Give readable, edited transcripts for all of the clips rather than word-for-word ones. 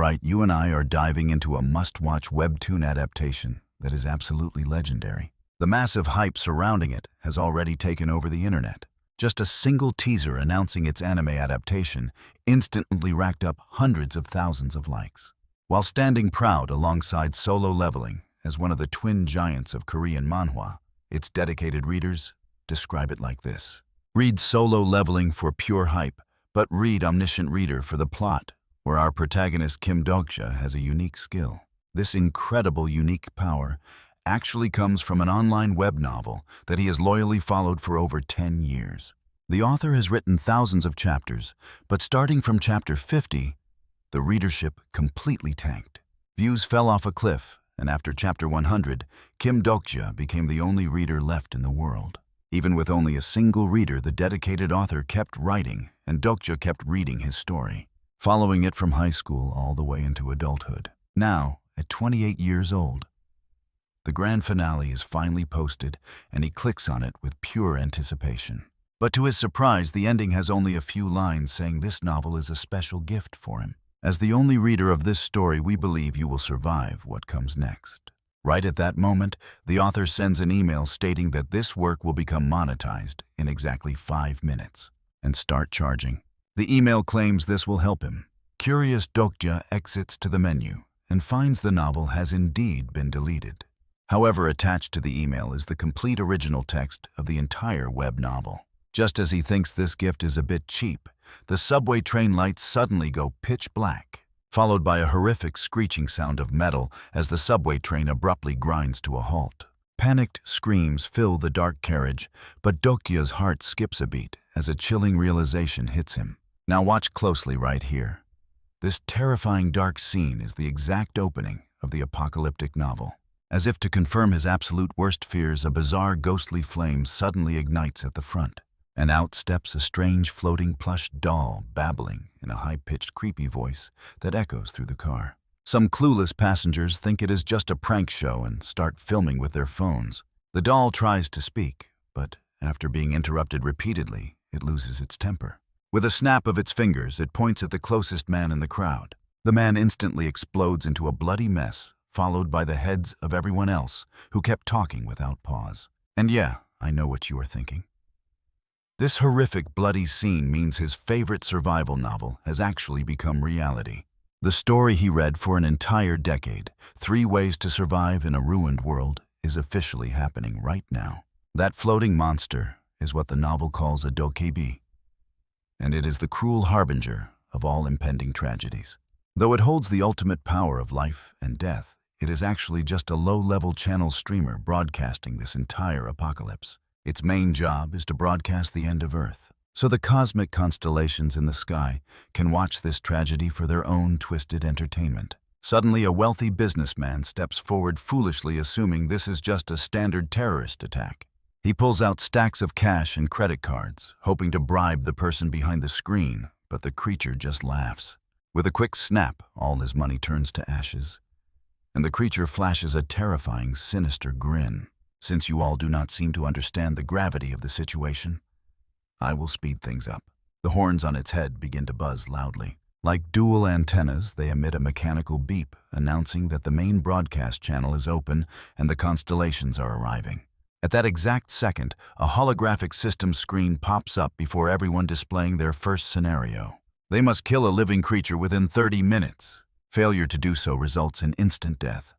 Alright, you and I are diving into a must-watch webtoon adaptation that is absolutely legendary. The massive hype surrounding it has already taken over the internet. Just a single teaser announcing its anime adaptation instantly racked up hundreds of thousands of likes. While standing proud alongside Solo Leveling as one of the twin giants of Korean manhwa, its dedicated readers describe it like this. Read Solo Leveling for pure hype, but read Omniscient Reader for the plot, where our protagonist Kim Dokja has a unique skill. This incredible unique power actually comes from an online web novel that he has loyally followed for over 10 years. The author has written thousands of chapters, but starting from chapter 50, the readership completely tanked. Views fell off a cliff, and after chapter 100, Kim Dokja became the only reader left in the world. Even with only a single reader, the dedicated author kept writing, and Dokja kept reading his story, following it from high school all the way into adulthood. Now, at 28 years old, the grand finale is finally posted, and he clicks on it with pure anticipation. But to his surprise, the ending has only a few lines saying this novel is a special gift for him. As the only reader of this story, we believe you will survive what comes next. Right at that moment, the author sends an email stating that this work will become monetized in exactly 5 minutes and start charging. The email claims this will help him. Curious, Dokja exits to the menu and finds the novel has indeed been deleted. However, attached to the email is the complete original text of the entire web novel. Just as he thinks this gift is a bit cheap, the subway train lights suddenly go pitch black, followed by a horrific screeching sound of metal as the subway train abruptly grinds to a halt. Panicked screams fill the dark carriage, but Dokja's heart skips a beat as a chilling realization hits him. Now watch closely right here. This terrifying dark scene is the exact opening of the apocalyptic novel. As if to confirm his absolute worst fears, a bizarre ghostly flame suddenly ignites at the front, and out steps a strange floating plush doll babbling in a high-pitched creepy voice that echoes through the car. Some clueless passengers think it is just a prank show and start filming with their phones. The doll tries to speak, but after being interrupted repeatedly, it loses its temper. With a snap of its fingers, it points at the closest man in the crowd. The man instantly explodes into a bloody mess, followed by the heads of everyone else who kept talking without pause. And yeah, I know what you are thinking. This horrific bloody scene means his favorite survival novel has actually become reality. The story he read for an entire decade, 3 Ways to Survive in a Ruined World, is officially happening right now. That floating monster is what the novel calls a Dokja, and it is the cruel harbinger of all impending tragedies. Though it holds the ultimate power of life and death, it is actually just a low-level channel streamer broadcasting this entire apocalypse. Its main job is to broadcast the end of Earth, so the cosmic constellations in the sky can watch this tragedy for their own twisted entertainment. Suddenly, a wealthy businessman steps forward, foolishly assuming this is just a standard terrorist attack. He pulls out stacks of cash and credit cards, hoping to bribe the person behind the screen, but the creature just laughs. With a quick snap, all his money turns to ashes, and the creature flashes a terrifying, sinister grin. Since you all do not seem to understand the gravity of the situation, I will speed things up. The horns on its head begin to buzz loudly. Like dual antennas, they emit a mechanical beep, announcing that the main broadcast channel is open and the constellations are arriving. At that exact second, a holographic system screen pops up before everyone, displaying their first scenario. They must kill a living creature within 30 minutes. Failure to do so results in instant death.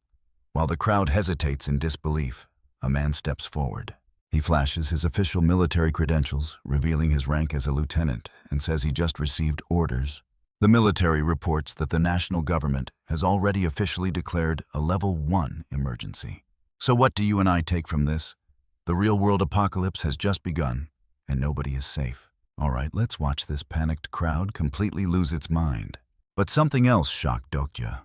While the crowd hesitates in disbelief, a man steps forward. He flashes his official military credentials, revealing his rank as a lieutenant, and says he just received orders. The military reports that the national government has already officially declared a level 1 emergency. So what do you and I take from this? The real-world apocalypse has just begun, and nobody is safe. All right, let's watch this panicked crowd completely lose its mind. But something else shocked Dokja.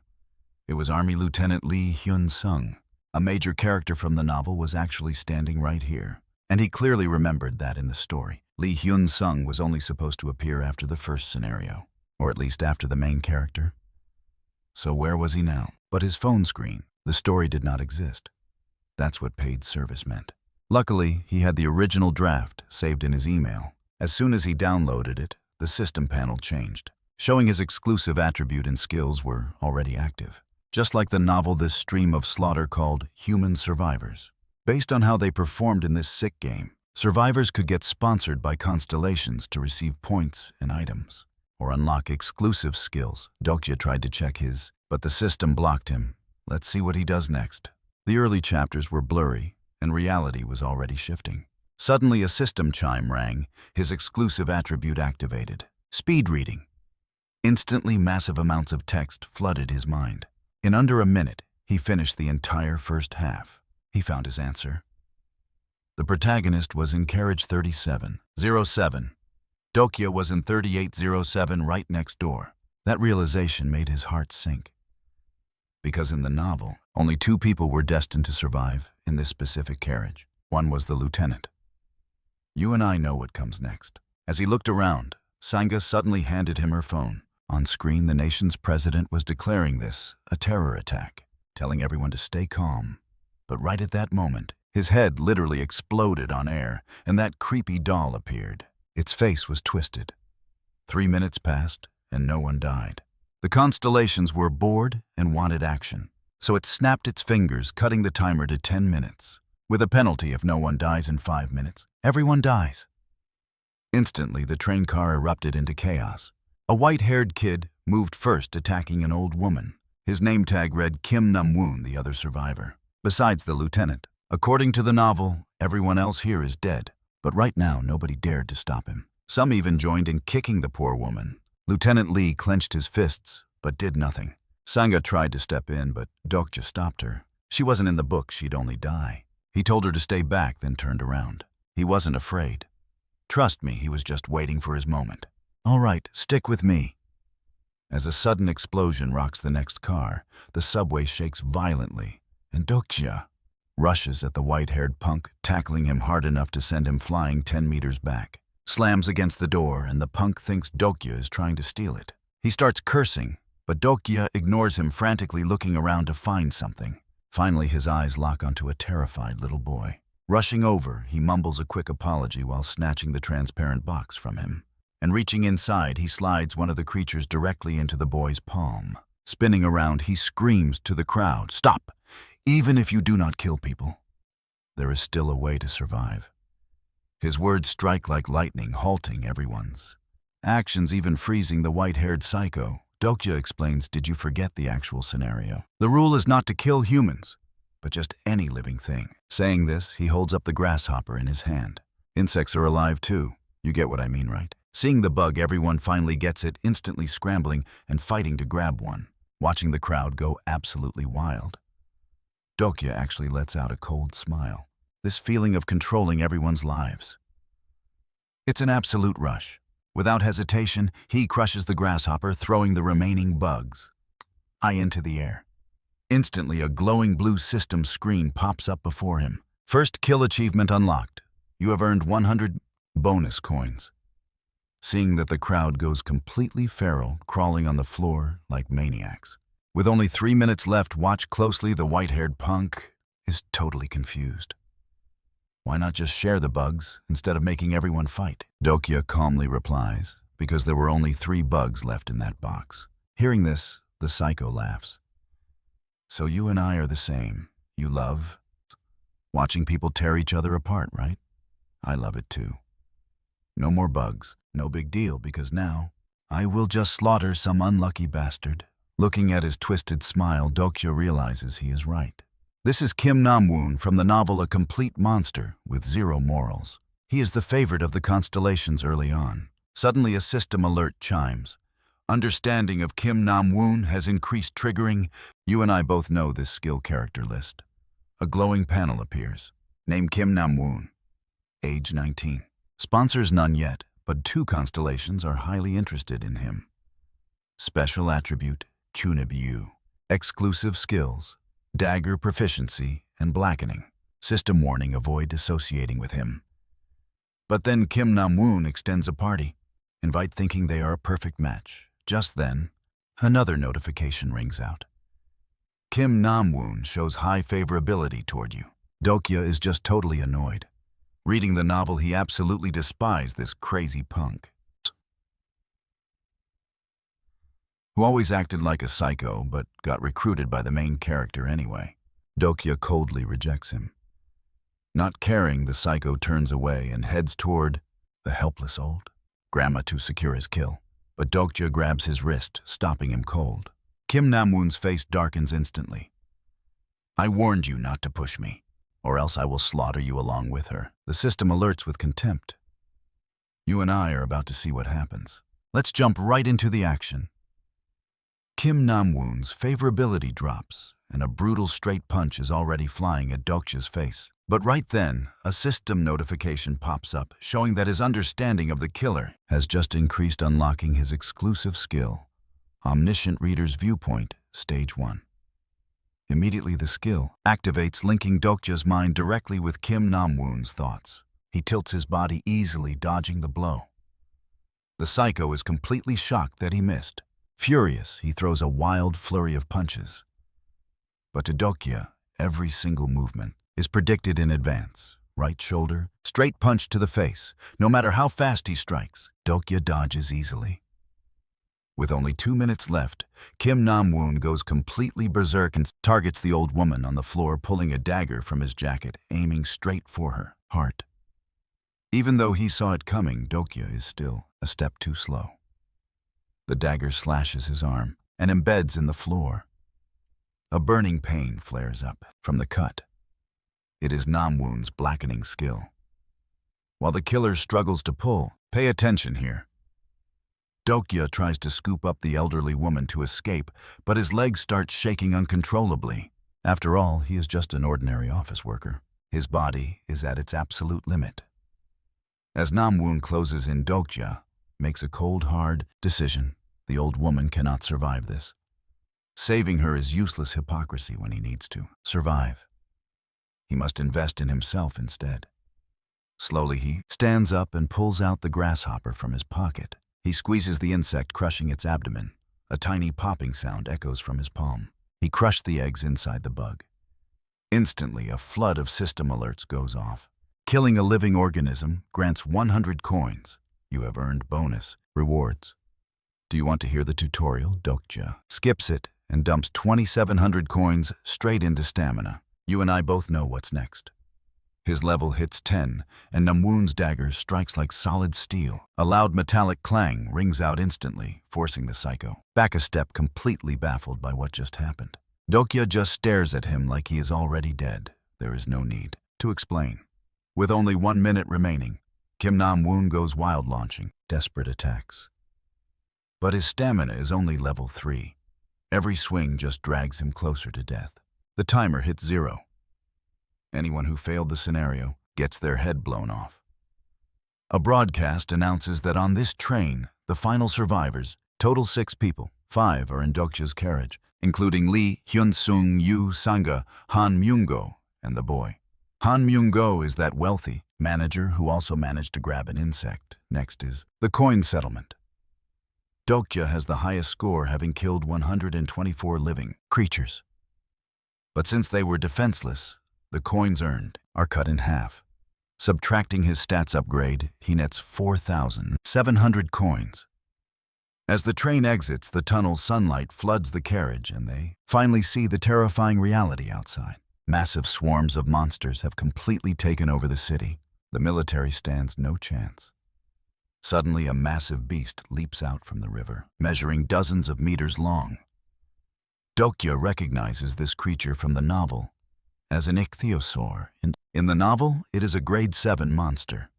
It was Army Lieutenant Lee Hyun-sung. A major character from the novel was actually standing right here, and he clearly remembered that in the story. Lee Hyun-sung was only supposed to appear after the first scenario, or at least after the main character. So where was he now? But his phone screen. The story did not exist. That's what paid service meant. Luckily, he had the original draft saved in his email. As soon as he downloaded it, the system panel changed. showing his exclusive attribute and skills were already active. Just like the novel, this stream of slaughter called Human Survivors. Based on how they performed in this sick game, survivors could get sponsored by constellations to receive points and items, or unlock exclusive skills. Dokja tried to check his, but the system blocked him. Let's see what he does next. The early chapters were blurry, and reality was already shifting. Suddenly a system chime rang, his exclusive attribute activated. Speed reading. Instantly massive amounts of text flooded his mind. In under a minute, he finished the entire first half. He found his answer. The protagonist was in carriage 3707. Dokja was in 3807 right next door. That realization made his heart sink. Because in the novel, only 2 people were destined to survive in this specific carriage. One was the lieutenant. You and I know what comes next. As he looked around, Sangha suddenly handed him her phone. On screen, the nation's president was declaring this a terror attack, telling everyone to stay calm. But right at that moment, his head literally exploded on air, and that creepy doll appeared. Its face was twisted. 3 minutes passed, and no one died. The constellations were bored and wanted action, so it snapped its fingers, cutting the timer to 10 minutes. With a penalty if no one dies in 5 minutes, everyone dies. Instantly, the train car erupted into chaos. A white-haired kid moved first, attacking an old woman. His name tag read Kim Nam-woon, the other survivor. Besides the lieutenant, according to the novel, everyone else here is dead. But right now, nobody dared to stop him. Some even joined in kicking the poor woman. Lieutenant Lee clenched his fists, but did nothing. Sangha tried to step in, but Dokja stopped her. She wasn't in the book, she'd only die. He told her to stay back, then turned around. He wasn't afraid. Trust me, he was just waiting for his moment. All right, stick with me. As a sudden explosion rocks the next car, the subway shakes violently, and Dokja rushes at the white-haired punk, tackling him hard enough to send him flying 10 meters back. Slams against the door, and the punk thinks Dokja is trying to steal it. He starts cursing, but Dokja ignores him, frantically looking around to find something. Finally, his eyes lock onto a terrified little boy. Rushing over, he mumbles a quick apology while snatching the transparent box from him. And reaching inside, he slides one of the creatures directly into the boy's palm. Spinning around, he screams to the crowd, "Stop! Even if you do not kill people, there is still a way to survive." His words strike like lightning, halting everyone's actions, even freezing the white-haired psycho. Dokja explains, "Did you forget the actual scenario? The rule is not to kill humans, but just any living thing." Saying this, he holds up the grasshopper in his hand. Insects are alive too. You get what I mean, right? Seeing the bug, everyone finally gets it, instantly scrambling and fighting to grab one, watching the crowd go absolutely wild. Dokja actually lets out a cold smile. This feeling of controlling everyone's lives. It's an absolute rush. Without hesitation, he crushes the grasshopper, throwing the remaining bugs high into the air. Instantly, a glowing blue system screen pops up before him. First kill achievement unlocked. You have earned 100 bonus coins. Seeing that the crowd goes completely feral, crawling on the floor like maniacs. With only 3 minutes left, watch closely. The white-haired punk is totally confused. Why not just share the bugs instead of making everyone fight? Dokja calmly replies, because there were only 3 bugs left in that box. Hearing this, the psycho laughs. So you and I are the same. You love watching people tear each other apart, right? I love it too. No more bugs. No big deal, because now I will just slaughter some unlucky bastard. Looking at his twisted smile, Dokja realizes he is right. This is Kim Nam-woon from the novel A Complete Monster with Zero Morals. He is the favorite of the constellations early on. Suddenly a system alert chimes. Understanding of Kim Nam-woon has increased, triggering. You and I both know this skill character list. A glowing panel appears. Name Kim Nam-woon. Age 19. Sponsors none yet, but 2 constellations are highly interested in him. Special attribute, Chunibyu. Exclusive skills, dagger proficiency and blackening. System warning, avoid associating with him. But then Kim Nam-woon extends a party. Invite thinking they are a perfect match. Just then, another notification rings out. Kim Nam-woon shows high favorability toward you. Dokja is just totally annoyed. Reading the novel, he absolutely despised this crazy punk. who always acted like a psycho but got recruited by the main character anyway. Dokja coldly rejects him. Not caring, the psycho turns away and heads toward the helpless old grandma to secure his kill. But Dokja grabs his wrist, stopping him cold. Kim Namwoon's face darkens instantly. "I warned you not to push me, or else I will slaughter you along with her." The system alerts with contempt. You and I are about to see what happens. Let's jump right into the action. Kim Namwoon's favorability drops, and a brutal straight punch is already flying at Dokja's face. But right then, a system notification pops up, showing that his understanding of the killer has just increased, unlocking his exclusive skill, Omniscient Reader's Viewpoint, Stage 1. Immediately the skill activates, linking Dokja's mind directly with Kim Namwoon's thoughts. He tilts his body easily, dodging the blow. The psycho is completely shocked that he missed. Furious, he throws a wild flurry of punches. But to Dokja, every single movement is predicted in advance. Right shoulder, straight punch to the face. No matter how fast he strikes, Dokja dodges easily. With only 2 minutes left, Kim Namwoon goes completely berserk and targets the old woman on the floor, pulling a dagger from his jacket, aiming straight for her heart. Even though he saw it coming, Dokja is still a step too slow. The dagger slashes his arm and embeds in the floor. A burning pain flares up from the cut. It is Namwoon's blackening skill. While the killer struggles to pull, pay attention here. Dokja tries to scoop up the elderly woman to escape, but his legs start shaking uncontrollably. After all, he is just an ordinary office worker. His body is at its absolute limit. As Namwoon closes in, Dokja makes a cold, hard decision. The old woman cannot survive this. Saving her is useless hypocrisy when he needs to survive. He must invest in himself instead. Slowly he stands up and pulls out the grasshopper from his pocket. He squeezes the insect, crushing its abdomen. A tiny popping sound echoes from his palm. He crushed the eggs inside the bug. Instantly, a flood of system alerts goes off. Killing a living organism grants 100 coins. You have earned bonus rewards. Do you want to hear the tutorial? Dokja skips it and dumps 2,700 coins straight into stamina. You and I both know what's next. His level hits 10, and Namwoon's dagger strikes like solid steel. A loud metallic clang rings out instantly, forcing the psycho back a step, completely baffled by what just happened. Dokja just stares at him like he is already dead. There is no need to explain. With only 1 minute remaining, Kim Namwoon goes wild, launching desperate attacks. But his stamina is only level 3. Every swing just drags him closer to death. The timer hits 0. Anyone who failed the scenario gets their head blown off. A broadcast announces that on this train, the final survivors, total 6 people, 5 are in Dokja's carriage, including Lee Hyun-sung, Yu Sanga, Han Myung-go, and the boy. Han Myung-go is that wealthy manager who also managed to grab an insect. Next is the coin settlement. Dokja has the highest score, having killed 124 living creatures. But since they were defenseless, the coins earned are cut in half. Subtracting his stats upgrade, he nets 4,700 coins. As the train exits the tunnel, sunlight floods the carriage, and they finally see the terrifying reality outside. Massive swarms of monsters have completely taken over the city. The military stands no chance. Suddenly, a massive beast leaps out from the river, measuring dozens of meters long. Dokja recognizes this creature from the novel as an ichthyosaur. In the novel, it is a grade 7 monster.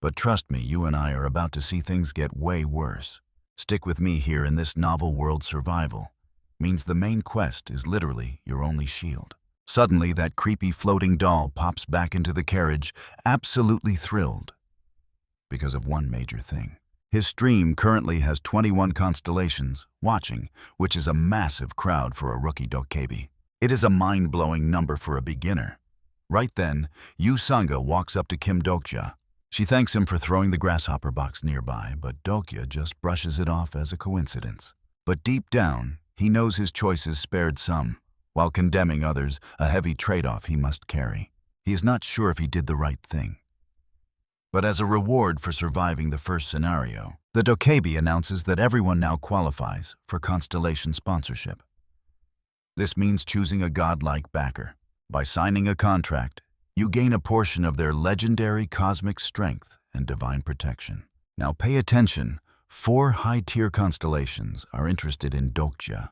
But trust me, you and I are about to see things get way worse. Stick with me here in this novel world. Survival means the main quest is literally your only shield. Suddenly, that creepy floating doll pops back into the carriage, absolutely thrilled. Because of one major thing. His stream currently has 21 constellations watching, which is a massive crowd for a rookie dokebi. It is a mind-blowing number for a beginner. Right then, Yu Sanga walks up to Kim Dokja. She thanks him for throwing the grasshopper box nearby, but Dokja just brushes it off as a coincidence. But deep down, he knows his choices spared some, while condemning others, a heavy trade-off he must carry. He is not sure if he did the right thing. But as a reward for surviving the first scenario, The Dokja announces that everyone now qualifies for Constellation sponsorship. This means choosing a godlike backer. By signing a contract, you gain a portion of their legendary cosmic strength and divine protection. Now pay attention, 4 high-tier constellations are interested in Dokja,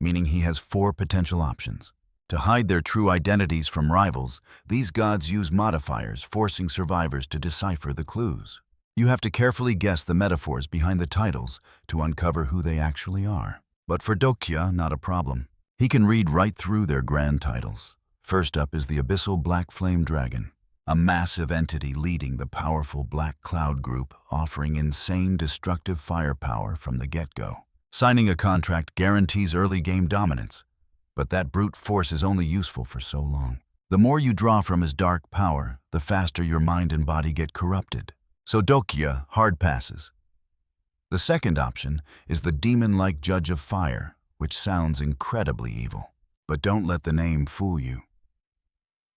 meaning he has 4 potential options. To hide their true identities from rivals, these gods use modifiers, forcing survivors to decipher the clues. You have to carefully guess the metaphors behind the titles to uncover who they actually are. But for Dokja, not a problem. He can read right through their grand titles. First up is the Abyssal Black Flame Dragon, a massive entity leading the powerful Black Cloud group, offering insane destructive firepower from the get-go. Signing a contract guarantees early game dominance, but that brute force is only useful for so long. The more you draw from his dark power, the faster your mind and body get corrupted. So Dokja hard passes. The second option is the demon-like Judge of Fire, which sounds incredibly evil. But don't let the name fool you.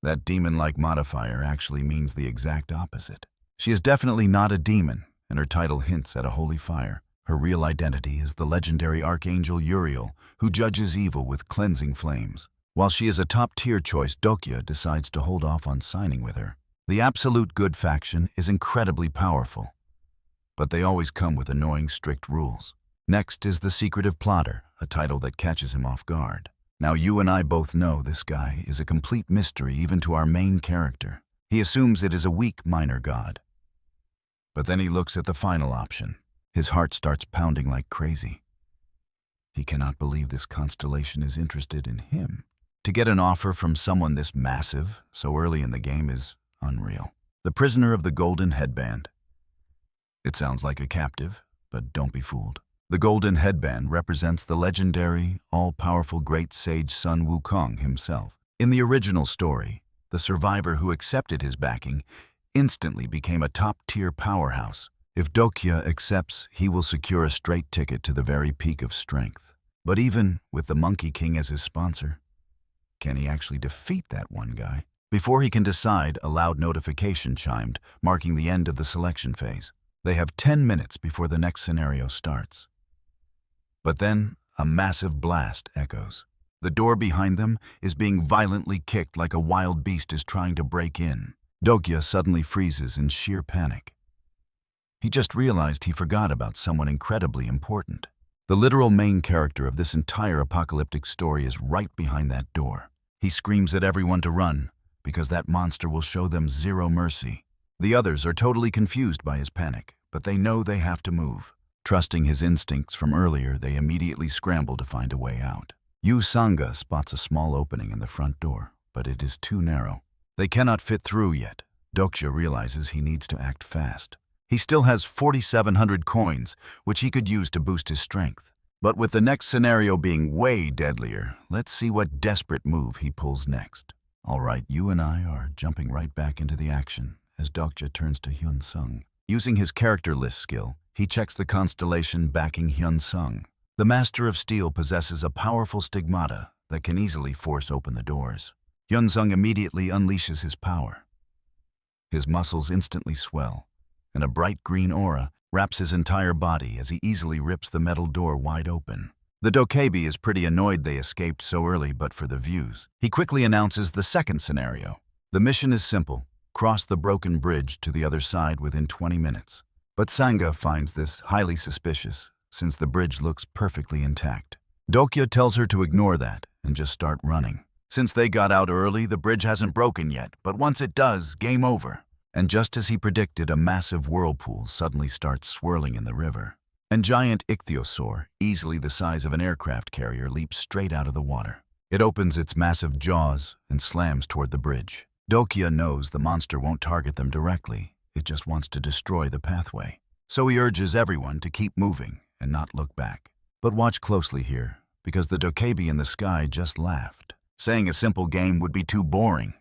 That demon-like modifier actually means the exact opposite. She is definitely not a demon, and her title hints at a holy fire. Her real identity is the legendary Archangel Uriel, who judges evil with cleansing flames. While she is a top-tier choice, Dokja decides to hold off on signing with her. The Absolute Good faction is incredibly powerful, but they always come with annoying strict rules. Next is the Secretive Plotter, a title that catches him off guard. Now you and I both know this guy is a complete mystery even to our main character. He assumes it is a weak minor god. But then he looks at the final option. His heart starts pounding like crazy. He cannot believe this constellation is interested in him. To get an offer from someone this massive so early in the game is unreal. The Prisoner of the Golden Headband. It sounds like a captive, but don't be fooled. The Golden Headband represents the legendary, all-powerful great sage Sun Wukong himself. In the original story, the survivor who accepted his backing instantly became a top-tier powerhouse. If Dokja accepts, he will secure a straight ticket to the very peak of strength. But even with the Monkey King as his sponsor, can he actually defeat that one guy? Before he can decide, a loud notification chimed, marking the end of the selection phase. They have 10 minutes before the next scenario starts. But then, a massive blast echoes. The door behind them is being violently kicked like a wild beast is trying to break in. Dokja suddenly freezes in sheer panic. He just realized he forgot about someone incredibly important. The literal main character of this entire apocalyptic story is right behind that door. He screams at everyone to run, because that monster will show them zero mercy. The others are totally confused by his panic, but they know they have to move. Trusting his instincts from earlier, they immediately scramble to find a way out. Yu Sanga spots a small opening in the front door, but it is too narrow. They cannot fit through yet. Dokja realizes he needs to act fast. He still has 4,700 coins, which he could use to boost his strength. But with the next scenario being way deadlier, let's see what desperate move he pulls next. All right, you and I are jumping right back into the action as Dokja turns to Hyun Sung. Using his character list skill, he checks the constellation backing Hyun Sung. The Master of Steel possesses a powerful stigmata that can easily force open the doors. Hyun Sung immediately unleashes his power. His muscles instantly swell, and a bright green aura wraps his entire body as he easily rips the metal door wide open. The Dokja is pretty annoyed they escaped so early but for the views. He quickly announces the second scenario. The mission is simple: cross the broken bridge to the other side within 20 minutes. But Sanga finds this highly suspicious, since the bridge looks perfectly intact. Dokja tells her to ignore that and just start running. Since they got out early, the bridge hasn't broken yet, but once it does, game over. And just as he predicted, a massive whirlpool suddenly starts swirling in the river. And giant ichthyosaur, easily the size of an aircraft carrier, leaps straight out of the water. It opens its massive jaws and slams toward the bridge. Dokja knows the monster won't target them directly. It just wants to destroy the pathway. So he urges everyone to keep moving and not look back. But watch closely here, because the Dokja in the sky just laughed, saying a simple game would be too boring.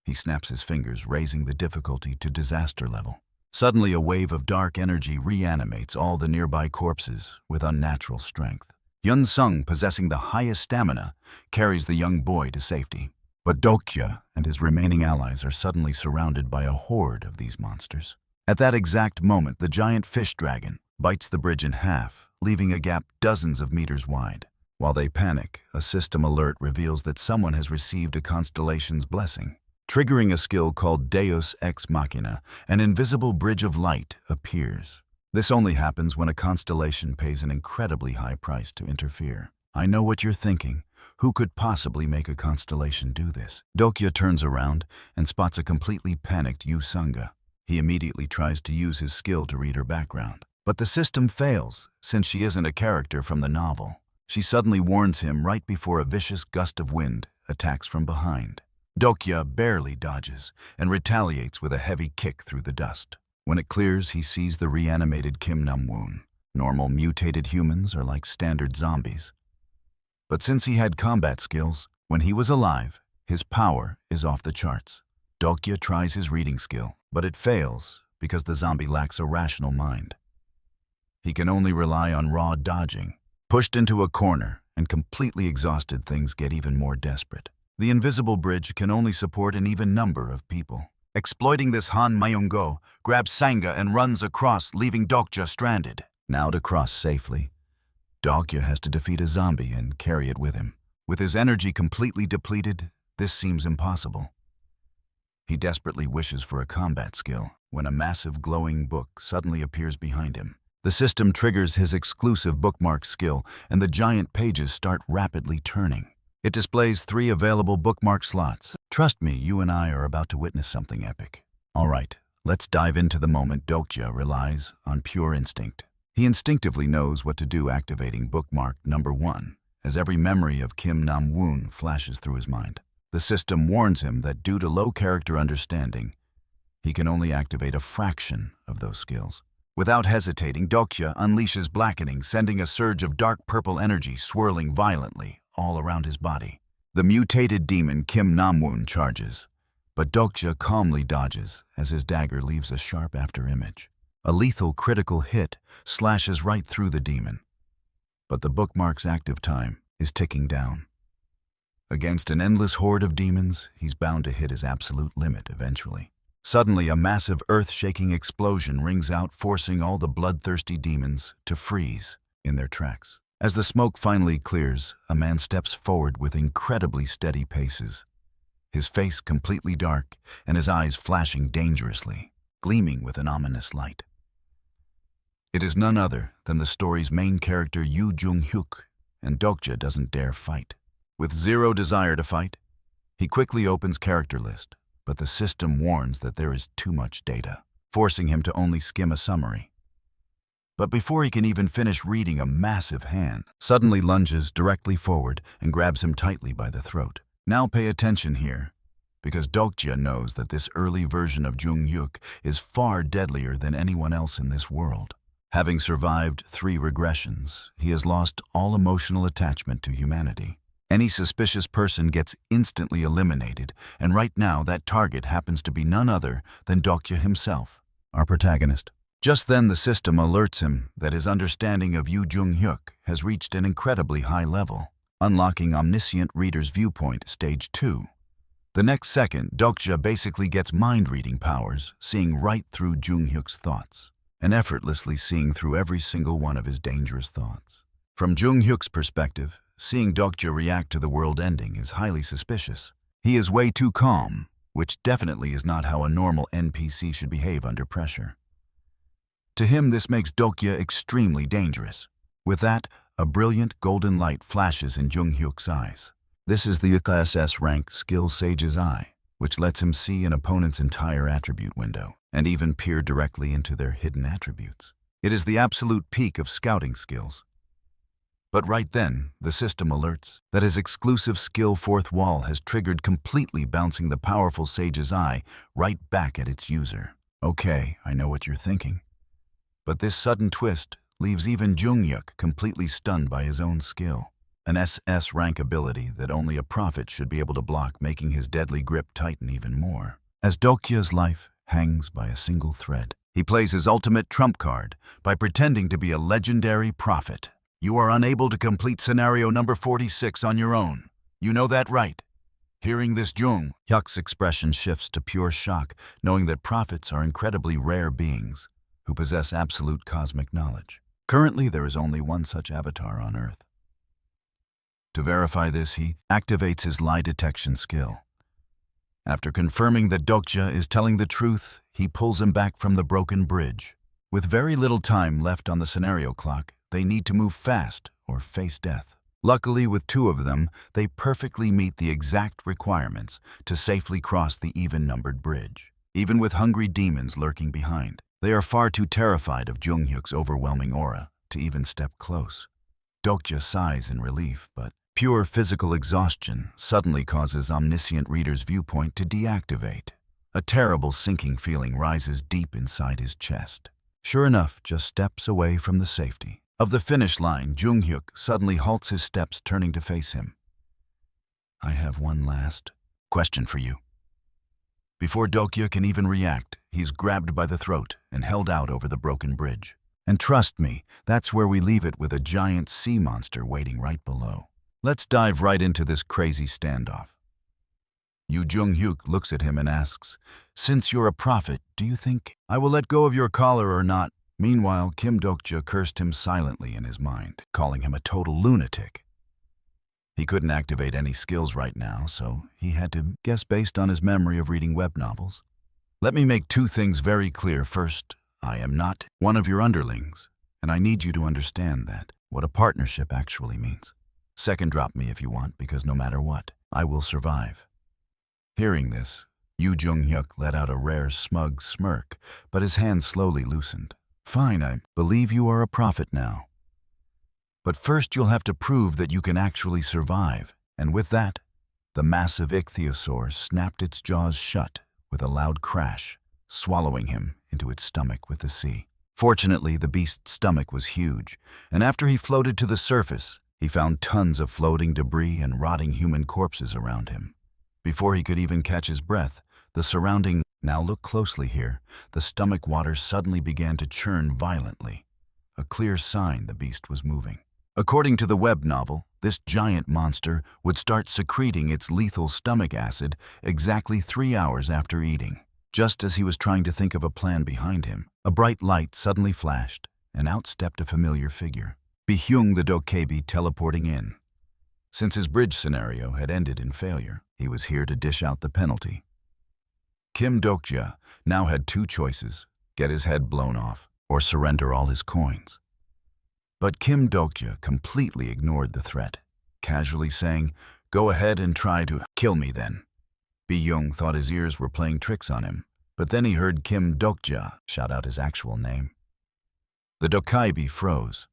He snaps his fingers, raising the difficulty to disaster level. Suddenly, a wave of dark energy reanimates all the nearby corpses with unnatural strength. Hyun Sung, possessing the highest stamina, carries the young boy to safety. But Dokja and his remaining allies are suddenly surrounded by a horde of these monsters. At that exact moment, the giant fish dragon, bites the bridge in half, leaving a gap dozens of meters wide. While they panic, a system alert reveals that someone has received a constellation's blessing. Triggering a skill called Deus Ex Machina, an invisible bridge of light appears. This only happens when a constellation pays an incredibly high price to interfere. I know what you're thinking. Who could possibly make a constellation do this? Dokja turns around and spots a completely panicked Yu Sangha. He immediately tries to use his skill to read her background. But the system fails, since she isn't a character from the novel. She suddenly warns him right before a vicious gust of wind attacks from behind. Dokja barely dodges and retaliates with a heavy kick through the dust. When it clears, he sees the reanimated Kim Nam-woon. Normal mutated humans are like standard zombies. But since he had combat skills, when he was alive, his power is off the charts. Dokja tries his reading skill, but it fails because the zombie lacks a rational mind. He can only rely on raw dodging. Pushed into a corner and completely exhausted, things get even more desperate. The invisible bridge can only support an even number of people. Exploiting this, Han Mayungo grabs Sangha and runs across, leaving Dokja stranded. Now to cross safely, Dokja has to defeat a zombie and carry it with him. With his energy completely depleted, this seems impossible. He desperately wishes for a combat skill when a massive glowing book suddenly appears behind him. The system triggers his exclusive bookmark skill, and the giant pages start rapidly turning. It displays 3 available bookmark slots. Trust me, you and I are about to witness something epic. All right, let's dive into the moment. Dokja relies on pure instinct. He instinctively knows what to do, activating bookmark number 1, as every memory of Kim Nam-woon flashes through his mind. The system warns him that due to low character understanding, he can only activate a fraction of those skills. Without hesitating, Dokja unleashes blackening, sending a surge of dark purple energy swirling violently all around his body. The mutated demon Kim Nam-woon charges, but Dokja calmly dodges as his dagger leaves a sharp afterimage. A lethal critical hit slashes right through the demon, but the bookmark's active time is ticking down. Against an endless horde of demons, he's bound to hit his absolute limit eventually. Suddenly, a massive earth-shaking explosion rings out, forcing all the bloodthirsty demons to freeze in their tracks. As the smoke finally clears, a man steps forward with incredibly steady paces, his face completely dark and his eyes flashing dangerously, gleaming with an ominous light. It is none other than the story's main character, Yu Jung-hyuk, and Dokja doesn't dare fight. With zero desire to fight, he quickly opens character list, but the system warns that there is too much data, forcing him to only skim a summary. But before he can even finish reading, a massive hand suddenly lunges directly forward and grabs him tightly by the throat. Now pay attention here, because Dokja knows that this early version of Jung-hyuk is far deadlier than anyone else in this world. Having survived 3 regressions, he has lost all emotional attachment to humanity. Any suspicious person gets instantly eliminated, and right now that target happens to be none other than Dokja himself, our protagonist. Just then the system alerts him that his understanding of Yu Jung-hyuk has reached an incredibly high level, unlocking Omniscient Reader's Viewpoint Stage 2. The next second, Dokja basically gets mind-reading powers, seeing right through Jung-hyuk's thoughts, and effortlessly seeing through every single one of his dangerous thoughts. From Jung-hyuk's perspective, seeing Dokja react to the world ending is highly suspicious. He is way too calm, which definitely is not how a normal NPC should behave under pressure. To him, this makes Dokja extremely dangerous. With that, a brilliant golden light flashes in Jung-hyuk's eyes. This is the SS rank Skill Sage's Eye, which lets him see an opponent's entire attribute window, and even peer directly into their hidden attributes. It is the absolute peak of scouting skills. But right then, the system alerts that his exclusive skill Fourth Wall has triggered, completely bouncing the powerful Sage's Eye right back at its user. Okay, I know what you're thinking. But this sudden twist leaves even Jung-hyuk completely stunned by his own skill. An SS rank ability that only a prophet should be able to block, making his deadly grip tighten even more. As Dokja's life hangs by a single thread, he plays his ultimate trump card by pretending to be a legendary prophet. You are unable to complete scenario number 46 on your own. You know that, right? Hearing this, Jung-hyuk's expression shifts to pure shock, knowing that prophets are incredibly rare beings. who possess absolute cosmic knowledge. Currently, there is only one such avatar on Earth. To verify this, he activates his lie detection skill. After confirming that Dokja is telling the truth, he pulls him back from the broken bridge. With very little time left on the scenario clock, they need to move fast or face death. Luckily, with two of them, they perfectly meet the exact requirements to safely cross the even-numbered bridge. Even with hungry demons lurking behind, they are far too terrified of Junghyuk's overwhelming aura to even step close. Dokja sighs in relief, but pure physical exhaustion suddenly causes Omniscient Reader's Viewpoint to deactivate. A terrible sinking feeling rises deep inside his chest. Sure enough, just steps away from the safety of the finish line, Junghyuk suddenly halts his steps, turning to face him. "I have one last question for you." Before Dokja can even react, he's grabbed by the throat and held out over the broken bridge. And trust me, that's where we leave it, with a giant sea monster waiting right below. Let's dive right into this crazy standoff. Yu Junghyuk looks at him and asks, "Since you're a prophet, do you think I will let go of your collar or not?" Meanwhile, Kim Dokja cursed him silently in his mind, calling him a total lunatic. He couldn't activate any skills right now, so he had to guess based on his memory of reading web novels. Let me make two things very clear. First, I am not one of your underlings, and I need you to understand that, what a partnership actually means. Second, drop me if you want, because no matter what, I will survive. Hearing this, Yu Junghyuk let out a rare smug smirk, but his hand slowly loosened. "Fine, I believe you are a prophet now. But first you'll have to prove that you can actually survive." And with that, the massive ichthyosaur snapped its jaws shut with a loud crash, swallowing him into its stomach with the sea. Fortunately, the beast's stomach was huge, and after he floated to the surface, he found tons of floating debris and rotting human corpses around him. Before he could even catch his breath, the surrounding— Now look closely here. The stomach water suddenly began to churn violently, a clear sign the beast was moving. According to the web novel, this giant monster would start secreting its lethal stomach acid exactly 3 hours after eating. Just as he was trying to think of a plan behind him, a bright light suddenly flashed, and out stepped a familiar figure. Bi-hyung the Dokkaebi teleporting in. Since his bridge scenario had ended in failure, he was here to dish out the penalty. Kim Dokja now had two choices: get his head blown off or surrender all his coins. But Kim Dokja completely ignored the threat, casually saying, "Go ahead and try to kill me then." Bi-hyung thought his ears were playing tricks on him, but then he heard Kim Dokja shout out his actual name. The Dokkaebi froze.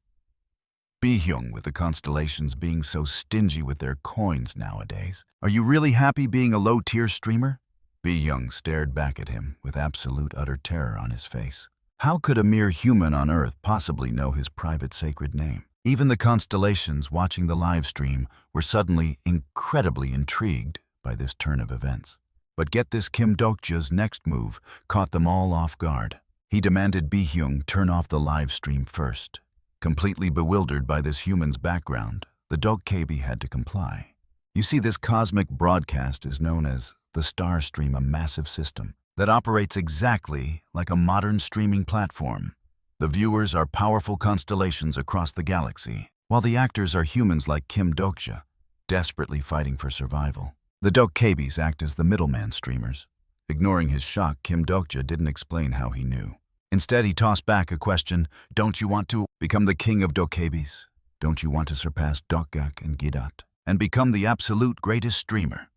Bi-hyung, with the constellations being so stingy with their coins nowadays, are you really happy being a low-tier streamer? Bi-hyung stared back at him with absolute utter terror on his face. How could a mere human on Earth possibly know his private sacred name? Even the constellations watching the live stream were suddenly incredibly intrigued by this turn of events. But get this, Kim Dokja's next move caught them all off guard. He demanded Bi-hyung turn off the live stream first. Completely bewildered by this human's background, the Dokkaebi had to comply. You see, this cosmic broadcast is known as the Star Stream, a massive system that operates exactly like a modern streaming platform. The viewers are powerful constellations across the galaxy, while the actors are humans like Kim Dokja, desperately fighting for survival. The Dokkaebis act as the middleman streamers. Ignoring his shock, Kim Dokja didn't explain how he knew. Instead, he tossed back a question: "Don't you want to become the king of Dokkaebis? Don't you want to surpass Dokgak and Gidat and become the absolute greatest streamer?"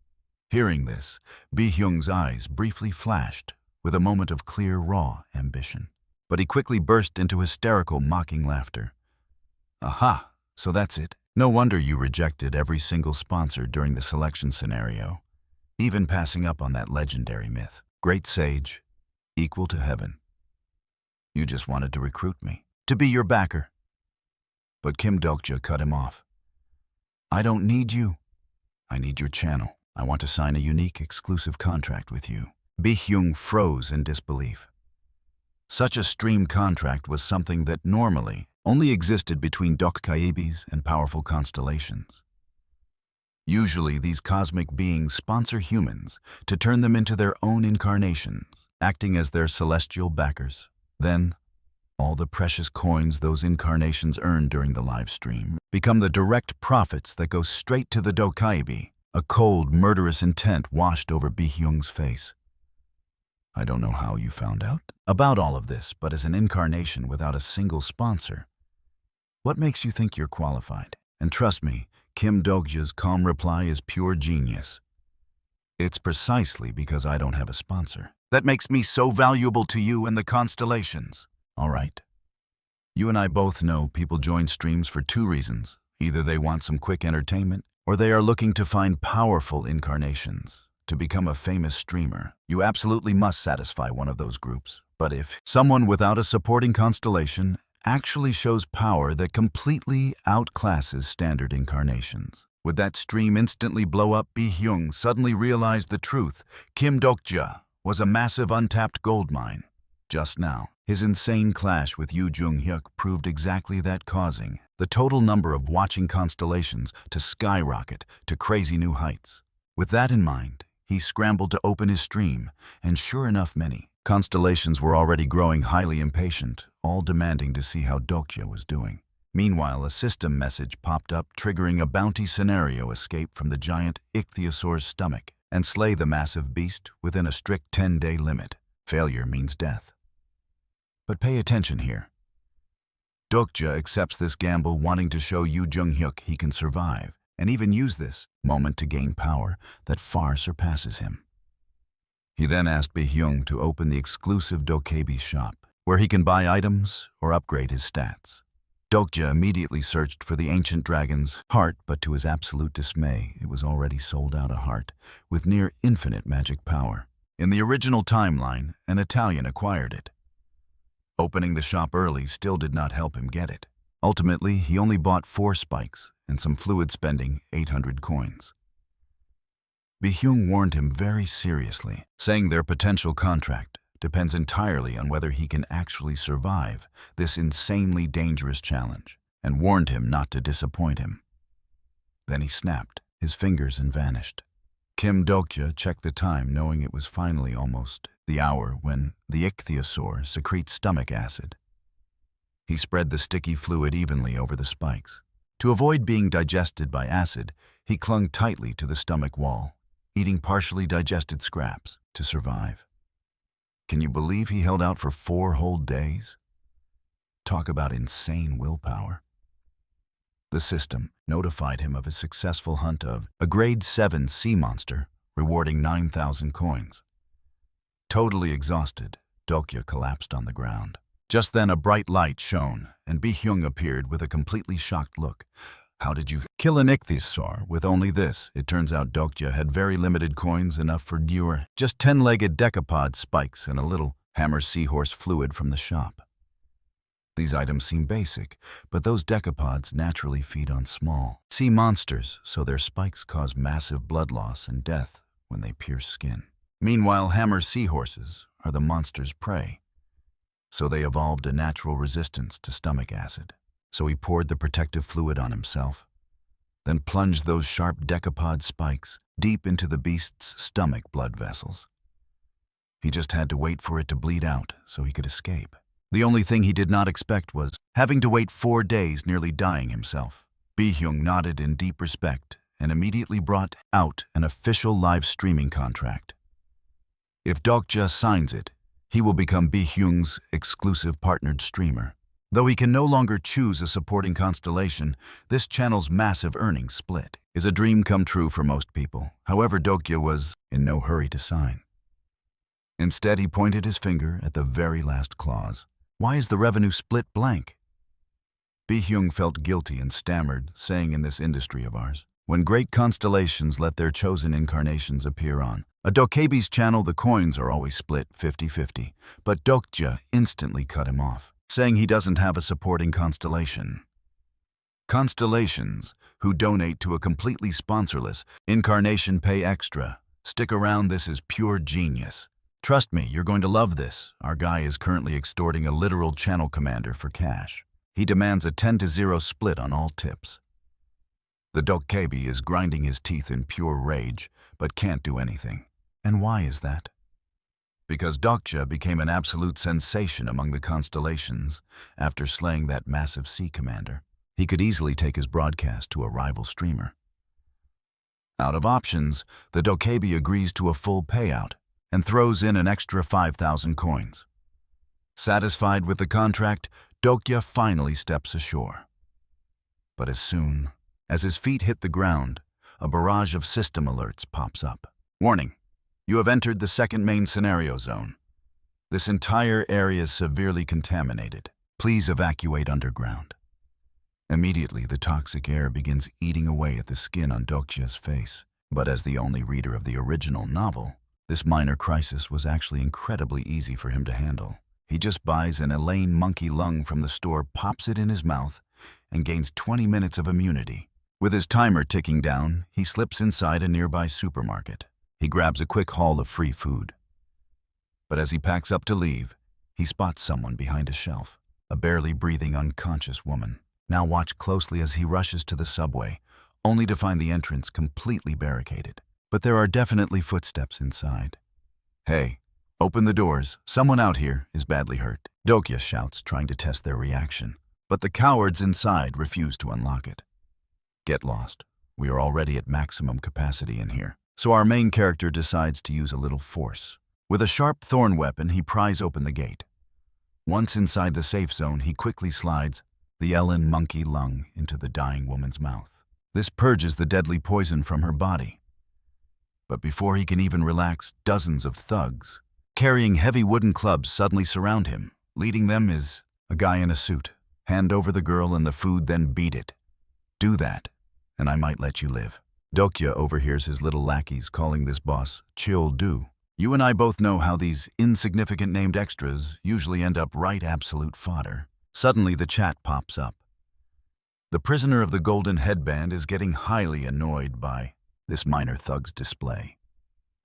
Hearing this, Bi-hyung's eyes briefly flashed with a moment of clear, raw ambition. But he quickly burst into hysterical, mocking laughter. "Aha, so that's it. No wonder you rejected every single sponsor during the selection scenario, even passing up on that legendary myth. Great sage, equal to heaven. You just wanted to recruit me, to be your backer." But Kim Dokja cut him off. "I don't need you. I need your channel. I want to sign a unique, exclusive contract with you." Bi-hyung froze in disbelief. Such a stream contract was something that normally only existed between Dokkaebis and powerful constellations. Usually, these cosmic beings sponsor humans to turn them into their own incarnations, acting as their celestial backers. Then, All the precious coins those incarnations earned during the live stream become the direct profits that go straight to the Dokja. A cold, murderous intent washed over Bi-hyung's face. I don't know how you found out about all of this, but as an incarnation without a single sponsor, what makes you think you're qualified? And trust me, Kim Dokja's calm reply is pure genius. It's precisely because I don't have a sponsor that makes me so valuable to you and the constellations. All right. You and I both know people join streams for two reasons. Either they want some quick entertainment, or they are looking to find powerful incarnations. To become a famous streamer, you absolutely must satisfy one of those groups. But if someone without a supporting constellation actually shows power that completely outclasses standard incarnations, would that stream instantly blow up? Bi-hyung suddenly realized the truth. Kim Dokja was a massive untapped gold mine. Just now, his insane clash with Yoo Jung-hyuk proved exactly that, causing the total number of watching constellations to skyrocket to crazy new heights. With that in mind, he scrambled to open his stream, and sure enough, many constellations were already growing highly impatient, all demanding to see how Dokja was doing. Meanwhile, a system message popped up triggering a bounty scenario: escape from the giant ichthyosaur's stomach and slay the massive beast within a strict 10-day limit. Failure means death. But pay attention here. Dokja accepts this gamble, wanting to show Yoo Jung-hyuk he can survive and even use this moment to gain power that far surpasses him. He then asked Bi-hyung to open the exclusive Dokja shop, where he can buy items or upgrade his stats. Dokja immediately searched for the ancient dragon's heart, but to his absolute dismay, it was already sold out. A heart with near infinite magic power. In the original timeline, an Italian acquired it. Opening the shop early still did not help him get it. Ultimately, he only bought 4 spikes and some fluid, spending 800 coins. Bi-hyung warned him very seriously, saying their potential contract depends entirely on whether he can actually survive this insanely dangerous challenge, and warned him not to disappoint him. Then he snapped his fingers and vanished. Kim Dokja checked the time, knowing it was finally almost the hour when the ichthyosaur secretes stomach acid. He spread the sticky fluid evenly over the spikes. To avoid being digested by acid, he clung tightly to the stomach wall, eating partially digested scraps to survive. Can you believe he held out for 4 whole days? Talk about insane willpower. The system notified him of his successful hunt of a grade 7 sea monster, rewarding 9,000 coins. Totally exhausted, Dokja collapsed on the ground. Just then a bright light shone, and Bi-hyung appeared with a completely shocked look. How did you kill an ichthyosaur with only this? It turns out Dokja had very limited coins, enough for just 10-legged decapod spikes and a little hammer seahorse fluid from the shop. These items seem basic, but those decapods naturally feed on small sea monsters, so their spikes cause massive blood loss and death when they pierce skin. Meanwhile, hammer seahorses are the monster's prey, so they evolved a natural resistance to stomach acid. So he poured the protective fluid on himself, then plunged those sharp decapod spikes deep into the beast's stomach blood vessels. He just had to wait for it to bleed out so he could escape. The only thing he did not expect was having to wait 4 days, nearly dying himself. Bi-hyung nodded in deep respect and immediately brought out an official live streaming contract. If Dokja signs it, he will become Bi-hyung's exclusive partnered streamer. Though he can no longer choose a supporting constellation, this channel's massive earnings split is a dream come true for most people. However, Dokja was in no hurry to sign. Instead, he pointed his finger at the very last clause. Why is the revenue split blank? Bi-hyung felt guilty and stammered, saying, in this industry of ours, when great constellations let their chosen incarnations appear on a Dokja's channel, the coins are always split 50-50. But Dokja instantly cut him off, saying he doesn't have a supporting constellation. Constellations who donate to a completely sponsorless incarnation pay extra. Stick around, this is pure genius. Trust me, you're going to love this. Our guy is currently extorting a literal channel commander for cash. He demands a 10-0 split on all tips. The Dokja is grinding his teeth in pure rage, but can't do anything. And why is that? because Dokja became an absolute sensation among the constellations after slaying that massive sea commander. He could easily take his broadcast to a rival streamer. Out of options, the Dokja agrees to a full payout and throws in an extra 5,000 coins. Satisfied with the contract, Dokja finally steps ashore. But as soon as his feet hit the ground, a barrage of system alerts pops up. Warning, you have entered the second main scenario zone. This entire area is severely contaminated. Please evacuate underground. Immediately, the toxic air begins eating away at the skin on Dokja's face. But as the only reader of the original novel, this minor crisis was actually incredibly easy for him to handle. He just buys an Elaine monkey lung from the store, pops it in his mouth, and gains 20 minutes of immunity. With his timer ticking down, he slips inside a nearby supermarket. He grabs a quick haul of free food. But as he packs up to leave, he spots someone behind a shelf, a barely breathing unconscious woman. Now watch closely as he rushes to the subway, only to find the entrance completely barricaded. But there are definitely footsteps inside. Hey, open the doors. Someone out here is badly hurt. Dokja shouts, trying to test their reaction. But the cowards inside refuse to unlock it. Get lost. We are already at maximum capacity in here. So our main character decides to use a little force. With a sharp thorn weapon, he pries open the gate. Once inside the safe zone, he quickly slides the Ellen monkey lung into the dying woman's mouth. This purges the deadly poison from her body. But before he can even relax, dozens of thugs, carrying heavy wooden clubs, suddenly surround him. Leading them is a guy in a suit. Hand over the girl and the food, then beat it. Do that, and I might let you live. Dokja overhears his little lackeys calling this boss Chill Do. You and I both know how these insignificant named extras usually end up right absolute fodder. Suddenly the chat pops up. The prisoner of the golden headband is getting highly annoyed by this minor thug's display,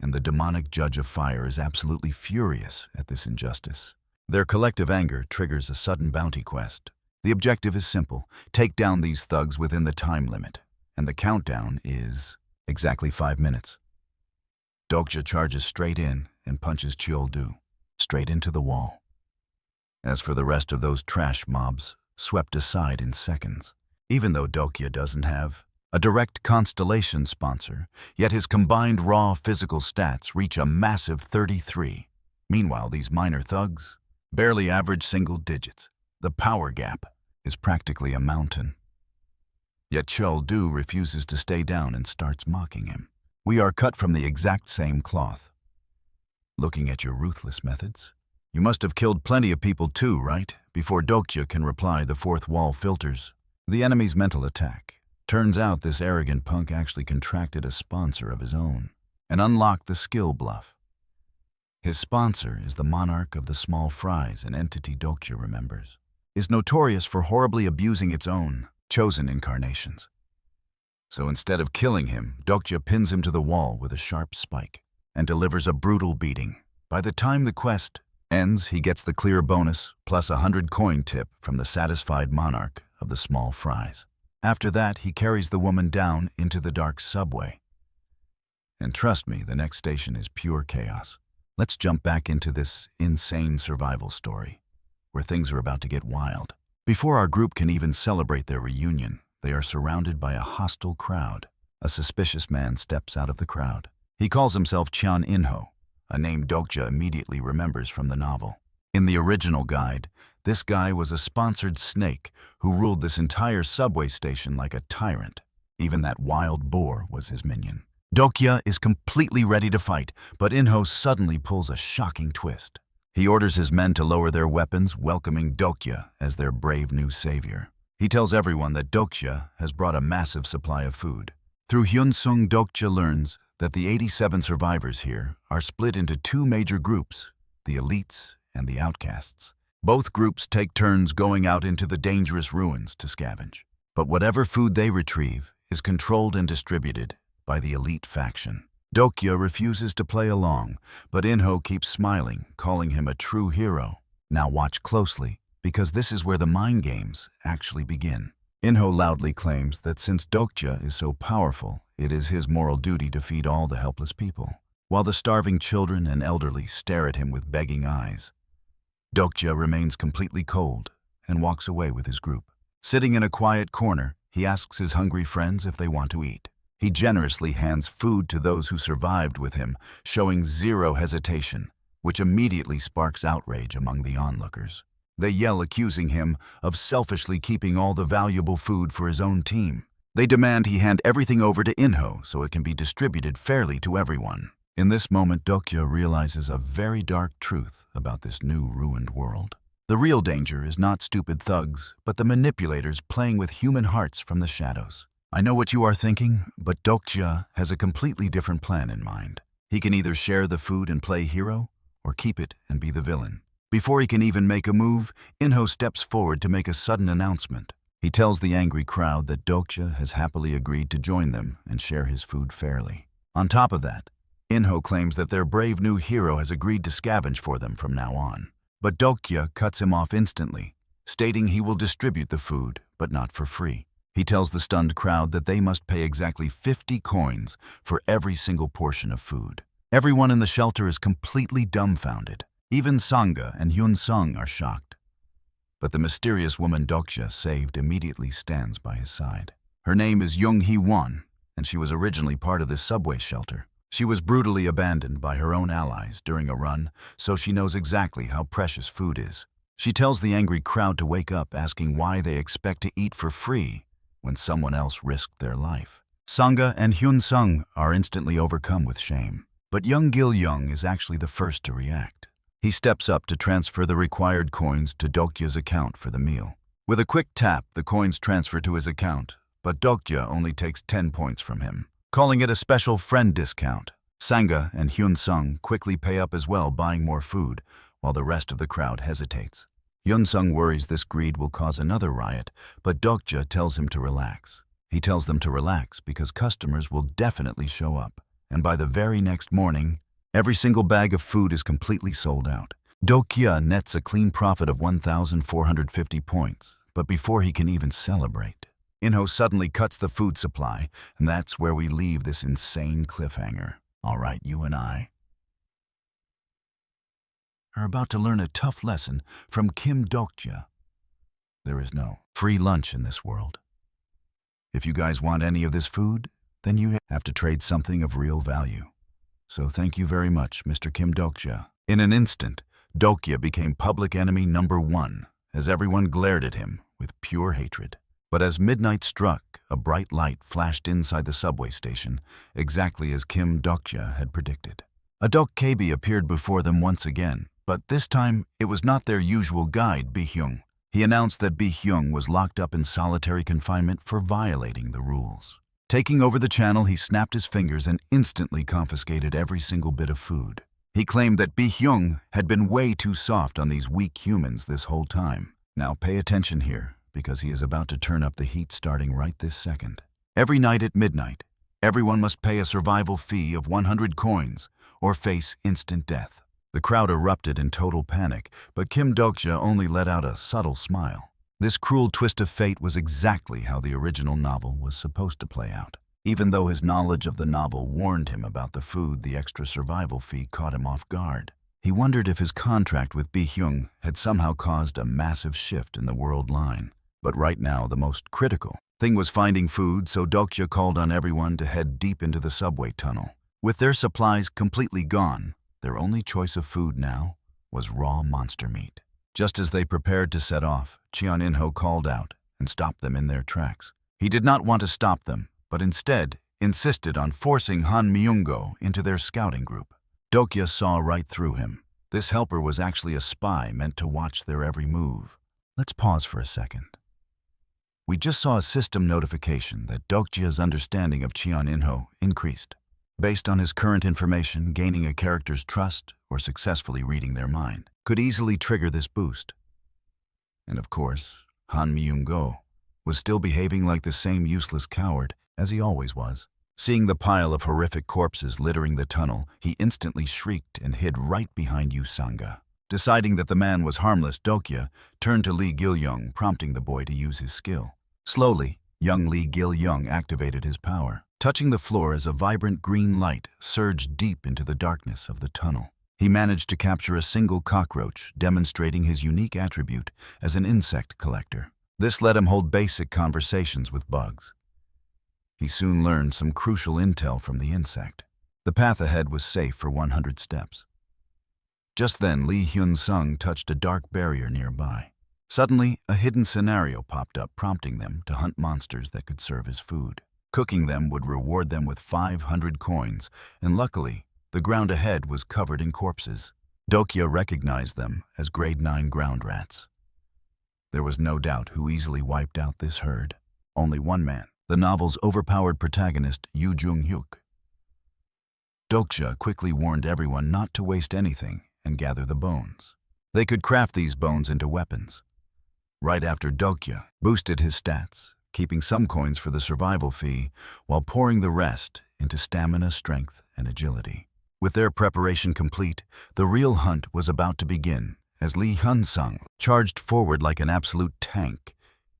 and the demonic judge of fire is absolutely furious at this injustice. Their collective anger triggers a sudden bounty quest. The objective is simple: take down these thugs within the time limit, and the countdown is exactly 5 minutes. Dokja charges straight in and punches Chioldu straight into the wall. As for the rest of those trash mobs, swept aside in seconds. Even though Dokja doesn't have a direct constellation sponsor, yet his combined raw physical stats reach a massive 33. Meanwhile, these minor thugs barely average single digits. The power gap is practically a mountain. Yet Chioldu refuses to stay down and starts mocking him. We are cut from the exact same cloth. Looking at your ruthless methods, you must have killed plenty of people too, right? Before Dokja can reply, the fourth wall filters the enemy's mental attack. Turns out this arrogant punk actually contracted a sponsor of his own and unlocked the skill bluff. His sponsor is the monarch of the small fries, an entity Dokja remembers, is notorious for horribly abusing its own chosen incarnations. So instead of killing him, Dokja pins him to the wall with a sharp spike and delivers a brutal beating. By the time the quest ends, he gets the clear bonus plus 100 coin tip from the satisfied monarch of the small fries. After that, he carries the woman down into the dark subway. And trust me, the next station is pure chaos. Let's jump back into this insane survival story, where things are about to get wild. Before our group can even celebrate their reunion, they are surrounded by a hostile crowd. A suspicious man steps out of the crowd. He calls himself Chan Inho, a name Dokja immediately remembers from the novel. In the original guide, this guy was a sponsored snake who ruled this entire subway station like a tyrant. Even that wild boar was his minion. Dokja is completely ready to fight, but Inho suddenly pulls a shocking twist. He orders his men to lower their weapons, welcoming Dokja as their brave new savior. He tells everyone that Dokja has brought a massive supply of food. Through Hyunsung, Dokja learns that the 87 survivors here are split into two major groups, the elites and the outcasts. Both groups take turns going out into the dangerous ruins to scavenge. But whatever food they retrieve is controlled and distributed by the elite faction. Dokja refuses to play along, but Inho keeps smiling, calling him a true hero. Now watch closely, because this is where the mind games actually begin. Inho loudly claims that since Dokja is so powerful, it is his moral duty to feed all the helpless people. while the starving children and elderly stare at him with begging eyes. Dokja remains completely cold and walks away with his group. Sitting in a quiet corner, he asks his hungry friends if they want to eat. He generously hands food to those who survived with him, showing zero hesitation, which immediately sparks outrage among the onlookers. They yell, accusing him of selfishly keeping all the valuable food for his own team. They demand he hand everything over to Inho so it can be distributed fairly to everyone. In this moment, Dokja realizes a very dark truth about this new ruined world. The real danger is not stupid thugs, but the manipulators playing with human hearts from the shadows. I know what you are thinking, but Dokja has a completely different plan in mind. He can either share the food and play hero, or keep it and be the villain. Before he can even make a move, Inho steps forward to make a sudden announcement. He tells the angry crowd that Dokja has happily agreed to join them and share his food fairly. On top of that, Inho claims that their brave new hero has agreed to scavenge for them from now on. But Dokja cuts him off instantly, stating he will distribute the food, but not for free. He tells the stunned crowd that they must pay exactly 50 coins for every single portion of food. Everyone in the shelter is completely dumbfounded. Even Sangha and Hyun Sung are shocked. But the mysterious woman Dokja saved immediately stands by his side. Her name is Young Hee-won, and she was originally part of this subway shelter. She was brutally abandoned by her own allies during a run, so she knows exactly how precious food is. She tells the angry crowd to wake up, asking why they expect to eat for free when someone else risked their life. Sangha and Hyun Sung are instantly overcome with shame, but Young Gil-young is actually the first to react. He steps up to transfer the required coins to Dokja's account for the meal. With a quick tap, the coins transfer to his account, but Dokja only takes 10 points from him, calling it a special friend discount. Sangha and Hyun Sung quickly pay up as well, buying more food, while the rest of the crowd hesitates. Hyun Sung worries this greed will cause another riot, but Dokja tells him to relax. He tells them to relax because customers will definitely show up, and by the very next morning, every single bag of food is completely sold out. Dokja nets a clean profit of 1,450 points, but before he can even celebrate, Inho suddenly cuts the food supply, and that's where we leave this insane cliffhanger. All right, you and I are about to learn a tough lesson from Kim Dokja. There is no free lunch in this world. If you guys want any of this food, then you have to trade something of real value. So thank you very much, Mr. Kim Dokja. In an instant, Dokja became public enemy number 1, as everyone glared at him with pure hatred. But as midnight struck, a bright light flashed inside the subway station, exactly as Kim Dokja had predicted. A Dokkaebi appeared before them once again, but this time it was not their usual guide, Bi-hyung. He announced that Bi-hyung was locked up in solitary confinement for violating the rules. Taking over the channel, he snapped his fingers and instantly confiscated every single bit of food. He claimed that Bi-hyung had been way too soft on these weak humans this whole time. Now pay attention here, because he is about to turn up the heat starting right this second. Every night at midnight, everyone must pay a survival fee of 100 coins or face instant death. The crowd erupted in total panic, but Kim Dokja only let out a subtle smile. This cruel twist of fate was exactly how the original novel was supposed to play out. Even though his knowledge of the novel warned him about the food, the extra survival fee caught him off guard. He wondered if his contract with Bi-hyung had somehow caused a massive shift in the world line. But right now, the most critical thing was finding food, so Dokja called on everyone to head deep into the subway tunnel. With their supplies completely gone, their only choice of food now was raw monster meat. Just as they prepared to set off, Cheon In-ho called out and stopped them in their tracks. He did not want to stop them, but instead insisted on forcing Han Myung-go into their scouting group. Dokja saw right through him. This helper was actually a spy meant to watch their every move. Let's pause for a second. We just saw a system notification that Dokja's understanding of Cheon In-ho increased. Based on his current information, gaining a character's trust or successfully reading their mind could easily trigger this boost. And of course, Han Myung-go was still behaving like the same useless coward as he always was. Seeing the pile of horrific corpses littering the tunnel, he instantly shrieked and hid right behind Yu Sangha. Deciding that the man was harmless, Dokja turned to Lee Gil-young, prompting the boy to use his skill. Slowly, young Lee Gil-young activated his power. touching the floor as a vibrant green light surged deep into the darkness of the tunnel. He managed to capture a single cockroach, demonstrating his unique attribute as an insect collector. This let him hold basic conversations with bugs. He soon learned some crucial intel from the insect. The path ahead was safe for 100 steps. Just then, Lee Hyun-sung touched a dark barrier nearby. Suddenly, a hidden scenario popped up, prompting them to hunt monsters that could serve as food. Cooking them would reward them with 500 coins, and luckily, the ground ahead was covered in corpses. Dokja recognized them as grade 9 ground rats. There was no doubt who easily wiped out this herd. Only one man, the novel's overpowered protagonist, Yoo Jung-hyuk. Dokja quickly warned everyone not to waste anything and gather the bones. They could craft these bones into weapons. Right after, Dokja boosted his stats, keeping some coins for the survival fee while pouring the rest into stamina, strength, and agility. With their preparation complete, the real hunt was about to begin as Lee Hyun-sung charged forward like an absolute tank,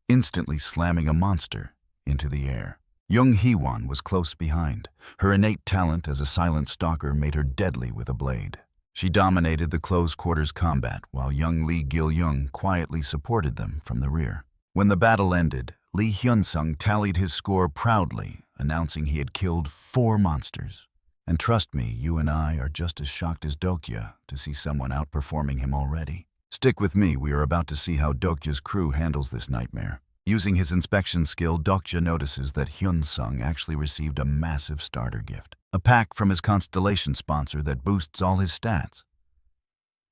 instantly slamming a monster into the air. Jung Hee-won was close behind. Her innate talent as a silent stalker made her deadly with a blade. She dominated the close-quarters combat while young Lee Gil-young quietly supported them from the rear. When the battle ended, Lee Hyun-sung tallied his score proudly, announcing he had killed 4 monsters. And trust me, you and I are just as shocked as Dokja to see someone outperforming him already. Stick with me, we are about to see how Dokja's crew handles this nightmare. Using his inspection skill, Dokja notices that Hyun-sung actually received a massive starter gift. A pack from his constellation sponsor that boosts all his stats.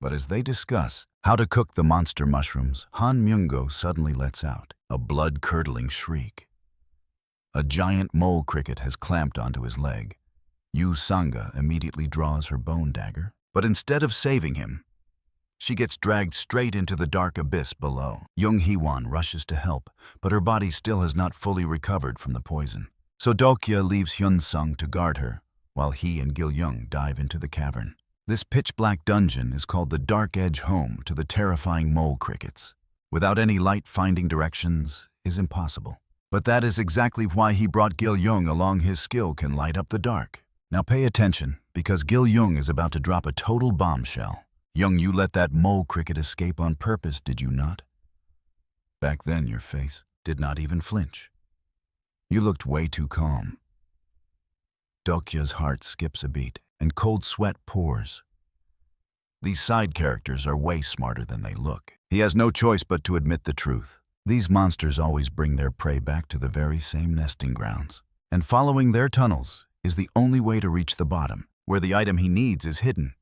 But as they discuss how to cook the monster mushrooms, Han Myung-go suddenly lets out a blood-curdling shriek. A giant mole cricket has clamped onto his leg. Yu Sanga immediately draws her bone dagger, but instead of saving him, she gets dragged straight into the dark abyss below. Jung Hee-won rushes to help, but her body still has not fully recovered from the poison. So Dokja leaves Hyun-sung to guard her, while he and Gil-young dive into the cavern. This pitch-black dungeon is called the Dark Edge, home to the terrifying mole crickets. Without any light, finding directions is impossible. But that is exactly why he brought Gil-young along. His skill can light up the dark. Now pay attention, because Gil-young is about to drop a total bombshell. Young, you let that mole cricket escape on purpose, did you not? Back then, your face did not even flinch. You looked way too calm. Dokja's heart skips a beat, and cold sweat pours. These side characters are way smarter than they look. He has no choice but to admit the truth. These monsters always bring their prey back to the very same nesting grounds. And following their tunnels is the only way to reach the bottom, where the item he needs is hidden.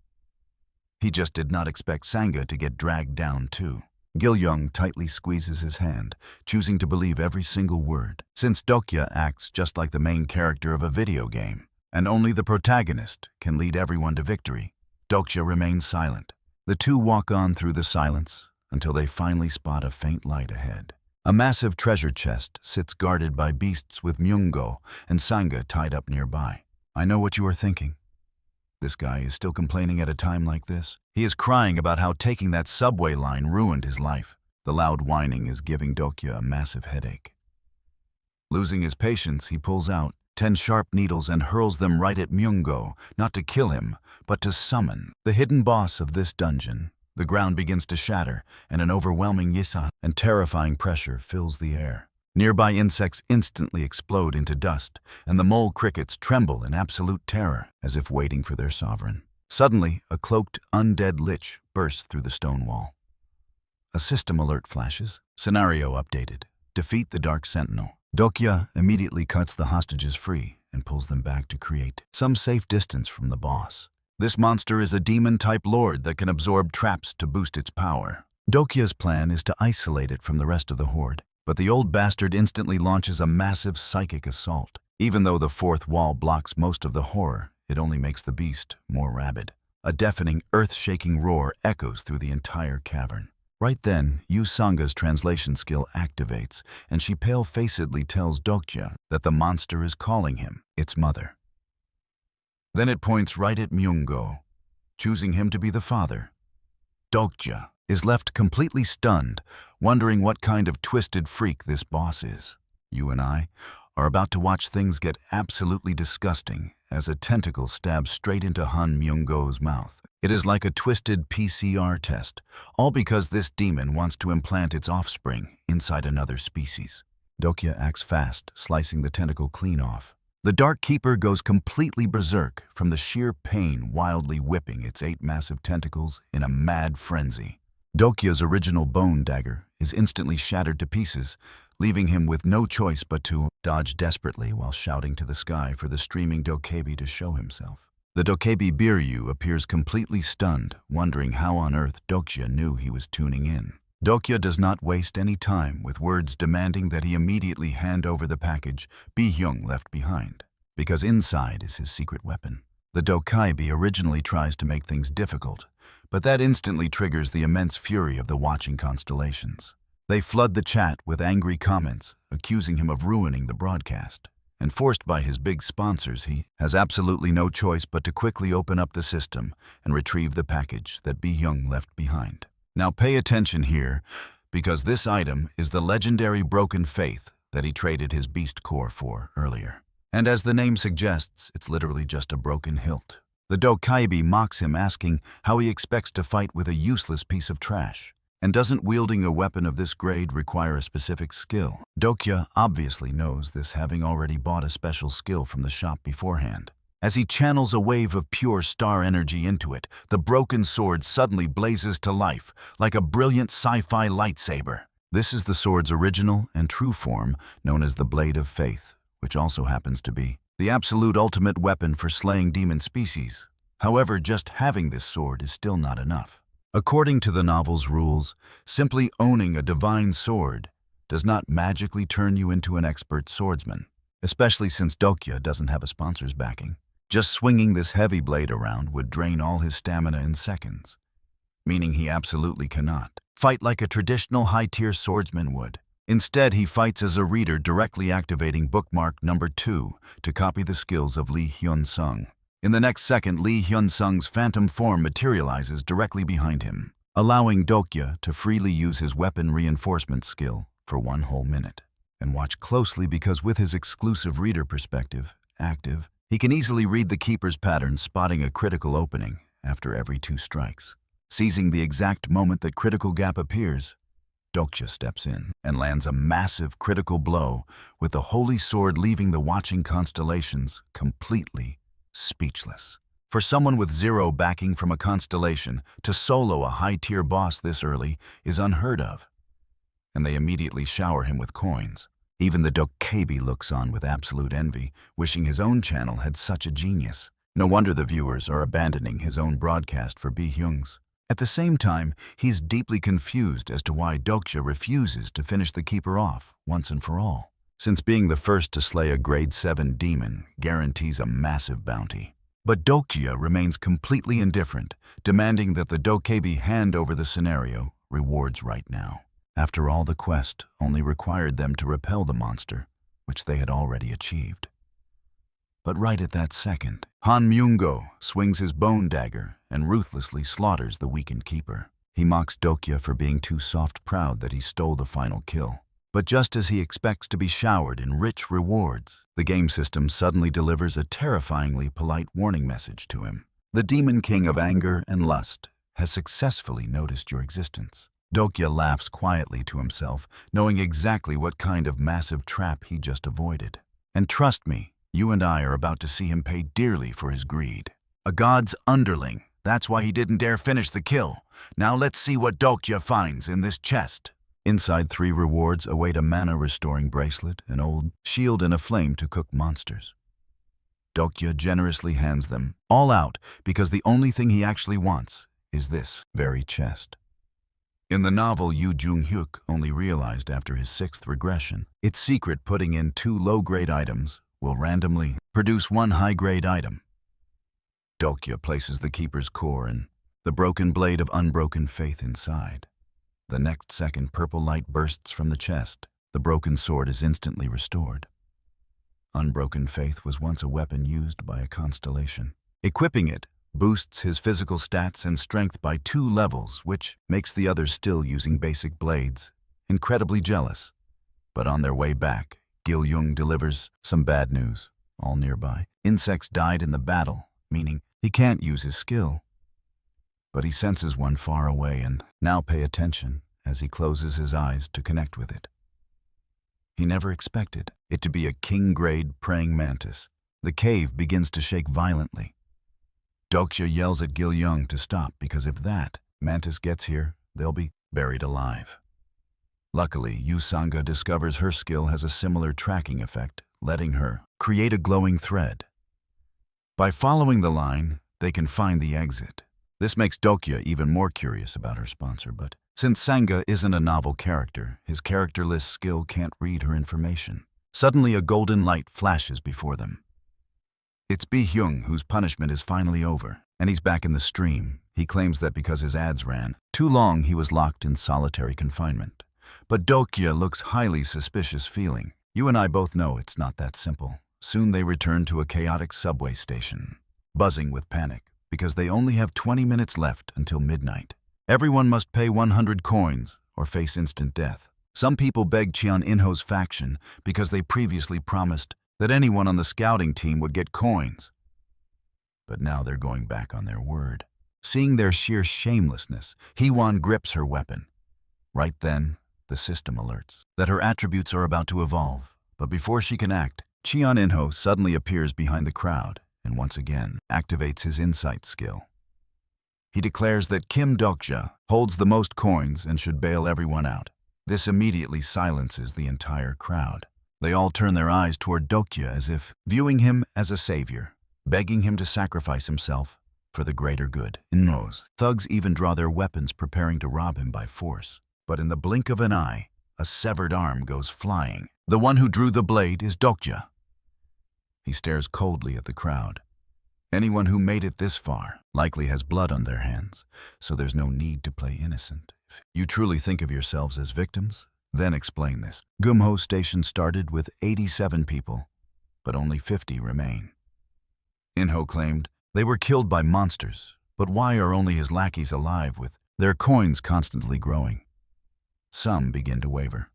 He just did not expect Sanga to get dragged down too. Gil-young tightly squeezes his hand, choosing to believe every single word. Since Dokja acts just like the main character of a video game, and only the protagonist can lead everyone to victory, Dokja remains silent. The two walk on through the silence until they finally spot a faint light ahead. A massive treasure chest sits guarded by beasts with Myung-go and Sanga tied up nearby. I know what you are thinking. This guy is still complaining at a time like this. He is crying about how taking that subway line ruined his life. The loud whining is giving Dokja a massive headache. Losing his patience, he pulls out 10 sharp needles and hurls them right at Myung-go, not to kill him, but to summon the hidden boss of this dungeon. The ground begins to shatter, and an overwhelming yisa and terrifying pressure fills the air. Nearby insects instantly explode into dust, and the mole crickets tremble in absolute terror, as if waiting for their sovereign. Suddenly, a cloaked, undead lich bursts through the stone wall. A system alert flashes. Scenario updated. Defeat the Dark Sentinel. Dokja immediately cuts the hostages free and pulls them back to create some safe distance from the boss. This monster is a demon-type lord that can absorb traps to boost its power. Dokja's plan is to isolate it from the rest of the horde, but the old bastard instantly launches a massive psychic assault. Even though the fourth wall blocks most of the horror, it only makes the beast more rabid. A deafening, earth-shaking roar echoes through the entire cavern. Right then, Yu Sanga's translation skill activates, and she pale-facedly tells Dokja that the monster is calling him its mother. Then it points right at Myung-go, choosing him to be the father. Dokja is left completely stunned, wondering what kind of twisted freak this boss is. You and I are about to watch things get absolutely disgusting as a tentacle stabs straight into Han Myung-go's mouth. It is like a twisted PCR test, all because this demon wants to implant its offspring inside another species. Dokja acts fast, slicing the tentacle clean off. The Dark Keeper goes completely berserk from the sheer pain wildly whipping its 8 massive tentacles in a mad frenzy. Dokja's original bone dagger is instantly shattered to pieces, leaving him with no choice but to dodge desperately while shouting to the sky for the streaming Dokkaebi to show himself. The Dokkaebi Biryu appears completely stunned, wondering how on earth Dokja knew he was tuning in. Dokja does not waste any time with words demanding that he immediately hand over the package Bi-hyung left behind, because inside is his secret weapon. The Dokkaebi originally tries to make things difficult, but that instantly triggers the immense fury of the watching constellations. They flood the chat with angry comments, accusing him of ruining the broadcast. And forced by his big sponsors, he has absolutely no choice but to quickly open up the system and retrieve the package that Bi-hyung left behind. Now pay attention here, because this item is the legendary Broken Faith that he traded his beast core for earlier. And as the name suggests, it's literally just a broken hilt. The Dokkaebi mocks him, asking how he expects to fight with a useless piece of trash. And doesn't wielding a weapon of this grade require a specific skill? Dokja obviously knows this, having already bought a special skill from the shop beforehand. As he channels a wave of pure star energy into it, the broken sword suddenly blazes to life, like a brilliant sci-fi lightsaber. This is the sword's original and true form, known as the Blade of Faith, which also happens to be the absolute ultimate weapon for slaying demon species. However, just having this sword is still not enough. According to the novel's rules, simply owning a divine sword does not magically turn you into an expert swordsman, especially since Dokja doesn't have a sponsor's backing. Just swinging this heavy blade around would drain all his stamina in seconds, meaning he absolutely cannot fight like a traditional high-tier swordsman would. Instead, he fights as a reader, directly activating bookmark number 2 to copy the skills of Lee Hyun-sung. In the next second, Lee Hyun-sung's phantom form materializes directly behind him, allowing Dokja to freely use his weapon reinforcement skill for 1 whole minute. And watch closely, because with his exclusive reader perspective active, he can easily read the Keeper's pattern, spotting a critical opening after every 2 strikes. Seizing the exact moment that critical gap appears, Dokja steps in and lands a massive critical blow, with the holy sword leaving the watching constellations completely speechless. For someone with 0 backing from a constellation to solo a high-tier boss this early is unheard of, and they immediately shower him with coins. Even the Dokkaebi looks on with absolute envy, wishing his own channel had such a genius. No wonder the viewers are abandoning his own broadcast for Bi-hyung's. At the same time, he's deeply confused as to why Dokja refuses to finish the Keeper off once and for all, since being the first to slay a grade 7 demon guarantees a massive bounty. But Dokja remains completely indifferent, demanding that the Dokkaebi hand over the scenario rewards right now. After all, the quest only required them to repel the monster, which they had already achieved. But right at that second, Han Myung-go swings his bone dagger and ruthlessly slaughters the weakened Keeper. He mocks Dokja for being too soft proud that he stole the final kill. But just as he expects to be showered in rich rewards, the game system suddenly delivers a terrifyingly polite warning message to him. The Demon King of Anger and Lust has successfully noticed your existence. Dokja laughs quietly to himself, knowing exactly what kind of massive trap he just avoided. And trust me, you and I are about to see him pay dearly for his greed. A god's underling, that's why he didn't dare finish the kill. Now let's see what Dokja finds in this chest. Inside, 3 rewards await: a mana-restoring bracelet, an old shield, and a flame to cook monsters. Dokja generously hands them all out, because the only thing he actually wants is this very chest. In the novel, Yoo Jung-hyuk only realized after his 6th regression. Its secret: putting in 2 low-grade items will randomly produce 1 high-grade item. Dokja places the Keeper's core and the broken blade of unbroken faith inside. The next second, purple light bursts from the chest. The broken sword is instantly restored. Unbroken faith was once a weapon used by a constellation. Equipping it boosts his physical stats and strength by 2 levels, which makes the others still using basic blades incredibly jealous. But on their way back, Gil-young delivers some bad news, all nearby. Insects died in the battle, meaning he can't use his skill. But he senses one far away and now pay attention as he closes his eyes to connect with it. He never expected it to be a king-grade praying mantis. The cave begins to shake violently. Dokja yells at Gil-young to stop because if that mantis gets here, they'll be buried alive. Luckily, Yusanga discovers her skill has a similar tracking effect, letting her create a glowing thread. By following the line, they can find the exit. This makes Dokja even more curious about her sponsor, but since Sanga isn't a novel character, his characterless skill can't read her information. Suddenly, a golden light flashes before them. It's Bi-hyung, whose punishment is finally over, and he's back in the stream. He claims that because his ads ran too long, he was locked in solitary confinement. But Dokja looks highly suspicious, feeling. You and I both know it's not that simple. Soon they return to a chaotic subway station, buzzing with panic, because they only have 20 minutes left until midnight. Everyone must pay 100 coins or face instant death. Some people beg Cheon In-ho's faction because they previously promised that anyone on the scouting team would get coins. But now they're going back on their word. Seeing their sheer shamelessness, Hee-won grips her weapon. Right then, the system alerts that her attributes are about to evolve. But before she can act, Cheon In-ho suddenly appears behind the crowd and once again activates his insight skill. He declares that Kim Dokja holds the most coins and should bail everyone out. This immediately silences the entire crowd. They all turn their eyes toward Dokja as if viewing him as a savior, begging him to sacrifice himself for the greater good. In-ho's thugs even draw their weapons, preparing to rob him by force. But in the blink of an eye, a severed arm goes flying. The one who drew the blade is Dokja. He stares coldly at the crowd. Anyone who made it this far likely has blood on their hands, so there's no need to play innocent. If you truly think of yourselves as victims, then explain this. Gumho Station started with 87 people, but only 50 remain. In-ho claimed they were killed by monsters, but why are only his lackeys alive with their coins constantly growing? Some begin to waver.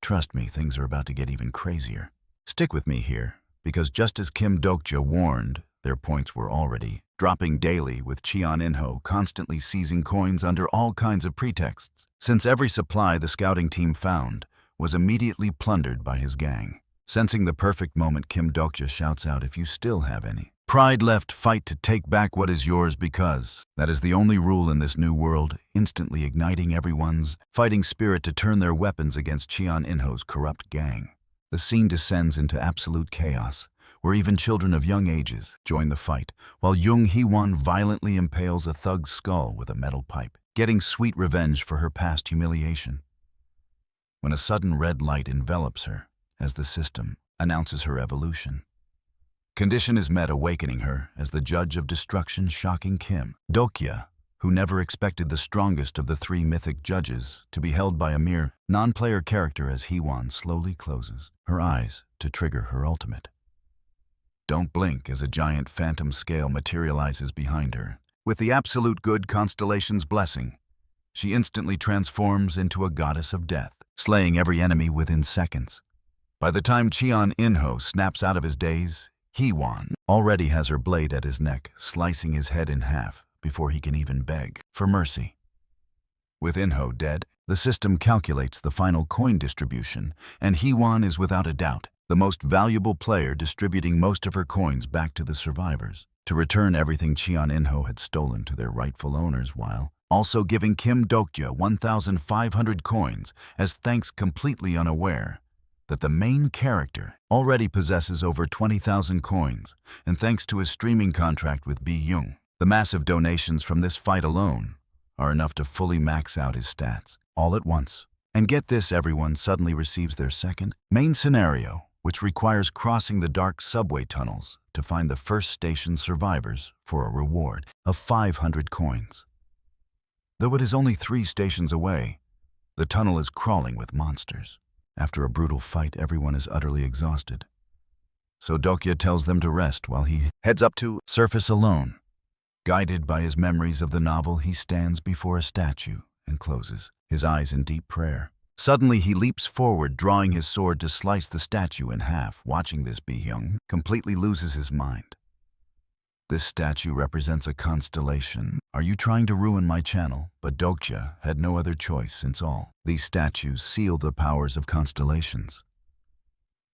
Trust me, things are about to get even crazier. Stick with me here, because just as Kim Dokja warned, their points were already dropping daily, with Cheon In-ho constantly seizing coins under all kinds of pretexts, since every supply the scouting team found was immediately plundered by his gang. Sensing the perfect moment, Kim Dokja shouts out, "If you still have any pride left, fight to take back what is yours, because that is the only rule in this new world," instantly igniting everyone's fighting spirit to turn their weapons against Cheon In-ho's corrupt gang. The scene descends into absolute chaos, where even children of young ages join the fight, while Jung Hee-won violently impales a thug's skull with a metal pipe, getting sweet revenge for her past humiliation. When a sudden red light envelops her, as the system announces her evolution. Condition is met, awakening her as the judge of destruction, shocking Kim Dokja, who never expected the strongest of the three mythic judges to be held by a mere non-player character, as Hee-won slowly closes her eyes to trigger her ultimate. Don't blink as a giant phantom scale materializes behind her. With the absolute good constellation's blessing, she instantly transforms into a goddess of death, slaying every enemy within seconds. By the time Cheon In-ho snaps out of his daze, Hee-won already has her blade at his neck, slicing his head in half before he can even beg for mercy. With In-ho dead, the system calculates the final coin distribution, and Hee-won is without a doubt the most valuable player, distributing most of her coins back to the survivors to return everything Cheon In-ho had stolen to their rightful owners, while also giving Kim Dokja 1,500 coins as thanks, completely unaware that the main character already possesses over 20,000 coins, and thanks to his streaming contract with Bi-hyung, the massive donations from this fight alone are enough to fully max out his stats all at once. And get this, everyone suddenly receives their second main scenario, which requires crossing the dark subway tunnels to find the first station survivors for a reward of 500 coins. Though it is only 3 stations away, the tunnel is crawling with monsters. After a brutal fight, everyone is utterly exhausted. So Dokja tells them to rest while he heads up to surface alone. Guided by his memories of the novel, he stands before a statue and closes his eyes in deep prayer. Suddenly, he leaps forward, drawing his sword to slice the statue in half. Watching this, Bi-hyung completely loses his mind. This statue represents a constellation. Are you trying to ruin my channel? But Dokja had no other choice, since all these statues seal the powers of constellations.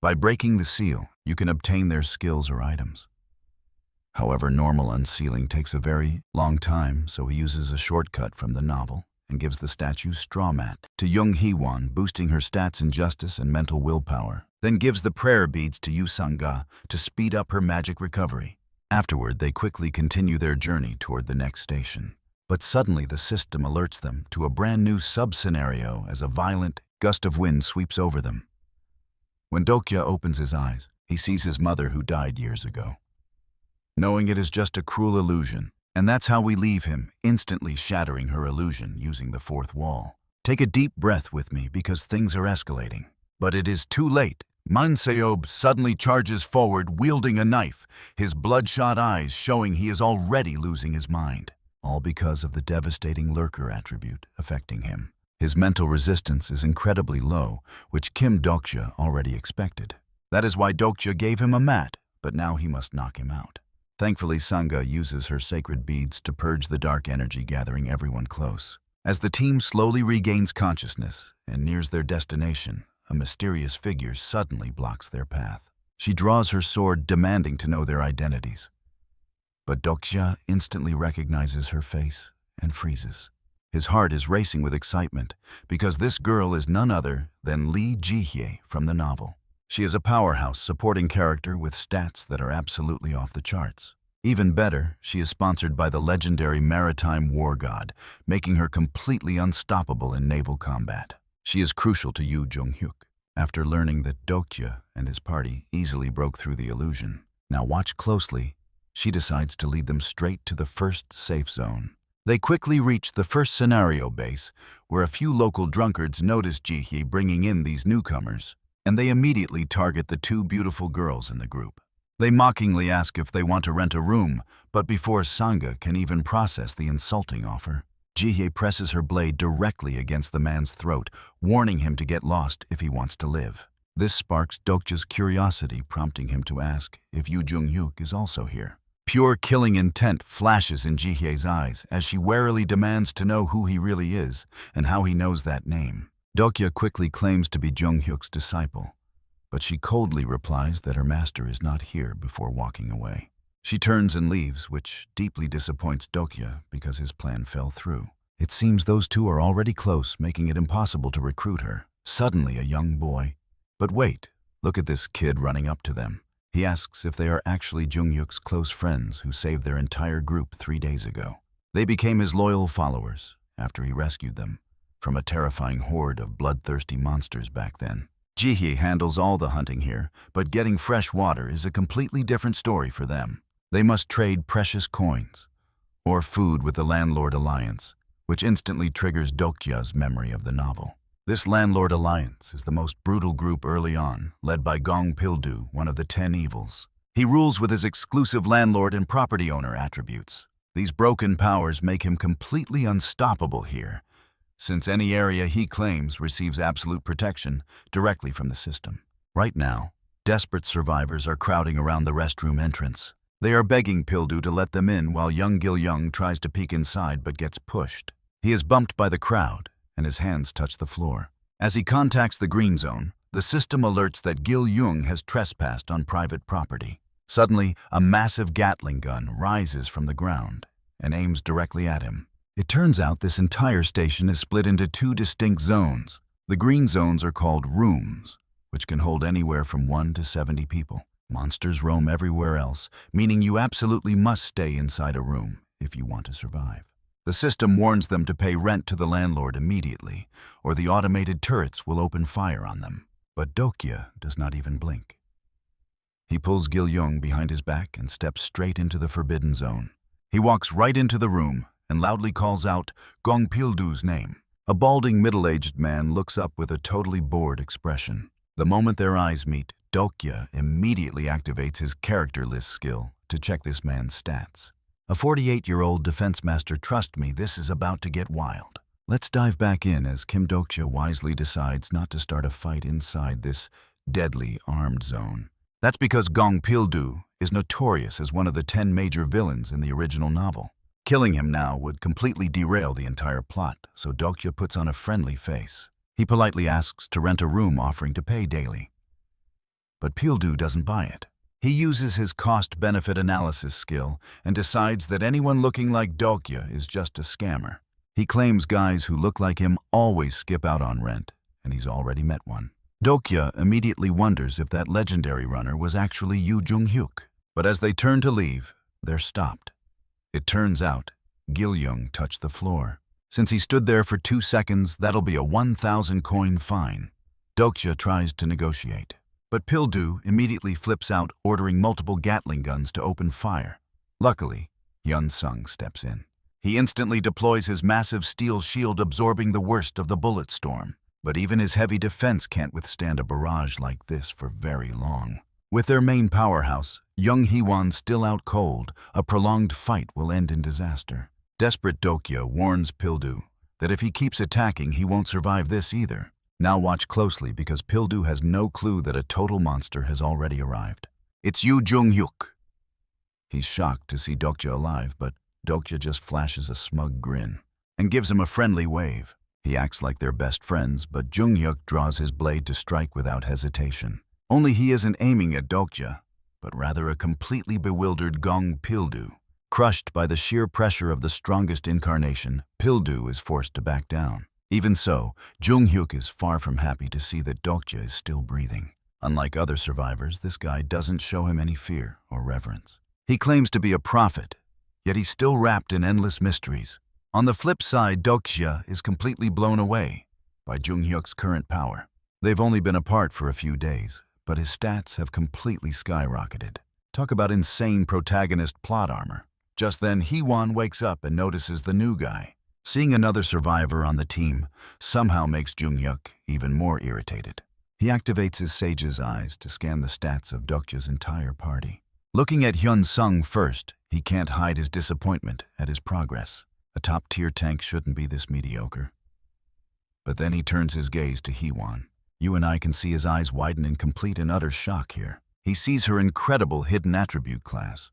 By breaking the seal, you can obtain their skills or items. However, normal unsealing takes a very long time, so he uses a shortcut from the novel and gives the statue Straw Mat to Jung Hee-won, boosting her stats in justice and mental willpower, then gives the prayer beads to Yu Sang-ga to speed up her magic recovery. Afterward, they quickly continue their journey toward the next station. But suddenly the system alerts them to a brand new sub-scenario as a violent gust of wind sweeps over them. When Dokja opens his eyes, he sees his mother who died years ago. Knowing it is just a cruel illusion, and that's how we leave him, instantly shattering her illusion using the fourth wall. Take a deep breath with me because things are escalating. But it is too late. Manseob suddenly charges forward, wielding a knife, his bloodshot eyes showing he is already losing his mind. All because of the devastating lurker attribute affecting him. His mental resistance is incredibly low, which Kim Dokja already expected. That is why Dokja gave him a mat, but now he must knock him out. Thankfully, Sangha uses her sacred beads to purge the dark energy, gathering everyone close. As the team slowly regains consciousness and nears their destination, a mysterious figure suddenly blocks their path. She draws her sword, demanding to know their identities. But Dokja instantly recognizes her face and freezes. His heart is racing with excitement because this girl is none other than Lee Ji-hye from the novel. She is a powerhouse supporting character with stats that are absolutely off the charts. Even better, she is sponsored by the legendary maritime war god, making her completely unstoppable in naval combat. She is crucial to Yu Jung-hyuk. After learning that Dokja and his party easily broke through the illusion, now watch closely, she decides to lead them straight to the first safe zone. They quickly reach the first scenario base, where a few local drunkards notice Ji-hye bringing in these newcomers, and they immediately target the two beautiful girls in the group. They mockingly ask if they want to rent a room, but before Sangha can even process the insulting offer, Ji-hye presses her blade directly against the man's throat, warning him to get lost if he wants to live. This sparks Dokja's curiosity, prompting him to ask if Yu Jung-hyuk is also here. Pure killing intent flashes in Ji-hye's eyes as she warily demands to know who he really is and how he knows that name. Dokja quickly claims to be Jung-hyuk's disciple, but she coldly replies that her master is not here before walking away. She turns and leaves, which deeply disappoints Dokja because his plan fell through. It seems those two are already close, making it impossible to recruit her. Suddenly, a young boy. But wait, look at this kid running up to them. He asks if they are actually Jung-hyuk's close friends who saved their entire group 3 days ago. They became his loyal followers after he rescued them from a terrifying horde of bloodthirsty monsters back then. Ji-hye handles all the hunting here, but getting fresh water is a completely different story for them. They must trade precious coins or food with the Landlord Alliance, which instantly triggers Dokja's memory of the novel. This Landlord Alliance is the most brutal group early on, led by Gong Pildu, one of the 10 evils. He rules with his exclusive landlord and property owner attributes. These broken powers make him completely unstoppable here, since any area he claims receives absolute protection directly from the system. Right now, desperate survivors are crowding around the restroom entrance. They are begging Pildu to let them in while young Gil-young tries to peek inside but gets pushed. He is bumped by the crowd, and his hands touch the floor. As he contacts the green zone, the system alerts that Gil-young has trespassed on private property. Suddenly, a massive Gatling gun rises from the ground and aims directly at him. It turns out this entire station is split into 2 distinct zones. The green zones are called rooms, which can hold anywhere from 1 to 70 people. Monsters roam everywhere else, meaning you absolutely must stay inside a room if you want to survive. The system warns them to pay rent to the landlord immediately, or the automated turrets will open fire on them. But Dokja does not even blink. He pulls Gil-young behind his back and steps straight into the forbidden zone. He walks right into the room and loudly calls out Gong Pildu's name. A balding middle-aged man looks up with a totally bored expression. The moment their eyes meet, Dokja immediately activates his character list skill to check this man's stats. A 48-year-old defense master, trust me, this is about to get wild. Let's dive back in as Kim Dokja wisely decides not to start a fight inside this deadly armed zone. That's because Gong Pildu is notorious as one of the 10 major villains in the original novel. Killing him now would completely derail the entire plot, so Dokja puts on a friendly face. He politely asks to rent a room, offering to pay daily. But Pildu doesn't buy it. He uses his cost-benefit analysis skill and decides that anyone looking like Dokja is just a scammer. He claims guys who look like him always skip out on rent, and he's already met one. Dokja immediately wonders if that legendary runner was actually Yoo Jung-hyuk. But as they turn to leave, they're stopped. It turns out, Gil-young touched the floor. Since he stood there for 2 seconds, that'll be a 1,000 coin fine. Dokja tries to negotiate, but Pildu immediately flips out, ordering multiple Gatling guns to open fire. Luckily, Hyun-sung steps in. He instantly deploys his massive steel shield, absorbing the worst of the bullet storm. But even his heavy defense can't withstand a barrage like this for very long. With their main powerhouse, Young Hee-won still out cold, a prolonged fight will end in disaster. Desperate Dokja warns Pildu that if he keeps attacking, he won't survive this either. Now watch closely, because Pildu has no clue that a total monster has already arrived. It's Yoo Jung-hyuk. He's shocked to see Dokja alive, but Dokja just flashes a smug grin and gives him a friendly wave. He acts like they're best friends, but Jung-hyuk draws his blade to strike without hesitation. Only he isn't aiming at Dokja, but rather a completely bewildered Gong Pildu. Crushed by the sheer pressure of the strongest incarnation, Pildu is forced to back down. Even so, Jung-hyuk is far from happy to see that Dokja is still breathing. Unlike other survivors, this guy doesn't show him any fear or reverence. He claims to be a prophet, yet he's still wrapped in endless mysteries. On the flip side, Dokja is completely blown away by Jung-hyuk's current power. They've only been apart for a few days, but his stats have completely skyrocketed. Talk about insane protagonist plot armor. Just then, Hee-won wakes up and notices the new guy. Seeing another survivor on the team somehow makes Jung-hyuk even more irritated. He activates his sage's eyes to scan the stats of Dokja's entire party. Looking at Hyun-sung first, he can't hide his disappointment at his progress. A top-tier tank shouldn't be this mediocre. But then he turns his gaze to Hee-won. You and I can see his eyes widen in complete and utter shock here. He sees her incredible hidden attribute class.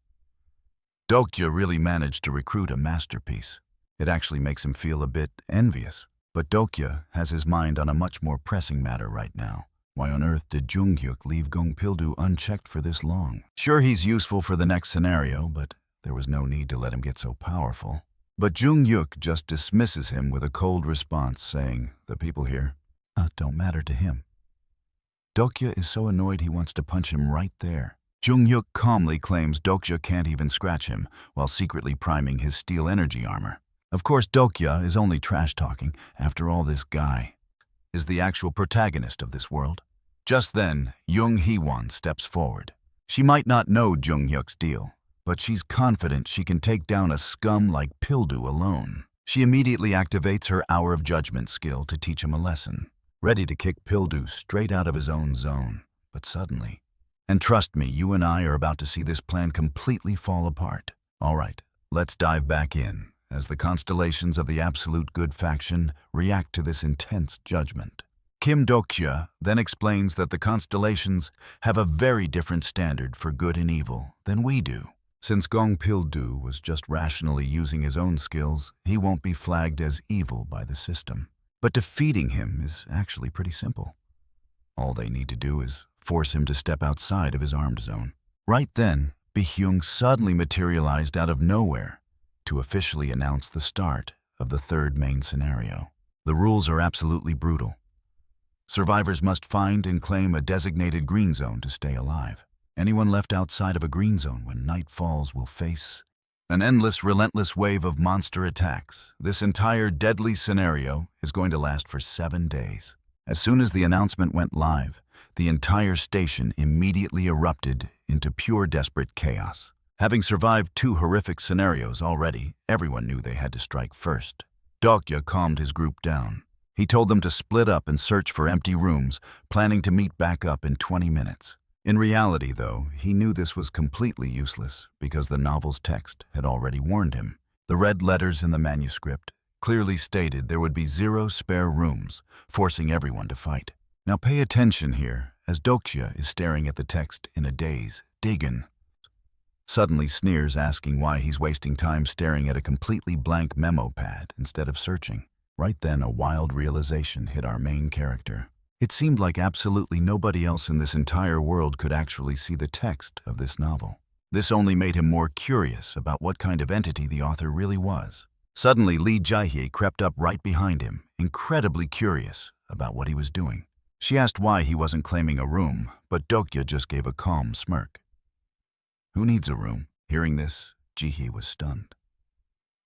Dokja really managed to recruit a masterpiece. It actually makes him feel a bit envious. But Dokja has his mind on a much more pressing matter right now. Why on earth did Jung-hyuk leave Gong Pildu unchecked for this long? Sure, he's useful for the next scenario, but there was no need to let him get so powerful. But Jung-hyuk just dismisses him with a cold response, saying, the people here don't matter to him. Dokja is so annoyed he wants to punch him right there. Jung-hyuk calmly claims Dokja can't even scratch him, while secretly priming his steel energy armor. Of course, Dokja is only trash-talking. After all, this guy is the actual protagonist of this world. Just then, Young Hee-won steps forward. She might not know Jung-hyuk's deal, but she's confident she can take down a scum like Pildu alone. She immediately activates her Hour of Judgment skill to teach him a lesson, ready to kick Pildu straight out of his own zone. But suddenly, and trust me, you and I are about to see this plan completely fall apart. All right, let's dive back in, as the constellations of the absolute good faction react to this intense judgment. Kim Dokja then explains that the constellations have a very different standard for good and evil than we do. Since Gong Pildu was just rationally using his own skills, he won't be flagged as evil by the system. But defeating him is actually pretty simple. All they need to do is force him to step outside of his armed zone. Right then, Bi-hyung suddenly materialized out of nowhere to officially announce the start of the third main scenario. The rules are absolutely brutal. Survivors must find and claim a designated green zone to stay alive. Anyone left outside of a green zone when night falls will face an endless, relentless wave of monster attacks. This entire deadly scenario is going to last for 7 days. As soon as the announcement went live, the entire station immediately erupted into pure desperate chaos. Having survived 2 horrific scenarios already, everyone knew they had to strike first. Dokja calmed his group down. He told them to split up and search for empty rooms, planning to meet back up in 20 minutes. In reality, though, he knew this was completely useless because the novel's text had already warned him. The red letters in the manuscript clearly stated there would be 0 spare rooms, forcing everyone to fight. Now pay attention here, as Dokja is staring at the text in a daze. Dagon suddenly sneers, asking why he's wasting time staring at a completely blank memo pad instead of searching. Right then, a wild realization hit our main character. It seemed like absolutely nobody else in this entire world could actually see the text of this novel. This only made him more curious about what kind of entity the author really was. Suddenly, Lee Jae-hye crept up right behind him, incredibly curious about what he was doing. She asked why he wasn't claiming a room, but Dokja just gave a calm smirk. Who needs a room? Hearing this, Jae-hye was stunned.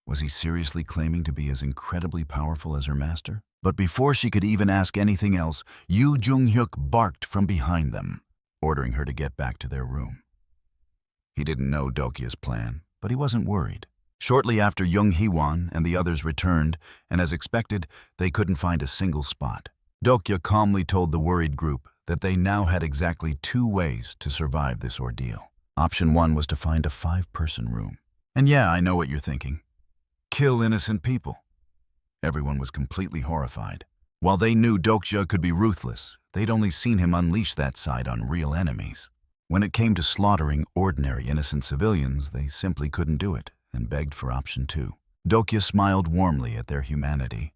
Was he seriously claiming to be as incredibly powerful as her master? But before she could even ask anything else, Yoo Jung-hyuk barked from behind them, ordering her to get back to their room. He didn't know Dokja's plan, but he wasn't worried. Shortly after, Jung Hee-won and the others returned, and as expected, they couldn't find a single spot. Dokja calmly told the worried group that they now had exactly 2 ways to survive this ordeal. Option 1 was to find a 5-person room. And yeah, I know what you're thinking. Kill innocent people. Everyone was completely horrified. While they knew Dokja could be ruthless, they'd only seen him unleash that side on real enemies. When it came to slaughtering ordinary innocent civilians, they simply couldn't do it and begged for option 2. Dokja smiled warmly at their humanity.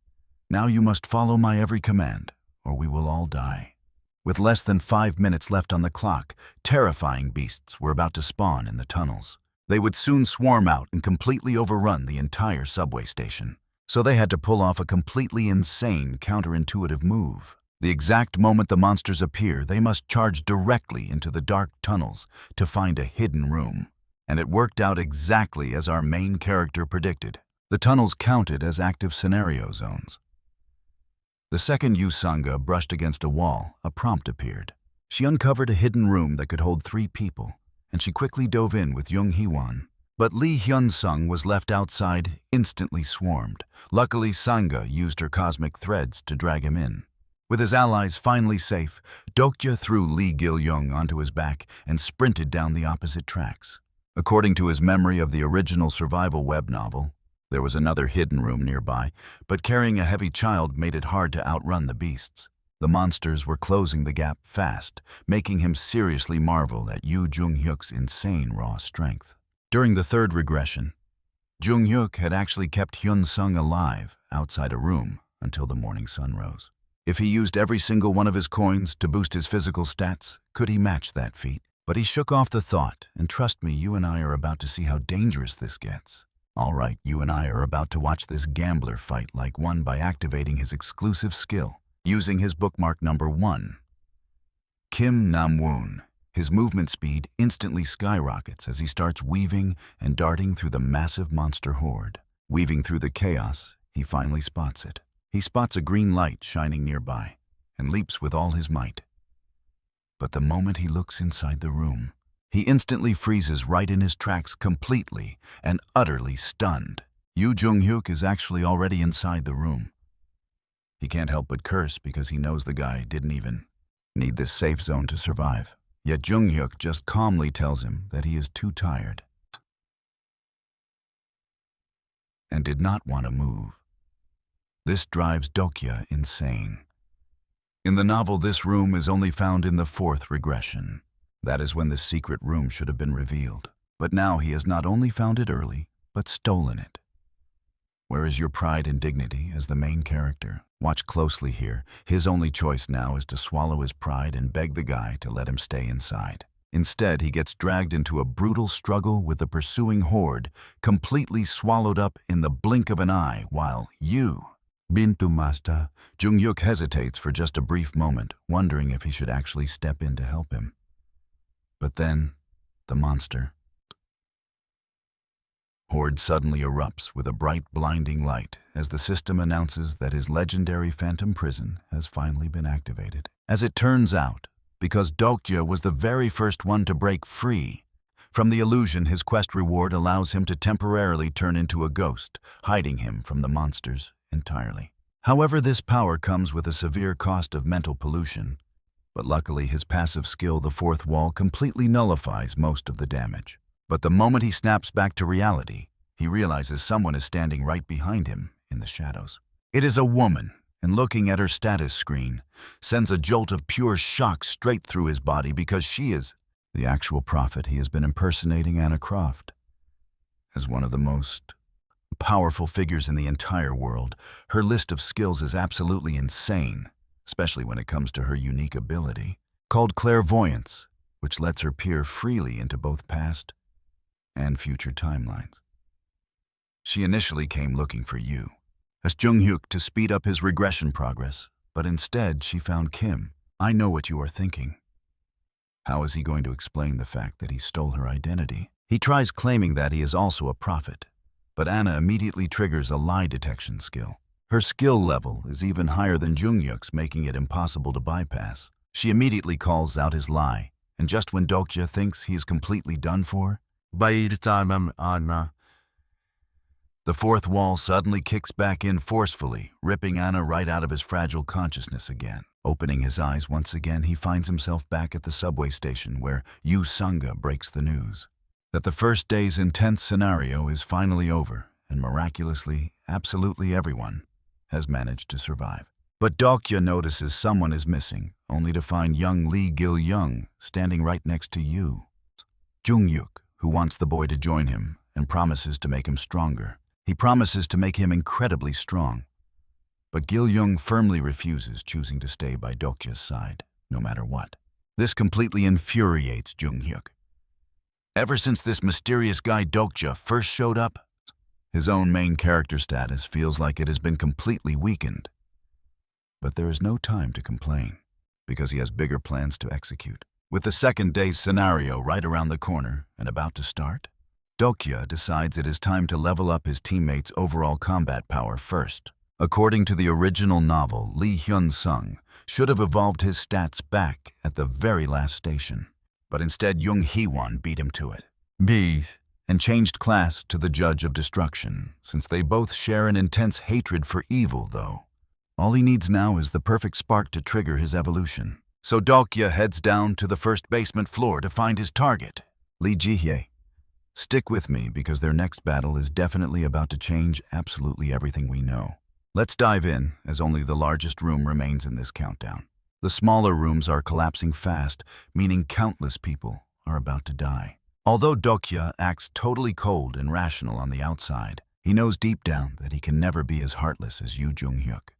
Now you must follow my every command, or we will all die. With less than 5 minutes left on the clock, terrifying beasts were about to spawn in the tunnels. They would soon swarm out and completely overrun the entire subway station. So they had to pull off a completely insane, counterintuitive move. The exact moment the monsters appear, they must charge directly into the dark tunnels to find a hidden room. And it worked out exactly as our main character predicted. The tunnels counted as active scenario zones. The second Yoo Sanga brushed against a wall, a prompt appeared. She uncovered a hidden room that could hold 3 people, and she quickly dove in with Jung Hee-won. But Lee Hyun-sung was left outside, instantly swarmed. Luckily, Sanga used her cosmic threads to drag him in. With his allies finally safe, Dokja threw Lee Gil-young onto his back and sprinted down the opposite tracks. According to his memory of the original survival web novel, there was another hidden room nearby, but carrying a heavy child made it hard to outrun the beasts. The monsters were closing the gap fast, making him seriously marvel at Yoo Jung-hyuk's insane raw strength. During the 3rd regression, Jung-hyuk had actually kept Hyun-sung alive outside a room until the morning sun rose. If he used every single one of his coins to boost his physical stats, could he match that feat? But he shook off the thought, and trust me, you and I are about to see how dangerous this gets. All right, you and I are about to watch this gambler fight like one by activating his exclusive skill, using his bookmark number 1. Kim Nam-woon. His movement speed instantly skyrockets as he starts weaving and darting through the massive monster horde. Weaving through the chaos, he finally spots it. He spots a green light shining nearby and leaps with all his might. But the moment he looks inside the room, he instantly freezes right in his tracks, completely and utterly stunned. Yoo Jung-hyuk is actually already inside the room. He can't help but curse because he knows the guy didn't even need this safe zone to survive. Yet Jung-hyuk just calmly tells him that he is too tired and did not want to move. This drives Dokja insane. In the novel, this room is only found in the 4th regression. That is when the secret room should have been revealed. But now he has not only found it early, but stolen it. Where is your pride and dignity as the main character? Watch closely here. His only choice now is to swallow his pride and beg the guy to let him stay inside. Instead, he gets dragged into a brutal struggle with the pursuing horde, completely swallowed up in the blink of an eye, while Bintu Master, Jung-hyuk hesitates for just a brief moment, wondering if he should actually step in to help him. But then, the monster horde suddenly erupts with a bright, blinding light as the system announces that his legendary phantom prison has finally been activated. As it turns out, because Dokja was the very first one to break free from the illusion, his quest reward allows him to temporarily turn into a ghost, hiding him from the monsters entirely. However, this power comes with a severe cost of mental pollution, but luckily his passive skill, the 4th wall, completely nullifies most of the damage. But the moment he snaps back to reality, he realizes someone is standing right behind him in the shadows. It is a woman, and looking at her status screen sends a jolt of pure shock straight through his body because she is the actual prophet he has been impersonating, Anna Croft. As one of the most powerful figures in the entire world, her list of skills is absolutely insane, especially when it comes to her unique ability, called clairvoyance, which lets her peer freely into both past and future timelines. She initially came looking for you, as Jung-hyuk, to speed up his regression progress, but instead she found Kim. I know what you are thinking. How is he going to explain the fact that he stole her identity? He tries claiming that he is also a prophet, but Anna immediately triggers a lie detection skill. Her skill level is even higher than Jung-hyuk's, making it impossible to bypass. She immediately calls out his lie, and just when Dokja thinks he is completely done for, the fourth wall suddenly kicks back in forcefully, ripping Anna right out of his fragile consciousness again. Opening his eyes once again, he finds himself back at the subway station where Yu Sanga breaks the news that the first day's intense scenario is finally over, and miraculously, absolutely everyone has managed to survive. But Dokja notices someone is missing, only to find young Lee Gil-young standing right next to Yu. Jung-hyuk, who wants the boy to join him and promises to make him stronger. He promises to make him incredibly strong. But Gil-young firmly refuses, choosing to stay by Dokja's side, no matter what. This completely infuriates Jung-hyuk. Ever since this mysterious guy Dokja first showed up, his own main character status feels like it has been completely weakened. But there is no time to complain, because he has bigger plans to execute. With the second day's scenario right around the corner and about to start, Dokja decides it is time to level up his teammates' overall combat power first. According to the original novel, Lee Hyun-sung should have evolved his stats back at the very last station. But instead, Jung Hee-won beat him to it. And changed class to the Judge of Destruction, since they both share an intense hatred for evil, though. All he needs now is the perfect spark to trigger his evolution. So Dokja heads down to the first basement floor to find his target, Lee Ji-hye. Stick with me, because their next battle is definitely about to change absolutely everything we know. Let's dive in, as only the largest room remains in this countdown. The smaller rooms are collapsing fast, meaning countless people are about to die. Although Dokja acts totally cold and rational on the outside, he knows deep down that he can never be as heartless as Yu Jung-hyuk.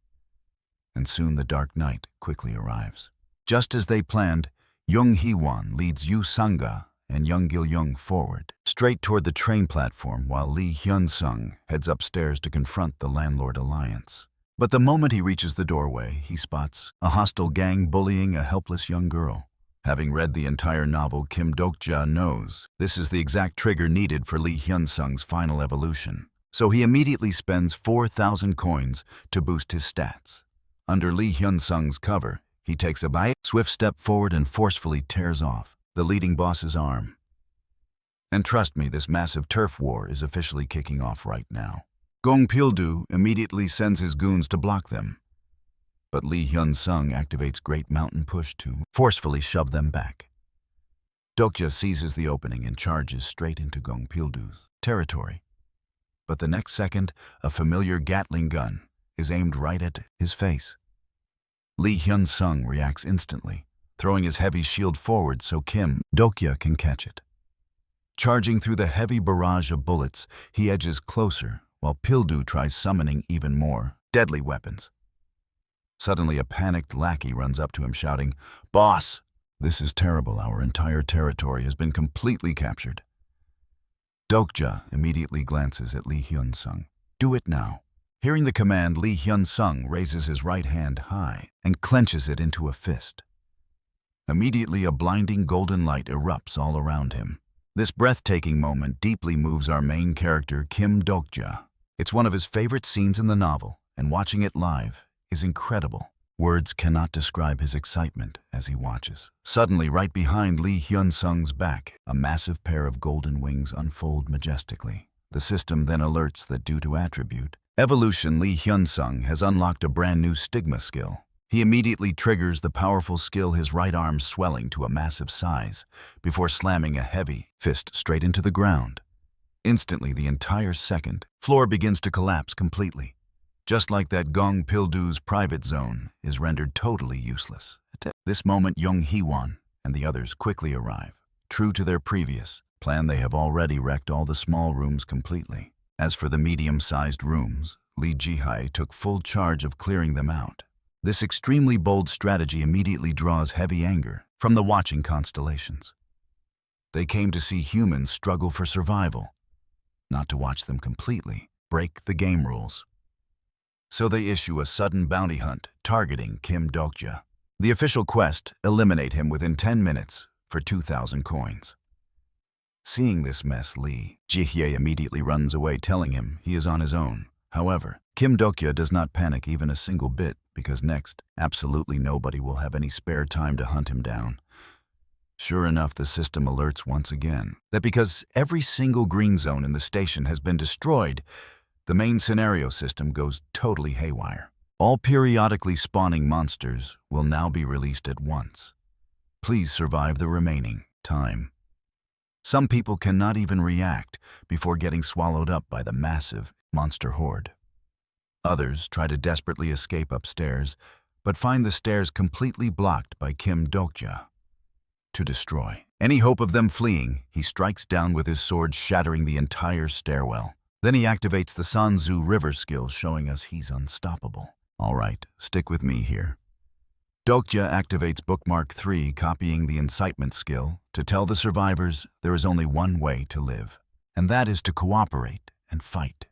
And soon the dark night quickly arrives. Just as they planned, Jung Hee-won leads Yu Sanga and Young Gil-young forward, straight toward the train platform, while Lee Hyun-sung heads upstairs to confront the Landlord Alliance. But the moment he reaches the doorway, he spots a hostile gang bullying a helpless young girl. Having read the entire novel, Kim Dokja knows this is the exact trigger needed for Lee Hyun-sung's final evolution. So he immediately spends 4,000 coins to boost his stats. Under Lee Hyun-sung's cover, he takes a swift step forward and forcefully tears off the leading boss's arm. And trust me, this massive turf war is officially kicking off right now. Gong Pil-do immediately sends his goons to block them. But Lee Hyun-sung activates Great Mountain Push to forcefully shove them back. Dokja seizes the opening and charges straight into Gong Pil-do's territory. But the next second, a familiar Gatling gun is aimed right at his face. Lee Hyun-sung reacts instantly, throwing his heavy shield forward so Dokja can catch it. Charging through the heavy barrage of bullets, he edges closer, while Pil-do tries summoning even more deadly weapons. Suddenly, a panicked lackey runs up to him shouting, "Boss, this is terrible. Our entire territory has been completely captured." Dokja immediately glances at Lee Hyun-sung. "Do it now." Hearing the command, Lee Hyun-sung raises his right hand high and clenches it into a fist. Immediately, a blinding golden light erupts all around him. This breathtaking moment deeply moves our main character, Kim Dokja. It's one of his favorite scenes in the novel, and watching it live is incredible. Words cannot describe his excitement as he watches. Suddenly, right behind Lee Hyun-sung's back, a massive pair of golden wings unfold majestically. The system then alerts that due to attribute evolution, Lee Hyun-sung has unlocked a brand new stigma skill. He immediately triggers the powerful skill, his right arm swelling to a massive size, before slamming a heavy fist straight into the ground. Instantly, the entire second floor begins to collapse completely. just like that Gong Pildu's private zone is rendered totally useless. At this moment, Young Hee-won and the others quickly arrive. True to their previous plan, they have already wrecked all the small rooms completely. As for the medium-sized rooms, Lee Ji-hai took full charge of clearing them out. This extremely bold strategy immediately draws heavy anger from the watching constellations. They came to see humans struggle for survival, not to watch them completely break the game rules. So they issue a sudden bounty hunt targeting Kim Dokja. The official quest: eliminate him within 10 minutes for 2,000 coins. Seeing this mess, Lee Ji-hai immediately runs away, telling him he is on his own. However, Kim Dokja does not panic even a single bit, because next, absolutely nobody will have any spare time to hunt him down. Sure enough, the system alerts once again that because every single green zone in the station has been destroyed, the main scenario system goes totally haywire. All periodically spawning monsters will now be released at once. Please survive the remaining time. Some people cannot even react before getting swallowed up by the massive monster horde. Others try to desperately escape upstairs, but find the stairs completely blocked by Kim Dokja. To destroy any hope of them fleeing, he strikes down with his sword, shattering the entire stairwell. Then he activates the Sanzu River skill, showing us he's unstoppable. All right, stick with me here. Dokja activates Bookmark 3, copying the incitement skill to tell the survivors there is only one way to live, and that is to cooperate and fight.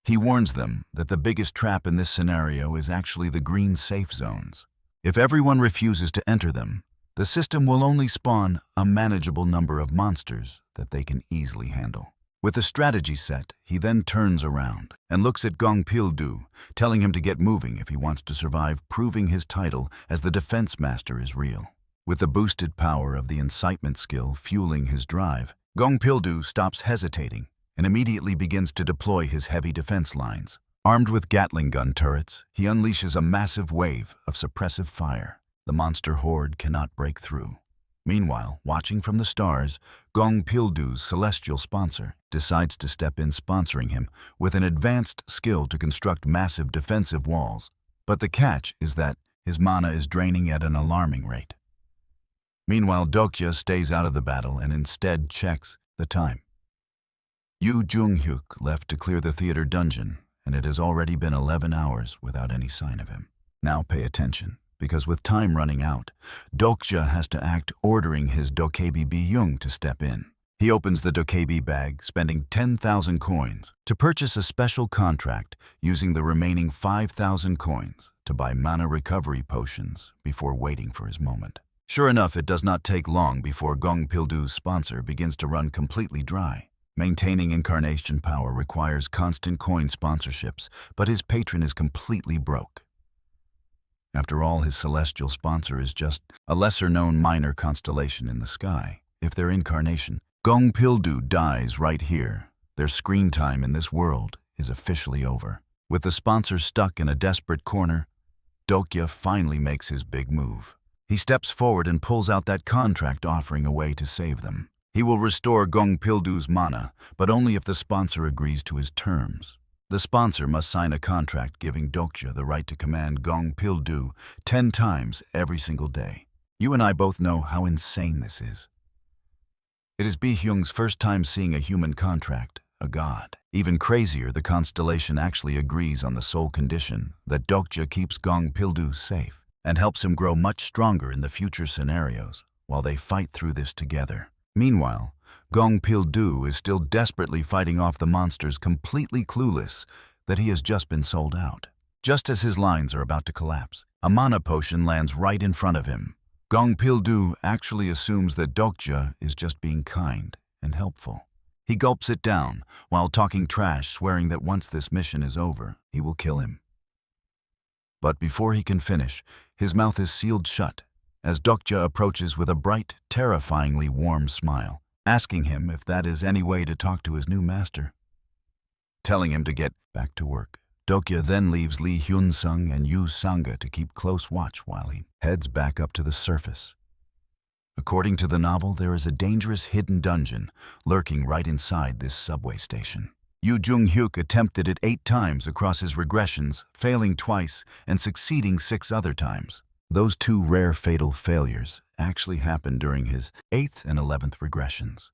He warns them that the biggest trap in this scenario is actually the green safe zones. If everyone refuses to enter them, the system will only spawn a manageable number of monsters that they can easily handle. With the strategy set, he then turns around and looks at Gong Pildu, telling him to get moving if he wants to survive, proving his title as the defense master is real. With the boosted power of the incitement skill fueling his drive, Gong Pildu stops hesitating and immediately begins to deploy his heavy defense lines. Armed with Gatling gun turrets, he unleashes a massive wave of suppressive fire. The monster horde cannot break through. Meanwhile, watching from the stars, Gong Pildu's celestial sponsor decides to step in, sponsoring him with an advanced skill to construct massive defensive walls. But the catch is that his mana is draining at an alarming rate. Meanwhile, Dokja stays out of the battle and instead checks the time. Yoo Jung-hyuk left to clear the theater dungeon, and it has already been 11 hours without any sign of him. Now pay attention, because with time running out, Dokja has to act, ordering his Dokebi Bi-young to step in. He opens the Dokebi bag, spending 10,000 coins to purchase a special contract using the remaining 5,000 coins to buy mana recovery potions before waiting for his moment. Sure enough, it does not take long before Gong Pildu's sponsor begins to run completely dry. Maintaining incarnation power requires constant coin sponsorships, but his patron is completely broke. After all, his celestial sponsor is just a lesser-known minor constellation in the sky. If their incarnation, Gong Pildu, dies right here, their screen time in this world is officially over. With the sponsor stuck in a desperate corner, Dokja finally makes his big move. He steps forward and pulls out that contract, offering a way to save them. He will restore Gong Pildu's mana, but only if the sponsor agrees to his terms. The sponsor must sign a contract giving Dokja the right to command Gong Pildu 10 times every single day. You and I both know how insane this is. It is Bi-hyung's first time seeing a human contract, a god. Even crazier, the constellation actually agrees on the sole condition that Dokja keeps Gong Pildu safe and helps him grow much stronger in the future scenarios while they fight through this together. Meanwhile, Gong Pildu is still desperately fighting off the monsters, completely clueless that he has just been sold out. Just as his lines are about to collapse, a mana potion lands right in front of him. Gong Pildu actually assumes that Dokja is just being kind and helpful. He gulps it down while talking trash, swearing that once this mission is over, he will kill him. But before he can finish, his mouth is sealed shut as Dokja approaches with a bright, terrifyingly warm smile, asking him if that is any way to talk to his new master. Telling him to get back to work, Dokja then leaves Lee Hyun-sung and Yu Sanga to keep close watch while he heads back up to the surface. According to the novel, there is a dangerous hidden dungeon lurking right inside this subway station. Yu Jung-hyuk attempted it 8 times across his regressions, failing twice and succeeding 6 other times. Those 2 rare fatal failures actually happened during his 8th and 11th regressions.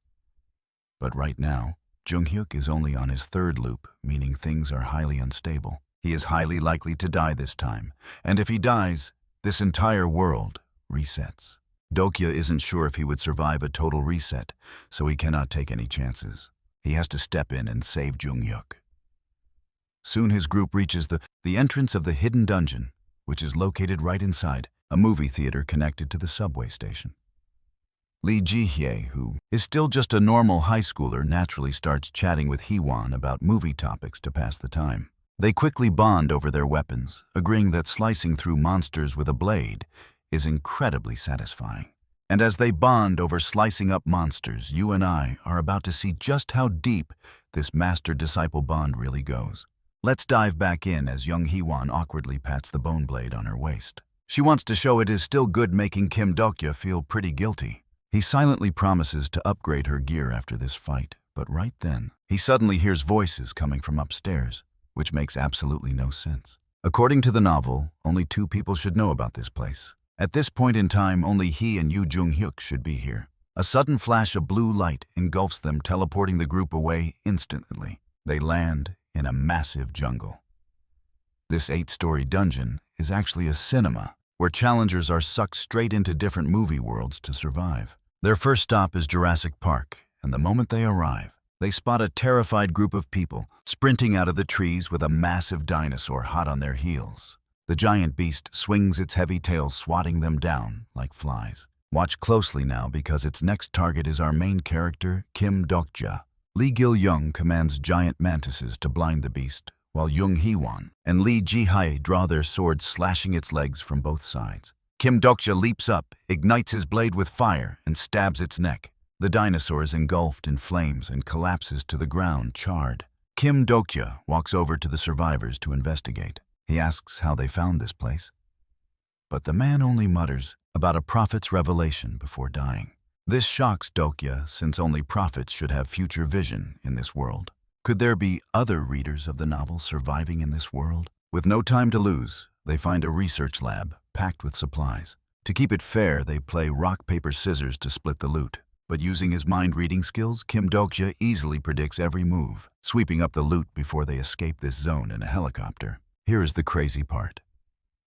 But right now, Jung-hyuk is only on his 3rd loop, meaning things are highly unstable. He is highly likely to die this time, and if he dies, this entire world resets. Dokja isn't sure if he would survive a total reset, so he cannot take any chances. He has to step in and save Jung-hyuk. Soon his group reaches the entrance of the hidden dungeon, which is located right inside a movie theater connected to the subway station. Lee Ji-hye, who is still just a normal high schooler, naturally starts chatting with Hee-won about movie topics to pass the time. They quickly bond over their weapons, agreeing that slicing through monsters with a blade is incredibly satisfying. And as they bond over slicing up monsters, you and I are about to see just how deep this master-disciple bond really goes. Let's dive back in as young Hee-won awkwardly pats the bone blade on her waist. She wants to show it is still good, making Kim Dokja feel pretty guilty. He silently promises to upgrade her gear after this fight, but right then, he suddenly hears voices coming from upstairs, which makes absolutely no sense. According to the novel, only 2 people should know about this place. At this point in time, only he and Yu Jung-hyuk should be here. A sudden flash of blue light engulfs them, teleporting the group away instantly. They land in a massive jungle. This 8-story dungeon is actually a cinema, where challengers are sucked straight into different movie worlds to survive. Their first stop is Jurassic Park, and the moment they arrive, they spot a terrified group of people sprinting out of the trees with a massive dinosaur hot on their heels. The giant beast swings its heavy tail, swatting them down like flies. Watch closely now, because its next target is our main character, Kim Dokja. Lee Gil-young commands giant mantises to blind the beast, while Jung Hee-won and Lee Ji-hye draw their swords, slashing its legs from both sides. Kim Dokja leaps up, ignites his blade with fire, and stabs its neck. The dinosaur is engulfed in flames and collapses to the ground, charred. Kim Dokja walks over to the survivors to investigate. He asks how they found this place. But the man only mutters about a prophet's revelation before dying. This shocks Dokja, since only prophets should have future vision in this world. Could there be other readers of the novel surviving in this world? With no time to lose, they find a research lab packed with supplies. To keep it fair, they play rock, paper, scissors to split the loot. But using his mind-reading skills, Kim Dokja easily predicts every move, sweeping up the loot before they escape this zone in a helicopter. Here is the crazy part.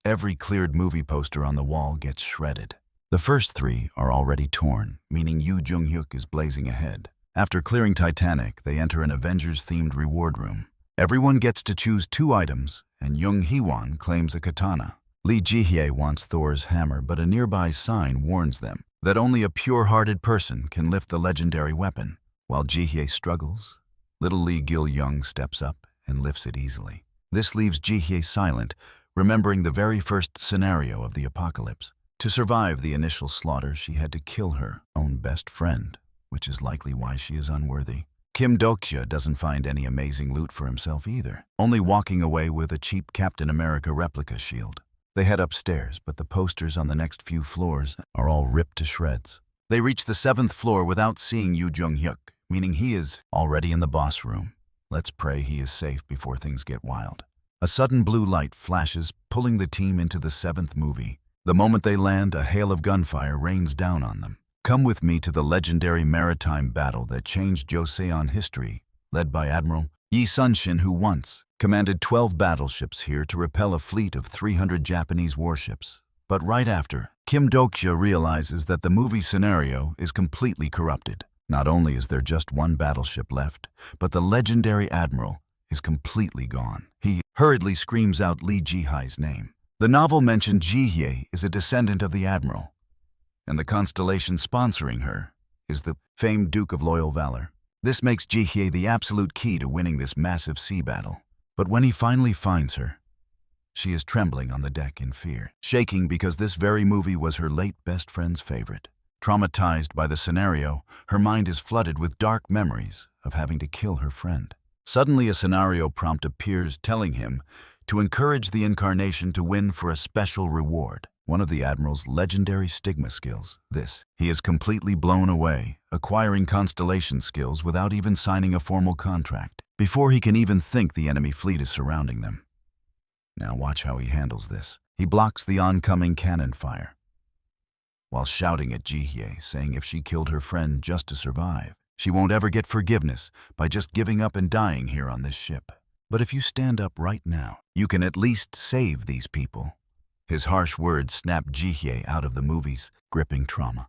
Every cleared movie poster on the wall gets shredded. The first 3 are already torn, meaning Yu Jung-hyuk is blazing ahead. After clearing Titanic, they enter an Avengers-themed reward room. Everyone gets to choose 2 items, and Jung Hee-won claims a katana. Lee Ji-hye wants Thor's hammer, but a nearby sign warns them that only a pure-hearted person can lift the legendary weapon. While Ji-hye struggles, little Lee Gil-young steps up and lifts it easily. This leaves Ji-hye silent, remembering the very first scenario of the apocalypse. To survive the initial slaughter, she had to kill her own best friend, which is likely why she is unworthy. Kim Dokja doesn't find any amazing loot for himself either, only walking away with a cheap Captain America replica shield. They head upstairs, but the posters on the next few floors are all ripped to shreds. They reach the 7th floor without seeing Yu Jung-hyuk, meaning he is already in the boss room. Let's pray he is safe before things get wild. A sudden blue light flashes, pulling the team into the 7th movie. The moment they land, a hail of gunfire rains down on them. Come with me to the legendary maritime battle that changed Joseon history, led by Admiral Yi Sun-shin, who once commanded 12 battleships here to repel a fleet of 300 Japanese warships. But right after, Kim Dokja realizes that the movie scenario is completely corrupted. Not only is there just 1 battleship left, but the legendary admiral is completely gone. He hurriedly screams out Lee Ji-hye's name. The novel mentioned Ji-hye is a descendant of the admiral, and the constellation sponsoring her is the famed Duke of Loyal Valor. This makes Ji-hye the absolute key to winning this massive sea battle. But when he finally finds her, she is trembling on the deck in fear, shaking because this very movie was her late best friend's favorite. Traumatized by the scenario, her mind is flooded with dark memories of having to kill her friend. Suddenly, a scenario prompt appears telling him to encourage the incarnation to win for a special reward, one of the Admiral's legendary stigma skills. He is completely blown away, acquiring constellation skills without even signing a formal contract. before he can even think the enemy fleet is surrounding them. Now watch how he handles this. He blocks the oncoming cannon fire, while shouting at Jihye, saying if she killed her friend just to survive, she won't ever get forgiveness by just giving up and dying here on this ship. But if you stand up right now, you can at least save these people. His harsh words snap Jihye out of the movie's gripping trauma.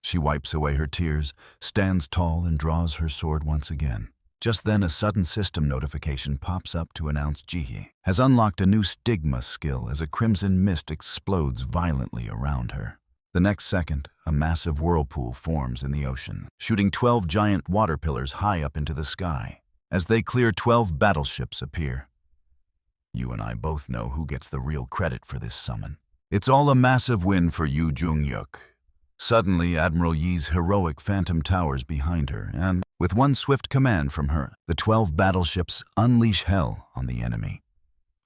She wipes away her tears, stands tall, and draws her sword once again. Just then, a sudden system notification pops up to announce Jihye has unlocked a new stigma skill as a crimson mist explodes violently around her. The next second, a massive whirlpool forms in the ocean, shooting 12 giant water pillars high up into the sky. As they clear, 12 battleships appear. You and I both know who gets the real credit for this summon. It's all a massive win for Yu Jung-yuk. Suddenly, Admiral Yi's heroic phantom towers behind her, and, with one swift command from her, the 12 battleships unleash hell on the enemy.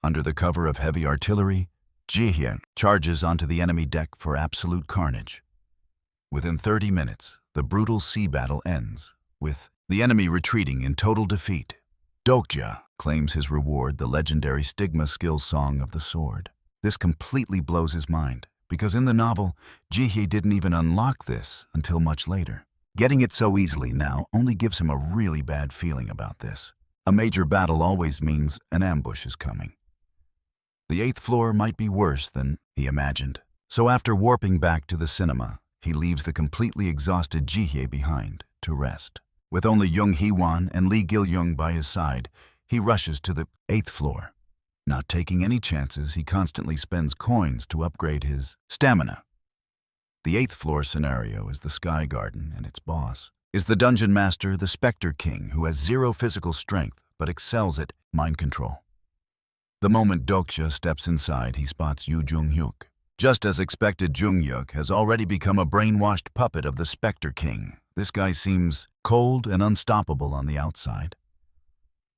Under the cover of heavy artillery, Jihye charges onto the enemy deck for absolute carnage. Within 30 minutes, the brutal sea battle ends, with the enemy retreating in total defeat. Dokja claims his reward, the legendary stigma skill Song of the Sword. This completely blows his mind, because in the novel, Jihye didn't even unlock this until much later. Getting it so easily now only gives him a really bad feeling about this. A major battle always means an ambush is coming. The 8th floor might be worse than he imagined. So after warping back to the cinema, he leaves the completely exhausted Jihye behind to rest. With only Jung Hee-won and Lee Gil-young by his side, he rushes to the 8th floor. Not taking any chances, he constantly spends coins to upgrade his stamina. The 8th floor scenario is the Sky Garden, and its boss is the Dungeon Master, the Spectre King, who has 0 physical strength but excels at mind control. The moment Dokja steps inside, he spots Yu Jung-hyuk. Just as expected, Jung-hyuk has already become a brainwashed puppet of the Spectre King. This guy seems cold and unstoppable on the outside,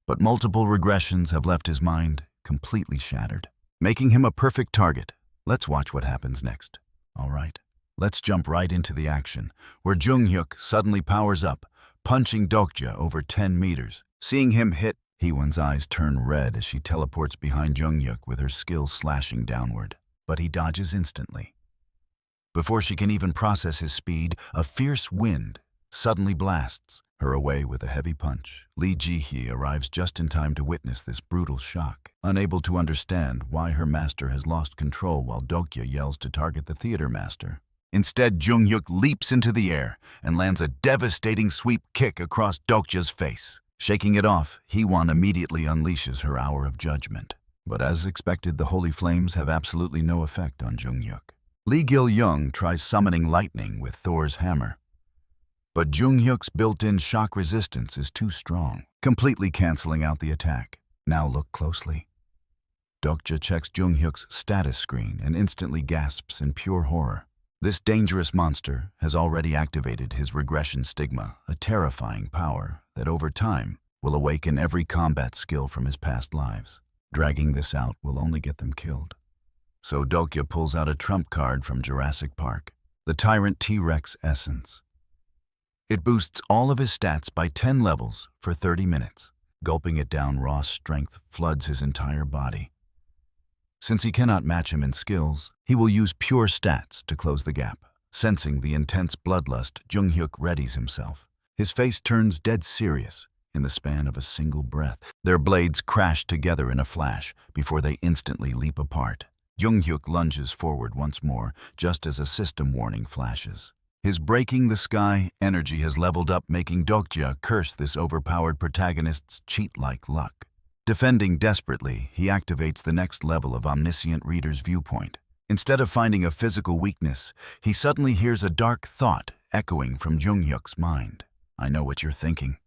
but multiple regressions have left his mind completely shattered, making him a perfect target. Let's watch what happens next. All right, let's jump right into the action, where Jung-hyuk suddenly powers up, punching Dokja over 10 meters. Seeing him hit, Hee-won's eyes turn red as she teleports behind Jung-hyuk with her skills slashing downward, but he dodges instantly. Before she can even process his speed, a fierce wind suddenly blasts her away with a heavy punch. Lee Ji-hee arrives just in time to witness this brutal shock, unable to understand why her master has lost control while Dokja yells to target the theater master. Instead, Jung-hyuk leaps into the air and lands a devastating sweep kick across Dokja's face. Shaking it off, Hee-won immediately unleashes her hour of judgment. But as expected, the holy flames have absolutely no effect on Jung-hyuk. Lee Gil-young tries summoning lightning with Thor's hammer, but Jung-hyuk's built-in shock resistance is too strong, completely canceling out the attack. Now look closely. Dokja checks Jung-hyuk's status screen and instantly gasps in pure horror. This dangerous monster has already activated his regression stigma, a terrifying power that over time will awaken every combat skill from his past lives. Dragging this out will only get them killed. So Dokja pulls out a trump card from Jurassic Park, the Tyrant T-Rex Essence. It boosts all of his stats by 10 levels for 30 minutes. Gulping it down, raw strength floods his entire body. Since he cannot match him in skills, he will use pure stats to close the gap. Sensing the intense bloodlust, Jung-hyuk readies himself. His face turns dead serious in the span of a single breath. Their blades crash together in a flash before they instantly leap apart. Jung-hyuk lunges forward once more, just as a system warning flashes. His breaking the sky energy has leveled up, making Dokja curse this overpowered protagonist's cheat-like luck. Defending desperately, he activates the next level of Omniscient Reader's Viewpoint. Instead of finding a physical weakness, he suddenly hears a dark thought echoing from Jung-hyuk's mind. I know what you're thinking.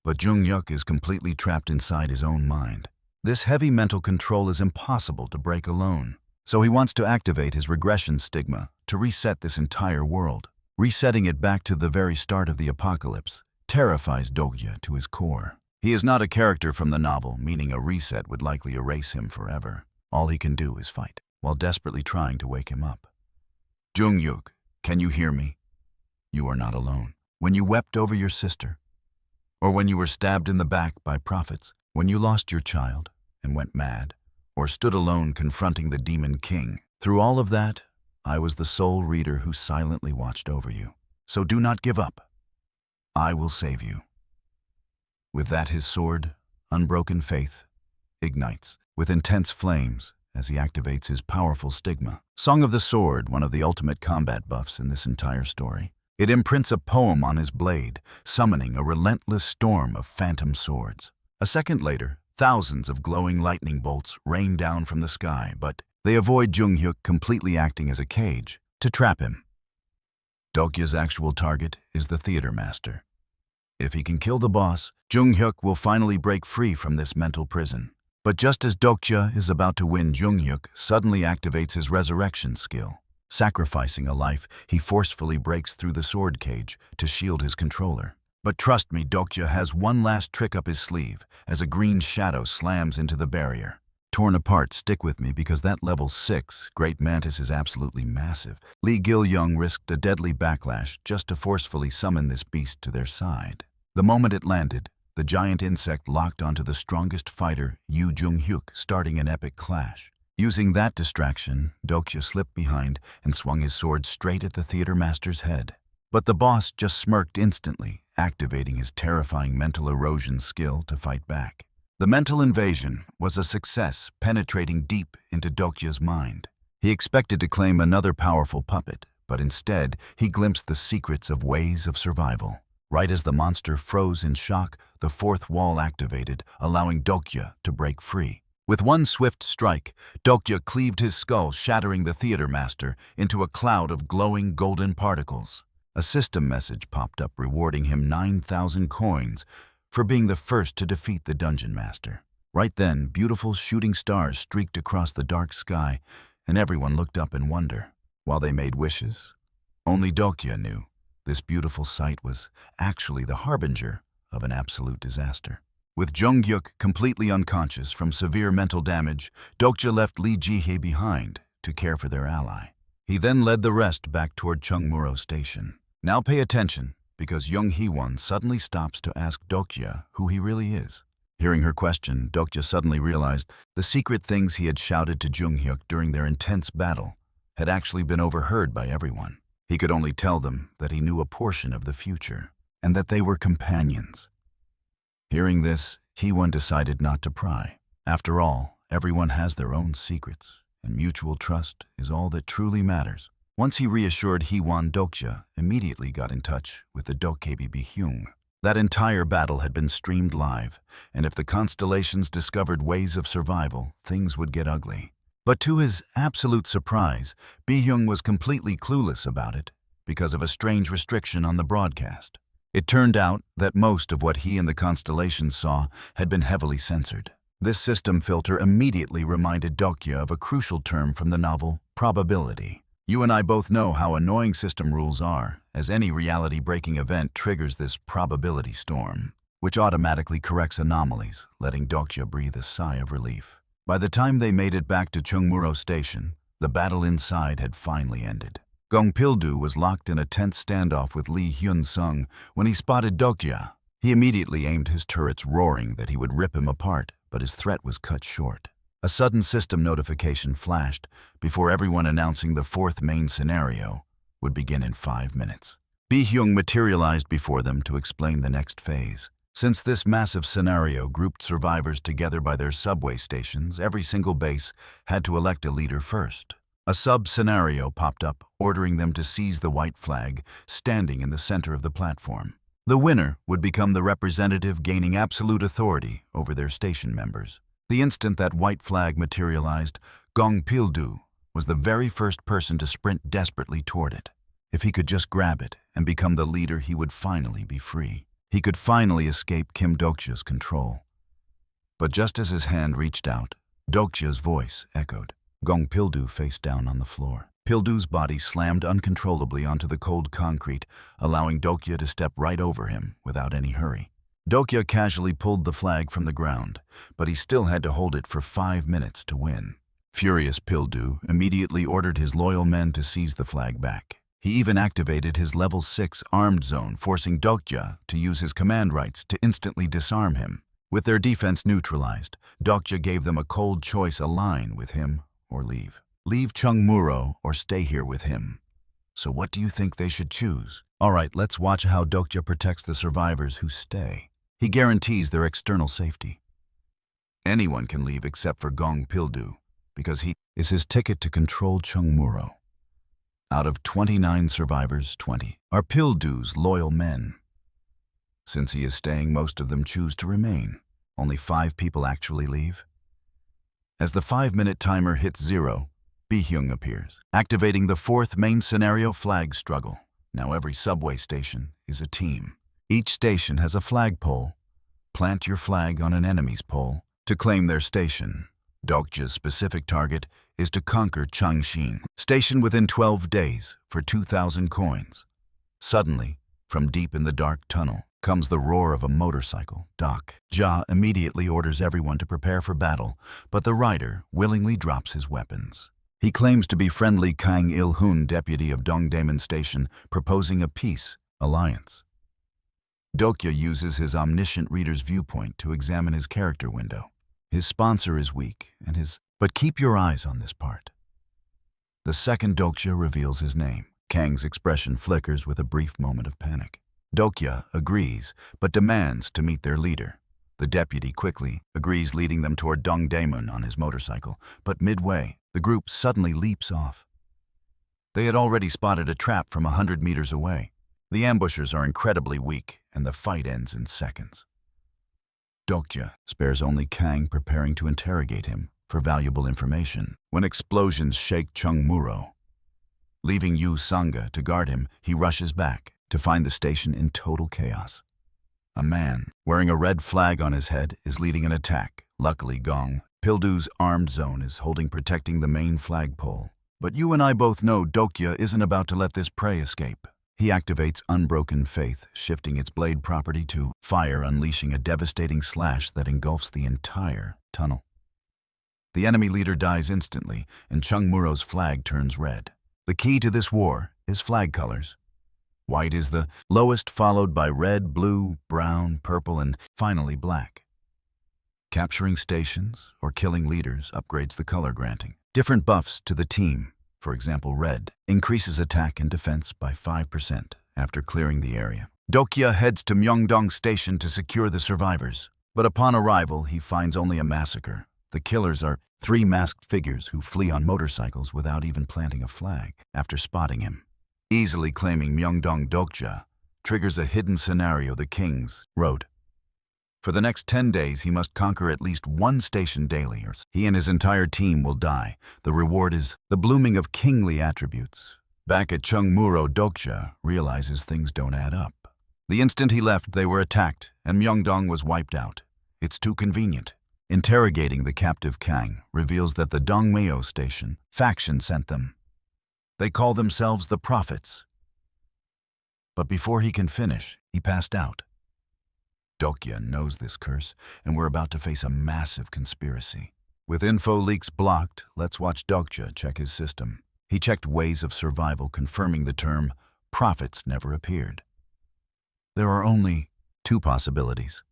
But Jung-hyuk is completely trapped inside his own mind. This heavy mental control is impossible to break alone, so he wants to activate his regression stigma to reset this entire world. Resetting it back to the very start of the apocalypse terrifies Dokja to his core. He is not a character from the novel, meaning a reset would likely erase him forever. All he can do is fight, while desperately trying to wake him up. Jung-hyuk, can you hear me? You are not alone. When you wept over your sister, or when you were stabbed in the back by prophets, when you lost your child and went mad, or stood alone confronting the demon king. Through all of that, I was the sole reader who silently watched over you. So do not give up. I will save you. With that, his sword, unbroken faith, ignites with intense flames as he activates his powerful stigma. Song of the Sword, one of the ultimate combat buffs in this entire story. It imprints a poem on his blade, summoning a relentless storm of phantom swords. A second later, thousands of glowing lightning bolts rain down from the sky, but they avoid Jung-hyuk, completely acting as a cage to trap him. Dokja's actual target is the theater master. If he can kill the boss, Jung-hyuk will finally break free from this mental prison. But just as Dokja is about to win, Jung-hyuk suddenly activates his resurrection skill. Sacrificing a life, he forcefully breaks through the sword cage to shield his controller. But trust me, Dokja has one last trick up his sleeve as a green shadow slams into the barrier. Torn apart, stick with me because that level 6 Great Mantis is absolutely massive. Lee Gil-young risked a deadly backlash just to forcefully summon this beast to their side. The moment it landed, the giant insect locked onto the strongest fighter, Yu Jung-hyuk, starting an epic clash. Using that distraction, Dokja slipped behind and swung his sword straight at the theater master's head. But the boss just smirked instantly, activating his terrifying mental erosion skill to fight back. The mental invasion was a success, penetrating deep into Dokja's mind. He expected to claim another powerful puppet, but instead he glimpsed the secrets of ways of survival. Right as the monster froze in shock, the fourth wall activated, allowing Dokja to break free. With one swift strike, Dokja cleaved his skull, shattering the theater master into a cloud of glowing golden particles. A system message popped up rewarding him 9,000 coins for being the first to defeat the dungeon master. Right then, beautiful shooting stars streaked across the dark sky, and everyone looked up in wonder. While they made wishes, only Dokja knew this beautiful sight was actually the harbinger of an absolute disaster. With Jung-hyuk completely unconscious from severe mental damage, Dokja left Lee Ji-hye behind to care for their ally. He then led the rest back toward Chungmuro Station. Now pay attention, because Young Hee-won suddenly stops to ask Dokja who he really is. Hearing her question, Dokja suddenly realized the secret things he had shouted to Jung-hyuk during their intense battle had actually been overheard by everyone. He could only tell them that he knew a portion of the future, and that they were companions. Hearing this, Hee-won decided not to pry. After all, everyone has their own secrets, and mutual trust is all that truly matters. Once he reassured Hee-won, Dokja immediately got in touch with the Dokkaebi Bi-hyung. That entire battle had been streamed live, and if the constellations discovered ways of survival, things would get ugly. But to his absolute surprise, Bi-hyung was completely clueless about it because of a strange restriction on the broadcast. It turned out that most of what he and the constellations saw had been heavily censored. This system filter immediately reminded Dokja of a crucial term from the novel, probability. You and I both know how annoying system rules are, as any reality-breaking event triggers this probability storm, which automatically corrects anomalies, letting Dokja breathe a sigh of relief. By the time they made it back to Chungmuro Station, the battle inside had finally ended. Gong Pil-do was locked in a tense standoff with Lee Hyun-sung when he spotted Dokja. He immediately aimed his turrets, roaring that he would rip him apart, but his threat was cut short. A sudden system notification flashed before everyone announcing the fourth main scenario would begin in 5 minutes. Bi-hyung materialized before them to explain the next phase. Since this massive scenario grouped survivors together by their subway stations, every single base had to elect a leader first. A sub-scenario popped up, ordering them to seize the white flag standing in the center of the platform. The winner would become the representative, gaining absolute authority over their station members. The instant that white flag materialized, Gong Pil-do was the very first person to sprint desperately toward it. If he could just grab it and become the leader, he would finally be free. He could finally escape Kim Dokja's control. But just as his hand reached out, Dokja's voice echoed. Gong Pil-do faced down on the floor. Pil-do's body slammed uncontrollably onto the cold concrete, allowing Dokja to step right over him without any hurry. Dokja casually pulled the flag from the ground, but he still had to hold it for 5 minutes to win. Furious, Pil-do immediately ordered his loyal men to seize the flag back. He even activated his level 6 armed zone, forcing Dokja to use his command rights to instantly disarm him. With their defense neutralized, Dokja gave them a cold choice: align with him or leave. Leave Chungmuro or stay here with him. So what do you think they should choose? Alright, let's watch how Dokja protects the survivors who stay. He guarantees their external safety. Anyone can leave except for Gong Pildu, because he is his ticket to control Chungmuro. Out of 29 survivors, 20 are Pildu's loyal men. Since he is staying, most of them choose to remain. Only 5 people actually leave. As the 5-minute timer hits 0, Bihyung appears, activating the 4th main scenario: flag struggle. Now every subway station is a team. Each station has a flagpole. Plant your flag on an enemy's pole to claim their station. Dokja's specific target is to conquer Changshin Station within 12 days for 2,000 coins. Suddenly, from deep in the dark tunnel, comes the roar of a motorcycle. Dokja immediately orders everyone to prepare for battle, but the rider willingly drops his weapons. He claims to be friendly Kang Il-hun, deputy of Dongdaemun Station, proposing a peace alliance. Dokja uses his Omniscient reader's viewpoint to examine his character window. His sponsor is weak, but keep your eyes on this part. The second Dokja reveals his name. Kang's expression flickers with a brief moment of panic. Dokja agrees, but demands to meet their leader. The deputy quickly agrees, leading them toward Dongdaemun on his motorcycle, but midway, the group suddenly leaps off. They had already spotted a trap from 100 meters away. The ambushers are incredibly weak, and the fight ends in seconds. Dokja spares only Kang, preparing to interrogate him for valuable information, when explosions shake Chungmuro. Leaving Yu Sanga to guard him, he rushes back to find the station in total chaos. A man wearing a red flag on his head is leading an attack. Luckily, Gong Pildu's armed zone is protecting the main flagpole. But you and I both know Dokja isn't about to let this prey escape. He activates Unbroken Faith, shifting its blade property to fire, unleashing a devastating slash that engulfs the entire tunnel. The enemy leader dies instantly, and Chungmuro's flag turns red. The key to this war is flag colors. White is the lowest, followed by red, blue, brown, purple, and finally black. Capturing stations or killing leaders upgrades the color granting. Different buffs to the team. For example, red increases attack and defense by 5% after clearing the area. Dokja heads to Myeongdong Station to secure the survivors, but upon arrival he finds only a massacre. The killers are 3 masked figures who flee on motorcycles without even planting a flag. After spotting him, easily claiming Myeongdong, Dokja triggers a hidden scenario the Kings wrote. For the next 10 days, he must conquer at least 1 station daily, or he and his entire team will die. The reward is the blooming of kingly attributes. Back at Chungmuro, Dokja realizes things don't add up. The instant he left, they were attacked, and Myeongdong was wiped out. It's too convenient. Interrogating the captive Kang reveals that the Dongmyo Station faction sent them. They call themselves the Prophets. But before he can finish, he passed out. Dokja knows this curse, and we're about to face a massive conspiracy. With info leaks blocked, let's watch Dokja check his system. He checked ways of survival, confirming the term prophets never appeared. There are only 2 possibilities.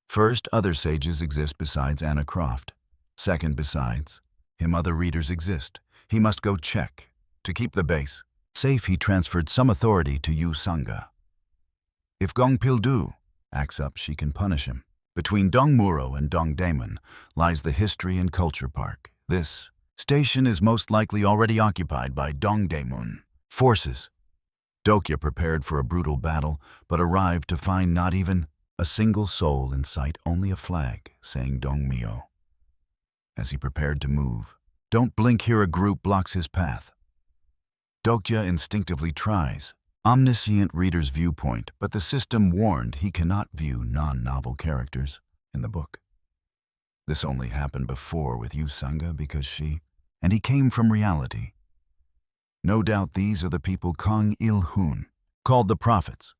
First, other sages exist besides Anna Croft. Second, besides him, other readers exist. He must go check. To keep the base safe, he transferred some authority to Yu Sanga. If Gong Pildu acts up, she can punish him. Between Dongmuro and Dongdaemun lies the History and Culture Park. This station is most likely already occupied by Dongdaemun forces. Dokja prepared for a brutal battle, but arrived to find not even a single soul in sight, only a flag saying Dongmyo. As he prepared to move, "Don't blink here," a group blocks his path. Dokja instinctively tries Omniscient reader's viewpoint, but the system warned he cannot view non-novel characters in the book. This only happened before with Yu Sanga because and he came from reality. No doubt these are the people Kang Il-hun called the Prophets.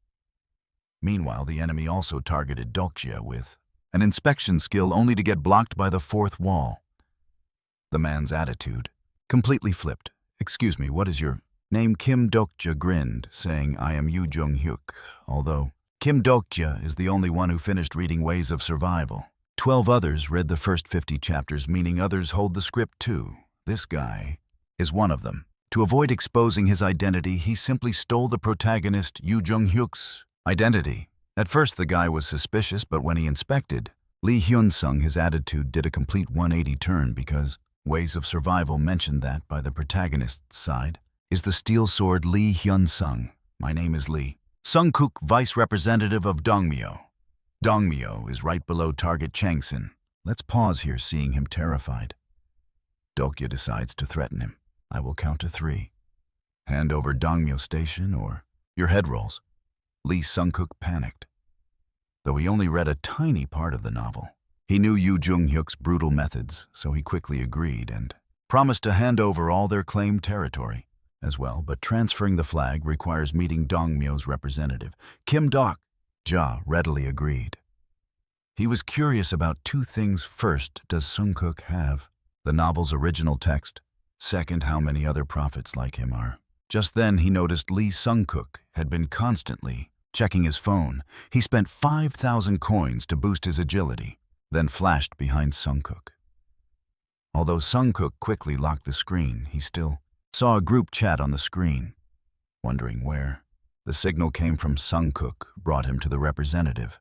Meanwhile, the enemy also targeted Dokja with an inspection skill, only to get blocked by the 4th wall. The man's attitude completely flipped. "Excuse me, what is your named Kim Dokja grinned, saying, "I am Yoo Jung-hyuk," although Kim Dokja is the only one who finished reading Ways of Survival. 12 others read the first 50 chapters, meaning others hold the script too. This guy is one of them. To avoid exposing his identity, he simply stole the protagonist Yoo Jung-hyuk's identity. At first, the guy was suspicious, but when he inspected Lee Hyun-sung, his attitude did a complete 180 turn because Ways of Survival mentioned that, by the protagonist's side, is the steel sword Lee Hyun-sung. My name is Lee Sung-kook, vice representative of Dongmyo. Dongmyo is right below target Changsan. Let's pause here, seeing him terrified. Dokja decides to threaten him. I will count to 3. Hand over Dongmyo Station or your head rolls. Lee Sung-kook panicked. Though he only read a tiny part of the novel, he knew Yoo Jung-hyuk's brutal methods, so he quickly agreed and promised to hand over all their claimed territory as well, but transferring the flag requires meeting Dongmyo's representative. Kim Dokja readily agreed. He was curious about 2 things. First, does Sung-kook have the novel's original text? Second, how many other prophets like him are? Just then, he noticed Lee Sung-kook had been constantly checking his phone. He spent 5,000 coins to boost his agility, then flashed behind Sung-kook. Although Sung-kook quickly locked the screen, he still saw a group chat on the screen. Wondering where the signal came from, Sung-kook brought him to the representative.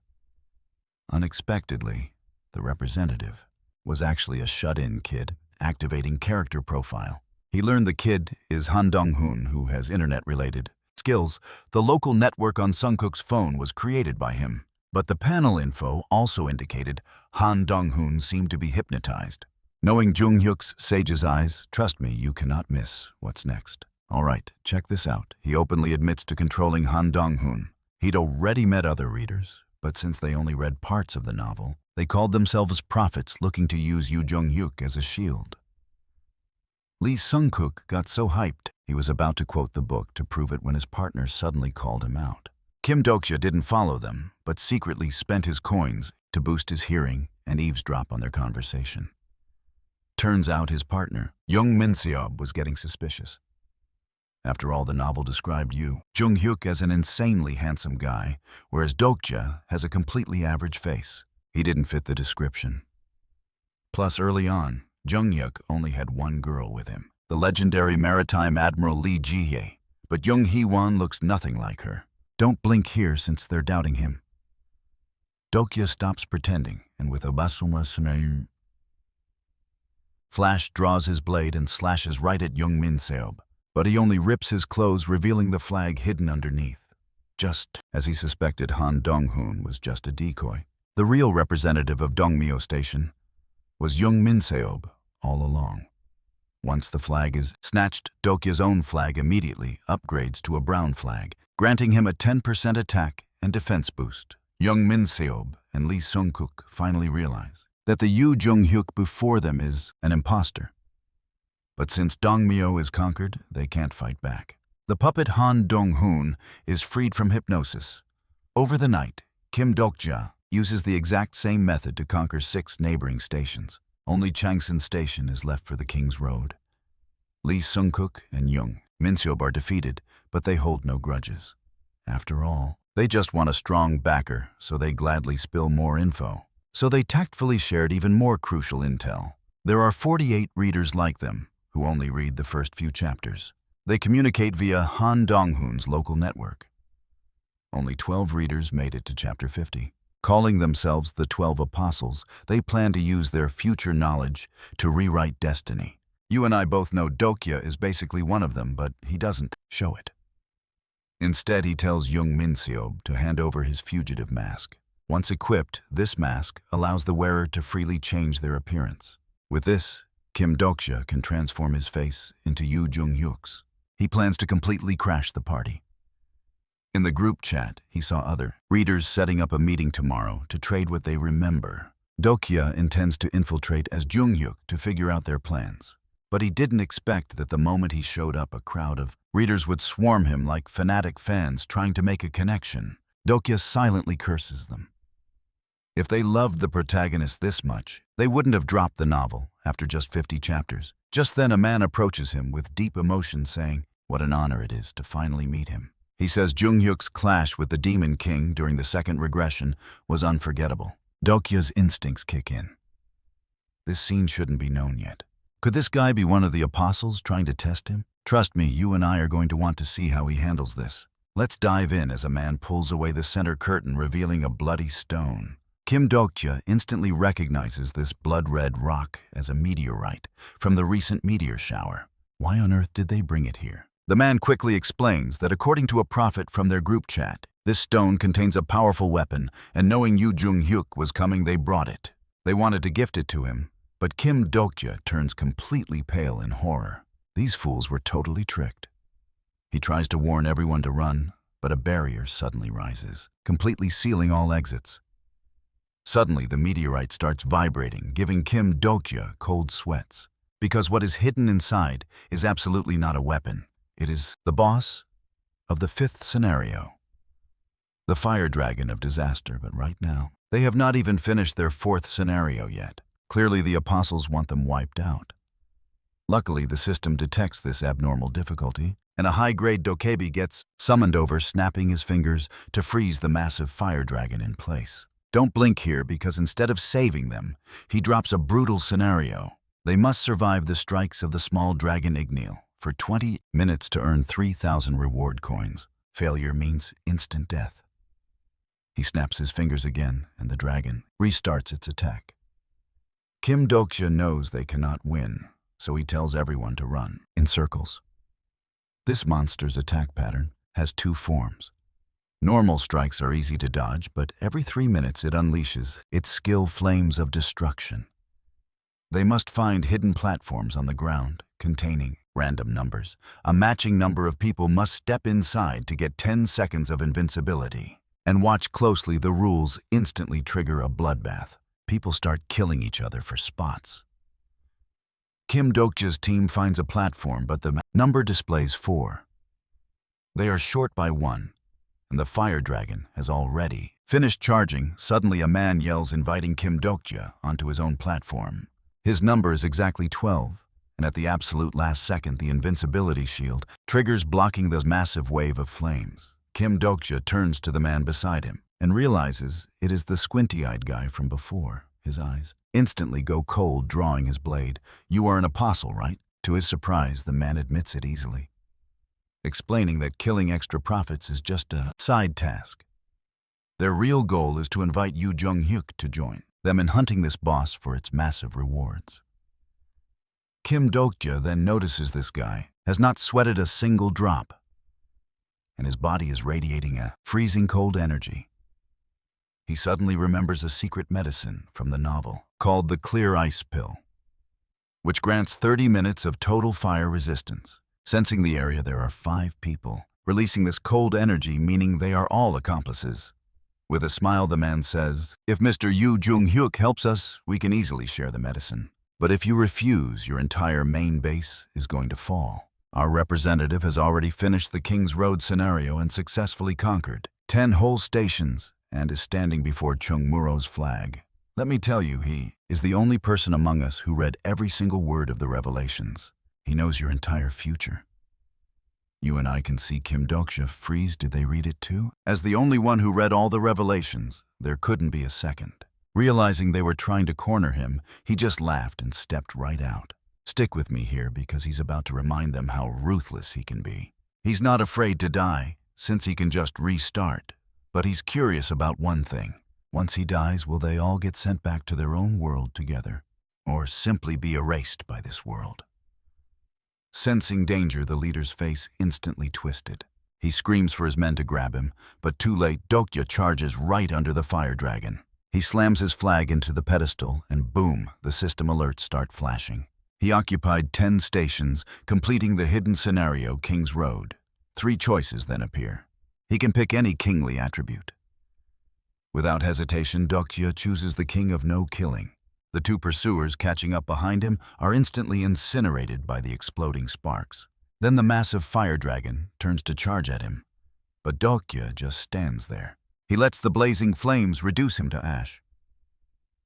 Unexpectedly, the representative was actually a shut-in kid, activating character profile. He learned the kid is Han Dong-hoon, who has internet-related skills. The local network on Sung-kook's phone was created by him, but the panel info also indicated Han Dong-hoon seemed to be hypnotized. Knowing Jung-hyuk's sage's eyes, trust me, you cannot miss what's next. All right, check this out. He openly admits to controlling Han Dong-hoon. He'd already met other readers, but since they only read parts of the novel, they called themselves prophets looking to use Yoo Jung-hyuk as a shield. Lee Sung-kook got so hyped, he was about to quote the book to prove it when his partner suddenly called him out. Kim Dokja didn't follow them, but secretly spent his coins to boost his hearing and eavesdrop on their conversation. Turns out his partner, Young Min-seob, was getting suspicious. After all, the novel described Yoo Jung-hyuk as an insanely handsome guy, whereas Dokja has a completely average face. He didn't fit the description. Plus, early on, Jung-hyuk only had one girl with him, the legendary maritime admiral Lee Ji-hye, but Jung Hee-won looks nothing like her. Don't blink here since they're doubting him. Dokja stops pretending, and with Obasuma Flash draws his blade and slashes right at Young Min-seob, but he only rips his clothes, revealing the flag hidden underneath. Just as he suspected, Han Dong-hoon was just a decoy. The real representative of Dongmyo Station was Young Min-seob all along. Once the flag is snatched, Dokja's own flag immediately upgrades to a brown flag, granting him a 10% attack and defense boost. Young Min-seob and Lee Sung-kook finally realize that the Yoo Jung-hyuk before them is an imposter. But since Dongmyo is conquered, they can't fight back. The puppet Han Dong-hoon is freed from hypnosis. Over the night, Kim Dokja uses the exact same method to conquer 6 neighboring stations. Only Changsan Station is left for the King's Road. Lee Sung-kook and Young Min-seob are defeated, but they hold no grudges. After all, they just want a strong backer, so they gladly spill more info. So they tactfully shared even more crucial intel. There are 48 readers like them, who only read the first few chapters. They communicate via Han Dong-hoon's local network. Only 12 readers made it to chapter 50. Calling themselves the 12 Apostles, they plan to use their future knowledge to rewrite destiny. You and I both know Dokja is basically one of them, but he doesn't show it. Instead, he tells Young Min-seob to hand over his fugitive mask. Once equipped, this mask allows the wearer to freely change their appearance. With this, Kim Dokja can transform his face into Yoo Jung-hyuk's. He plans to completely crash the party. In the group chat, he saw other readers setting up a meeting tomorrow to trade what they remember. Dokja intends to infiltrate as Jung-hyuk to figure out their plans. But he didn't expect that the moment he showed up, a crowd of readers would swarm him like fanatic fans trying to make a connection. Dokja silently curses them. If they loved the protagonist this much, they wouldn't have dropped the novel after just 50 chapters. Just then, a man approaches him with deep emotion saying, What an honor it is to finally meet him. He says Jung-hyuk's clash with the Demon King during the second regression was unforgettable. Dokja's instincts kick in. This scene shouldn't be known yet. Could this guy be one of the apostles trying to test him? Trust me, you and I are going to want to see how he handles this. Let's dive in as a man pulls away the center curtain, revealing a bloody stone. Kim Dokja instantly recognizes this blood-red rock as a meteorite from the recent meteor shower. Why on earth did they bring it here? The man quickly explains that according to a prophet from their group chat, this stone contains a powerful weapon, and knowing Yu Jung-hyuk was coming, they brought it. They wanted to gift it to him, but Kim Dokja turns completely pale in horror. These fools were totally tricked. He tries to warn everyone to run, but a barrier suddenly rises, completely sealing all exits. Suddenly, the meteorite starts vibrating, giving Kim Dokja cold sweats, because what is hidden inside is absolutely not a weapon. It is the boss of the fifth scenario, the fire dragon of disaster. But right now, they have not even finished their fourth scenario yet. Clearly, the apostles want them wiped out. Luckily, the system detects this abnormal difficulty, and a high-grade dokebi gets summoned over, snapping his fingers to freeze the massive fire dragon in place. Don't blink here, because instead of saving them, he drops a brutal scenario. They must survive the strikes of the small dragon Igneel for 20 minutes to earn 3,000 reward coins. Failure means instant death. He snaps his fingers again, and the dragon restarts its attack. Kim Dokja knows they cannot win, so he tells everyone to run in circles. This monster's attack pattern has two forms. Normal strikes are easy to dodge, but every 3 minutes it unleashes its skill flames of destruction. They must find hidden platforms on the ground containing random numbers. A matching number of people must step inside to get 10 seconds of invincibility. And watch closely, the rules instantly trigger a bloodbath. People start killing each other for spots. Kim Dokja's team finds a platform, but the number displays 4. They are short by 1. And the fire dragon has already finished charging. Suddenly a man yells, inviting Kim Dokja onto his own platform. His number is exactly 12, and at the absolute last second, the invincibility shield triggers, blocking the massive wave of flames. Kim Dokja turns to the man beside him and realizes it is the squinty-eyed guy from before. His eyes instantly go cold, drawing his blade. "You are an apostle, right?" To his surprise, the man admits it easily, explaining that killing extra prophets is just a side task. Their real goal is to invite Yu Jung-hyuk to join them in hunting this boss for its massive rewards. Kim Dokja then notices this guy has not sweated a single drop, and his body is radiating a freezing cold energy. He suddenly remembers a secret medicine from the novel called the Clear Ice Pill, which grants 30 minutes of total fire resistance. Sensing the area, there are 5 people releasing this cold energy, meaning they are all accomplices. With a smile, the man says, "If Mr. Yu Jung-hyuk helps us, we can easily share the medicine. But if you refuse, your entire main base is going to fall. Our representative has already finished the King's Road scenario and successfully conquered 10 whole stations and is standing before Chung Muro's flag. Let me tell you, he is the only person among us who read every single word of the revelations. He knows your entire future." You and I can see Kim Dokja freeze. Did they read it too? As the only one who read all the revelations, there couldn't be a second. Realizing they were trying to corner him, he just laughed and stepped right out. Stick with me here, because he's about to remind them how ruthless he can be. He's not afraid to die, since he can just restart. But he's curious about one thing. Once he dies, will they all get sent back to their own world together, or simply be erased by this world? Sensing danger, the leader's face instantly twisted. He screams for his men to grab him, but too late. Dokja charges right under the fire dragon. He slams his flag into the pedestal, and boom, the system alerts start flashing. He occupied 10 stations, completing the hidden scenario, King's Road. 3 choices then appear. He can pick any kingly attribute. Without hesitation, Dokja chooses the king of no killing. The 2 pursuers catching up behind him are instantly incinerated by the exploding sparks. Then the massive fire dragon turns to charge at him, but Dokja just stands there. He lets the blazing flames reduce him to ash.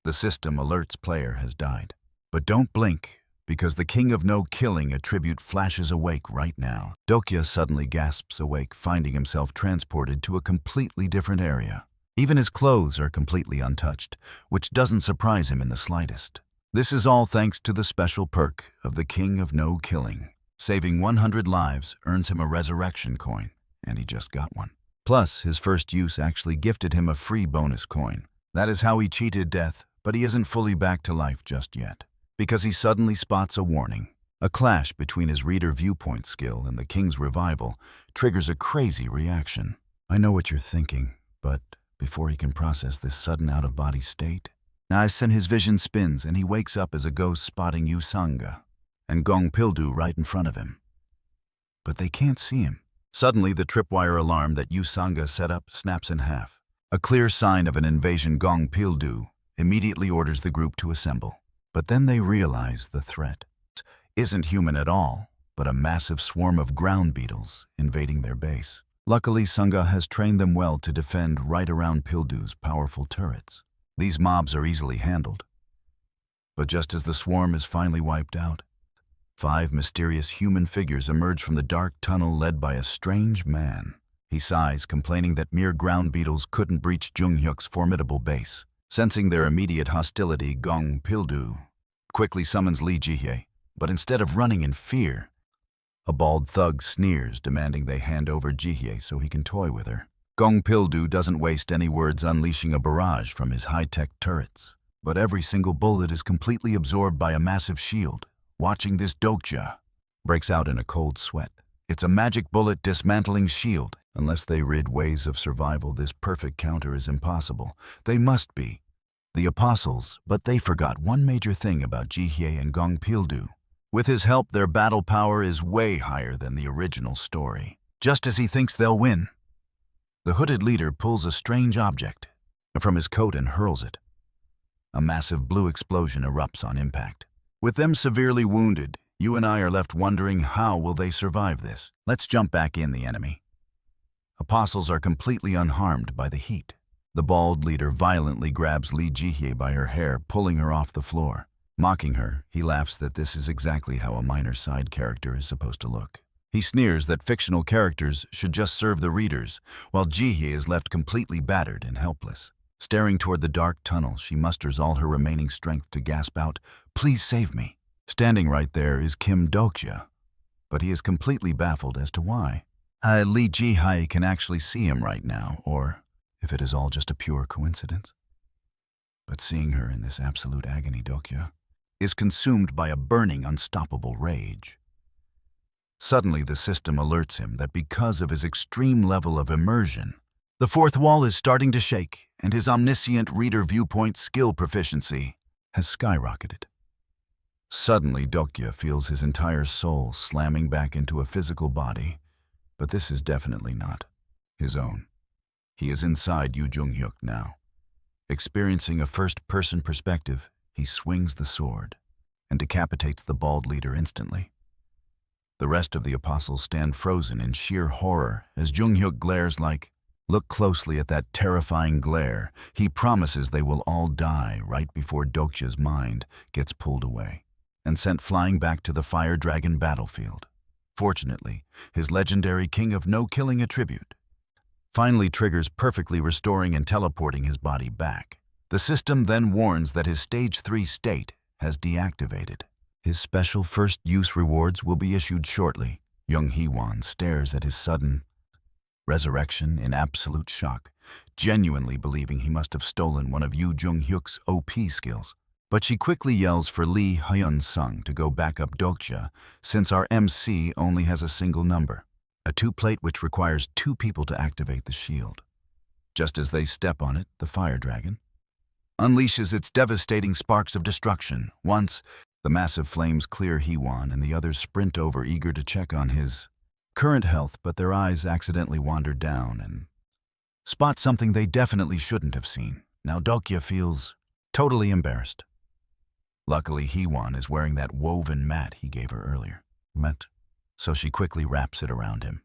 The system alerts player has died. But don't blink, because the king of no killing attribute flashes awake right now. Dokja suddenly gasps awake, finding himself transported to a completely different area. Even his clothes are completely untouched, which doesn't surprise him in the slightest. This is all thanks to the special perk of the king of no killing. Saving 100 lives earns him a resurrection coin, and he just got one. Plus, his first use actually gifted him a free bonus coin. That is how he cheated death, but he isn't fully back to life just yet, because he suddenly spots a warning. A clash between his reader viewpoint skill and the king's revival triggers a crazy reaction. I know what you're thinking, but before he can process this sudden out-of-body state, Naisen his vision spins and he wakes up as a ghost spotting Yusanga and Gong Pildu right in front of him. But they can't see him. Suddenly, the tripwire alarm that Yusanga set up snaps in half. A clear sign of an invasion. Gong Pildu immediately orders the group to assemble. But then they realize the threat isn't human at all, but a massive swarm of ground beetles invading their base. Luckily, Sangha has trained them well to defend right around Pildu's powerful turrets. These mobs are easily handled. But just as the swarm is finally wiped out, 5 mysterious human figures emerge from the dark tunnel led by a strange man. He sighs, complaining that mere ground beetles couldn't breach Junghyuk's formidable base. Sensing their immediate hostility, Gong Pildu quickly summons Lee Jihye, but instead of running in fear, a bald thug sneers, demanding they hand over Jihye so he can toy with her. Gong Pildu doesn't waste any words, unleashing a barrage from his high-tech turrets. But every single bullet is completely absorbed by a massive shield. Watching this, Dokja breaks out in a cold sweat. It's a magic bullet dismantling shield. Unless they rid ways of survival, this perfect counter is impossible. They must be the apostles, but they forgot one major thing about Jihye and Gong Pildu. With his help, their battle power is way higher than the original story. Just as he thinks they'll win, the hooded leader pulls a strange object from his coat and hurls it. A massive blue explosion erupts on impact. With them severely wounded, you and I are left wondering, how will they survive this? Let's jump back in the enemy. Apostles are completely unharmed by the heat. The bald leader violently grabs Lee Jihye by her hair, pulling her off the floor. Mocking her, he laughs that this is exactly how a minor side character is supposed to look. He sneers that fictional characters should just serve the readers, while Jihye is left completely battered and helpless. Staring toward the dark tunnel, she musters all her remaining strength to gasp out, "Please save me." Standing right there is Kim Dokja, but he is completely baffled as to why. Lee Jihye can actually see him right now, or if it is all just a pure coincidence. But seeing her in this absolute agony, Dokja is consumed by a burning, unstoppable rage. Suddenly, the system alerts him that because of his extreme level of immersion, the fourth wall is starting to shake, and his omniscient reader viewpoint skill proficiency has skyrocketed. Suddenly, Dokja feels his entire soul slamming back into a physical body, but this is definitely not his own. He is inside Yu Junghyuk now. Experiencing a first-person perspective, he swings the sword and decapitates the bald leader instantly. The rest of the apostles stand frozen in sheer horror as Junghyuk glares like, "Look closely at that terrifying glare." He promises they will all die right before Dokja's mind gets pulled away and sent flying back to the Fire Dragon battlefield. Fortunately, his legendary King of No Killing attribute finally triggers, perfectly restoring and teleporting his body back. The system then warns that his Stage 3 state has deactivated. His special first-use rewards will be issued shortly. Young Hee-won stares at his sudden resurrection in absolute shock, genuinely believing he must have stolen one of Yu Junghyuk's OP skills. But she quickly yells for Lee Hyun-sung to go back up Dokja, since our MC only has a single number, a 2-plate which requires 2 people to activate the shield. Just as they step on it, the Fire Dragon unleashes its devastating sparks of destruction. Once, the massive flames clear Hee-won and the others sprint over, eager to check on his current health, but their eyes accidentally wander down and spot something they definitely shouldn't have seen. Now Dokja feels totally embarrassed. Luckily, Hee-won is wearing that woven mat he gave her earlier, so she quickly wraps it around him.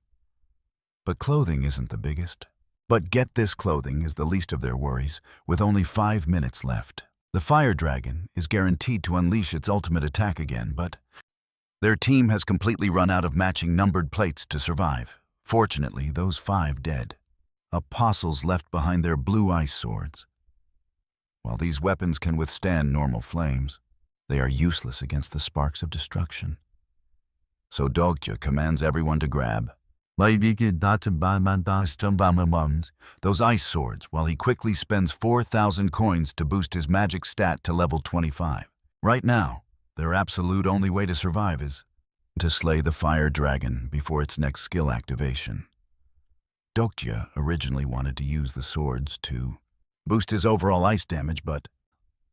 But clothing isn't the biggest. But get this, clothing is the least of their worries. With only 5 minutes left, The fire dragon is guaranteed to unleash its ultimate attack again, but their team has completely run out of matching numbered plates to survive. Fortunately, those 5 dead. Apostles left behind their blue ice swords. While these weapons can withstand normal flames, they are useless against the sparks of destruction. So Dokja commands everyone to grab those ice swords while he quickly spends 4,000 coins to boost his magic stat to level 25. Right now, their absolute only way to survive is to slay the fire dragon before its next skill activation. Dokja originally wanted to use the swords to boost his overall ice damage, but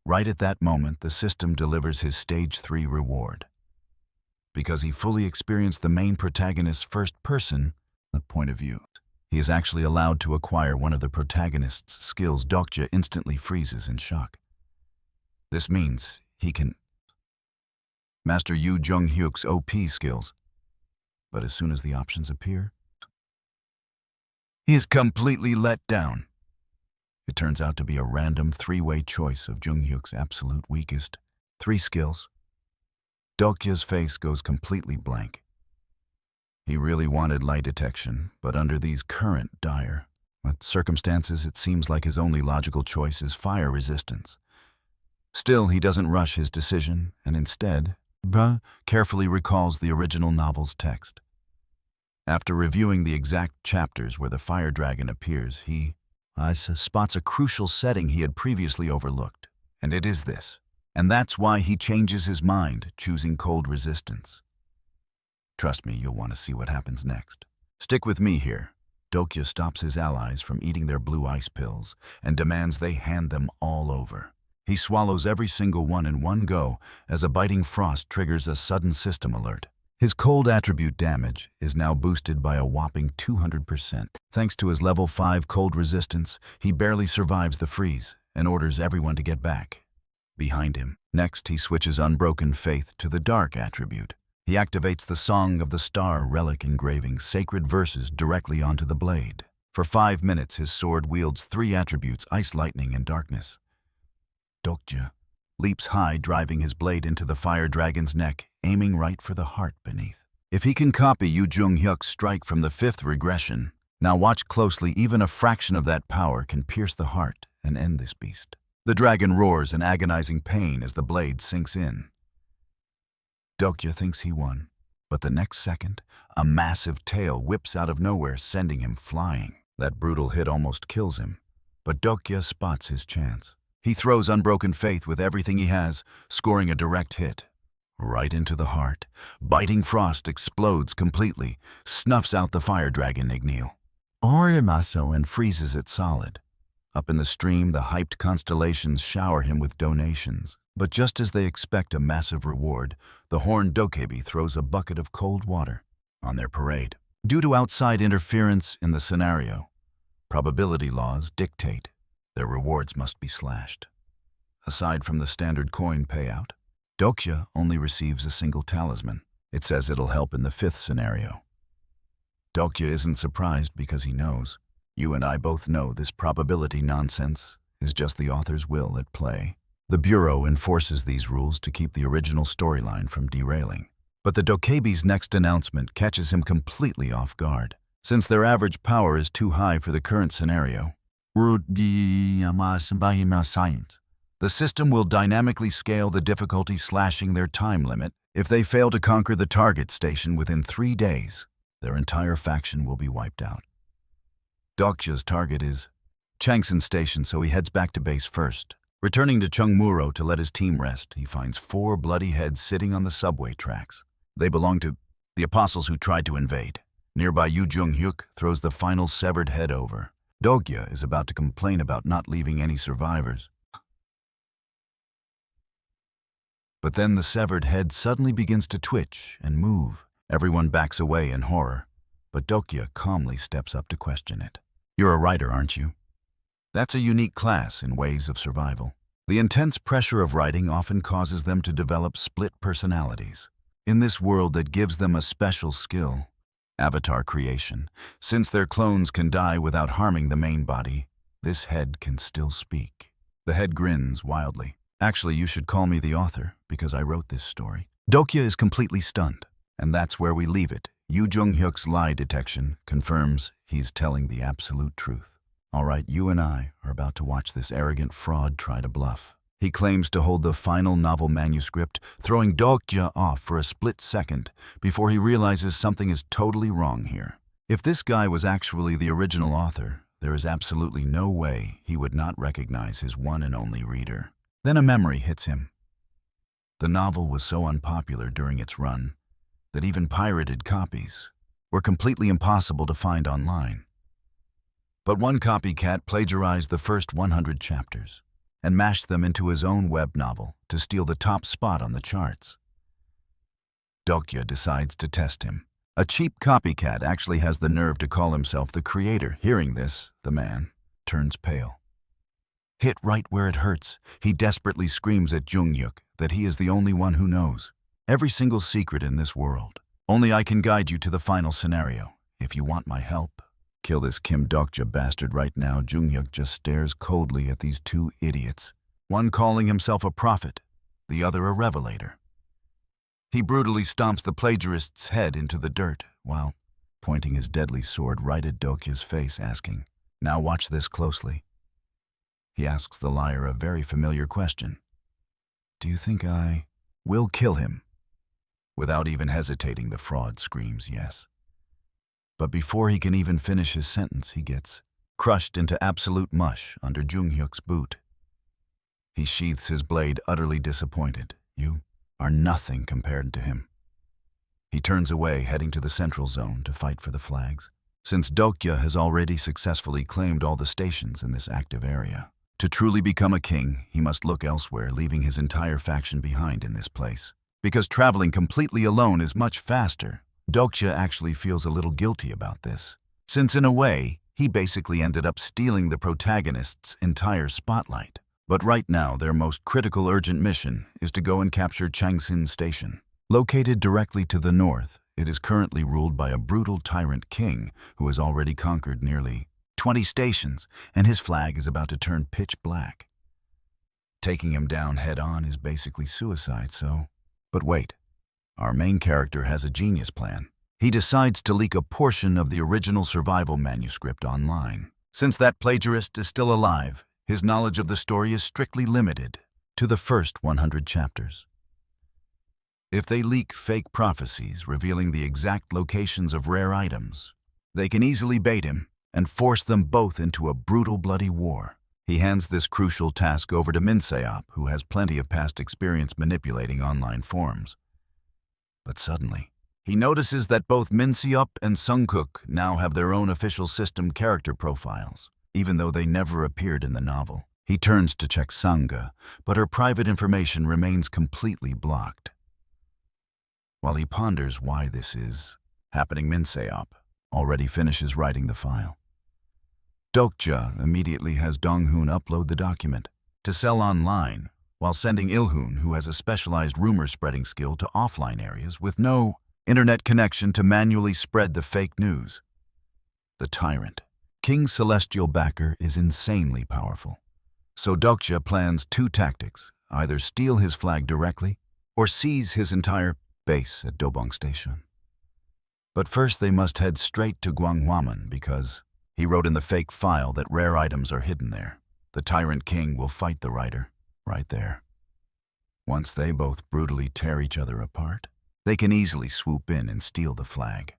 right at that moment, the system delivers his Stage 3 reward. Because he fully experienced the main protagonist's first-person point of view, he is actually allowed to acquire one of the protagonist's skills. Dokja instantly freezes in shock. This means he can master Yu Jung-hyuk's OP skills, but as soon as the options appear, he is completely let down. It turns out to be a random 3-way choice of Jung-hyuk's absolute weakest 3 skills. Dokja's face goes completely blank. He really wanted light detection, but under these current dire circumstances, it seems like his only logical choice is fire resistance. Still, he doesn't rush his decision, and instead, carefully recalls the original novel's text. After reviewing the exact chapters where the fire dragon appears, he spots a crucial setting he had previously overlooked, and it is this. And that's why he changes his mind, choosing cold resistance. Trust me, you'll want to see what happens next. Stick with me here. Dokja stops his allies from eating their blue ice pills and demands they hand them all over. He swallows every single one in one go as a biting frost triggers a sudden system alert. His cold attribute damage is now boosted by a whopping 200%. Thanks to his level 5 cold resistance, he barely survives the freeze and orders everyone to get back behind him. Next, he switches Unbroken Faith to the dark attribute. He activates the Song of the Star relic, engraving sacred verses directly onto the blade. For 5 minutes, his sword wields 3 attributes: Ice, Lightning, and Darkness. Dokja leaps high, driving his blade into the fire dragon's neck, aiming right for the heart beneath. If he can copy Yu Jung-hyuk's strike from the 5th regression, now watch closely, even a fraction of that power can pierce the heart and end this beast. The dragon roars in agonizing pain as the blade sinks in. Dokja thinks he won, but the next second, a massive tail whips out of nowhere, sending him flying. That brutal hit almost kills him, but Dokja spots his chance. He throws Unbroken Faith with everything he has, scoring a direct hit right into the heart. Biting frost explodes completely, snuffs out the fire dragon Igneel Orimaso and freezes it solid. Up in the stream, the hyped constellations shower him with donations. But just as they expect a massive reward, the horned Dokkaebi throws a bucket of cold water on their parade. Due to outside interference in the scenario, probability laws dictate their rewards must be slashed. Aside from the standard coin payout, Dokja only receives a single talisman. It says it'll help in the 5th scenario. Dokja isn't surprised because he knows. You and I both know this probability nonsense is just the author's will at play. The Bureau enforces these rules to keep the original storyline from derailing. But the Dokkaebi's next announcement catches him completely off guard. Since their average power is too high for the current scenario, the system will dynamically scale the difficulty, slashing their time limit. If they fail to conquer the target station within 3 days, their entire faction will be wiped out. Dokja's target is Changsan Station, so he heads back to base first. Returning to Chungmuro to let his team rest, he finds 4 bloody heads sitting on the subway tracks. They belong to the apostles who tried to invade. Nearby, Yu Jung-hyuk throws the final severed head over. Dokja is about to complain about not leaving any survivors. But then the severed head suddenly begins to twitch and move. Everyone backs away in horror, but Dokja calmly steps up to question it. You're a writer, aren't you? That's a unique class in ways of survival. The intense pressure of writing often causes them to develop split personalities. In this world that gives them a special skill, avatar creation, since their clones can die without harming the main body, this head can still speak. The head grins wildly. Actually, you should call me the author, because I wrote this story. Dokja is completely stunned, and that's where we leave it. Yoo Jung-hyuk's lie detection confirms he's telling the absolute truth. All right, you and I are about to watch this arrogant fraud try to bluff. He claims to hold the final novel manuscript, throwing Dokja off for a split second before he realizes something is totally wrong here. If this guy was actually the original author, there is absolutely no way he would not recognize his one and only reader. Then a memory hits him. The novel was so unpopular during its run that even pirated copies were completely impossible to find online. But one copycat plagiarized the first 100 chapters and mashed them into his own web novel to steal the top spot on the charts. Dokja decides to test him. A cheap copycat actually has the nerve to call himself the creator. Hearing this, the man turns pale. Hit right where it hurts, he desperately screams at Jung-hyuk that he is the only one who knows every single secret in this world. Only I can guide you to the final scenario. If you want my help, kill this Kim Dokja bastard right now. Jung-hyuk just stares coldly at these two idiots, one calling himself a prophet, the other a revelator. He brutally stomps the plagiarist's head into the dirt while pointing his deadly sword right at Dokja's face, asking, "Now watch this closely." He asks the liar a very familiar question. "Do you think I will kill him?" Without even hesitating, the fraud screams yes. But before he can even finish his sentence, he gets crushed into absolute mush under Jung-hyuk's boot. He sheaths his blade, utterly disappointed. You are nothing compared to him. He turns away, heading to the central zone to fight for the flags, since Dokja has already successfully claimed all the stations in this active area. To truly become a king, he must look elsewhere, leaving his entire faction behind in this place. Because traveling completely alone is much faster, Dokja actually feels a little guilty about this, since in a way, he basically ended up stealing the protagonist's entire spotlight. But right now, their most critical urgent mission is to go and capture Changsin Station. Located directly to the north, it is currently ruled by a brutal tyrant king who has already conquered nearly 20 stations, and his flag is about to turn pitch black. Taking him down head-on is basically suicide, so... But wait, our main character has a genius plan. He decides to leak a portion of the original survival manuscript online. Since that plagiarist is still alive, his knowledge of the story is strictly limited to the first 100 chapters. If they leak fake prophecies revealing the exact locations of rare items, they can easily bait him and force them both into a brutal, bloody war. He hands this crucial task over to Minseop, who has plenty of past experience manipulating online forums. But suddenly, he notices that both Minseop and Sungkook now have their own official system character profiles, even though they never appeared in the novel. He turns to check Sangha, but her private information remains completely blocked. While he ponders why this is happening, Minseop already finishes writing the file. Dokja immediately has Donghoon upload the document to sell online, while sending Ilhoon, who has a specialized rumor-spreading skill, to offline areas with no internet connection to manually spread the fake news. The tyrant, King Celestial Backer, is insanely powerful. So Dokja plans two tactics: either steal his flag directly or seize his entire base at Dobong Station. But first they must head straight to Gwanghwamun, because he wrote in the fake file that rare items are hidden there. The Tyrant King will fight the writer right there. Once they both brutally tear each other apart, they can easily swoop in and steal the flag.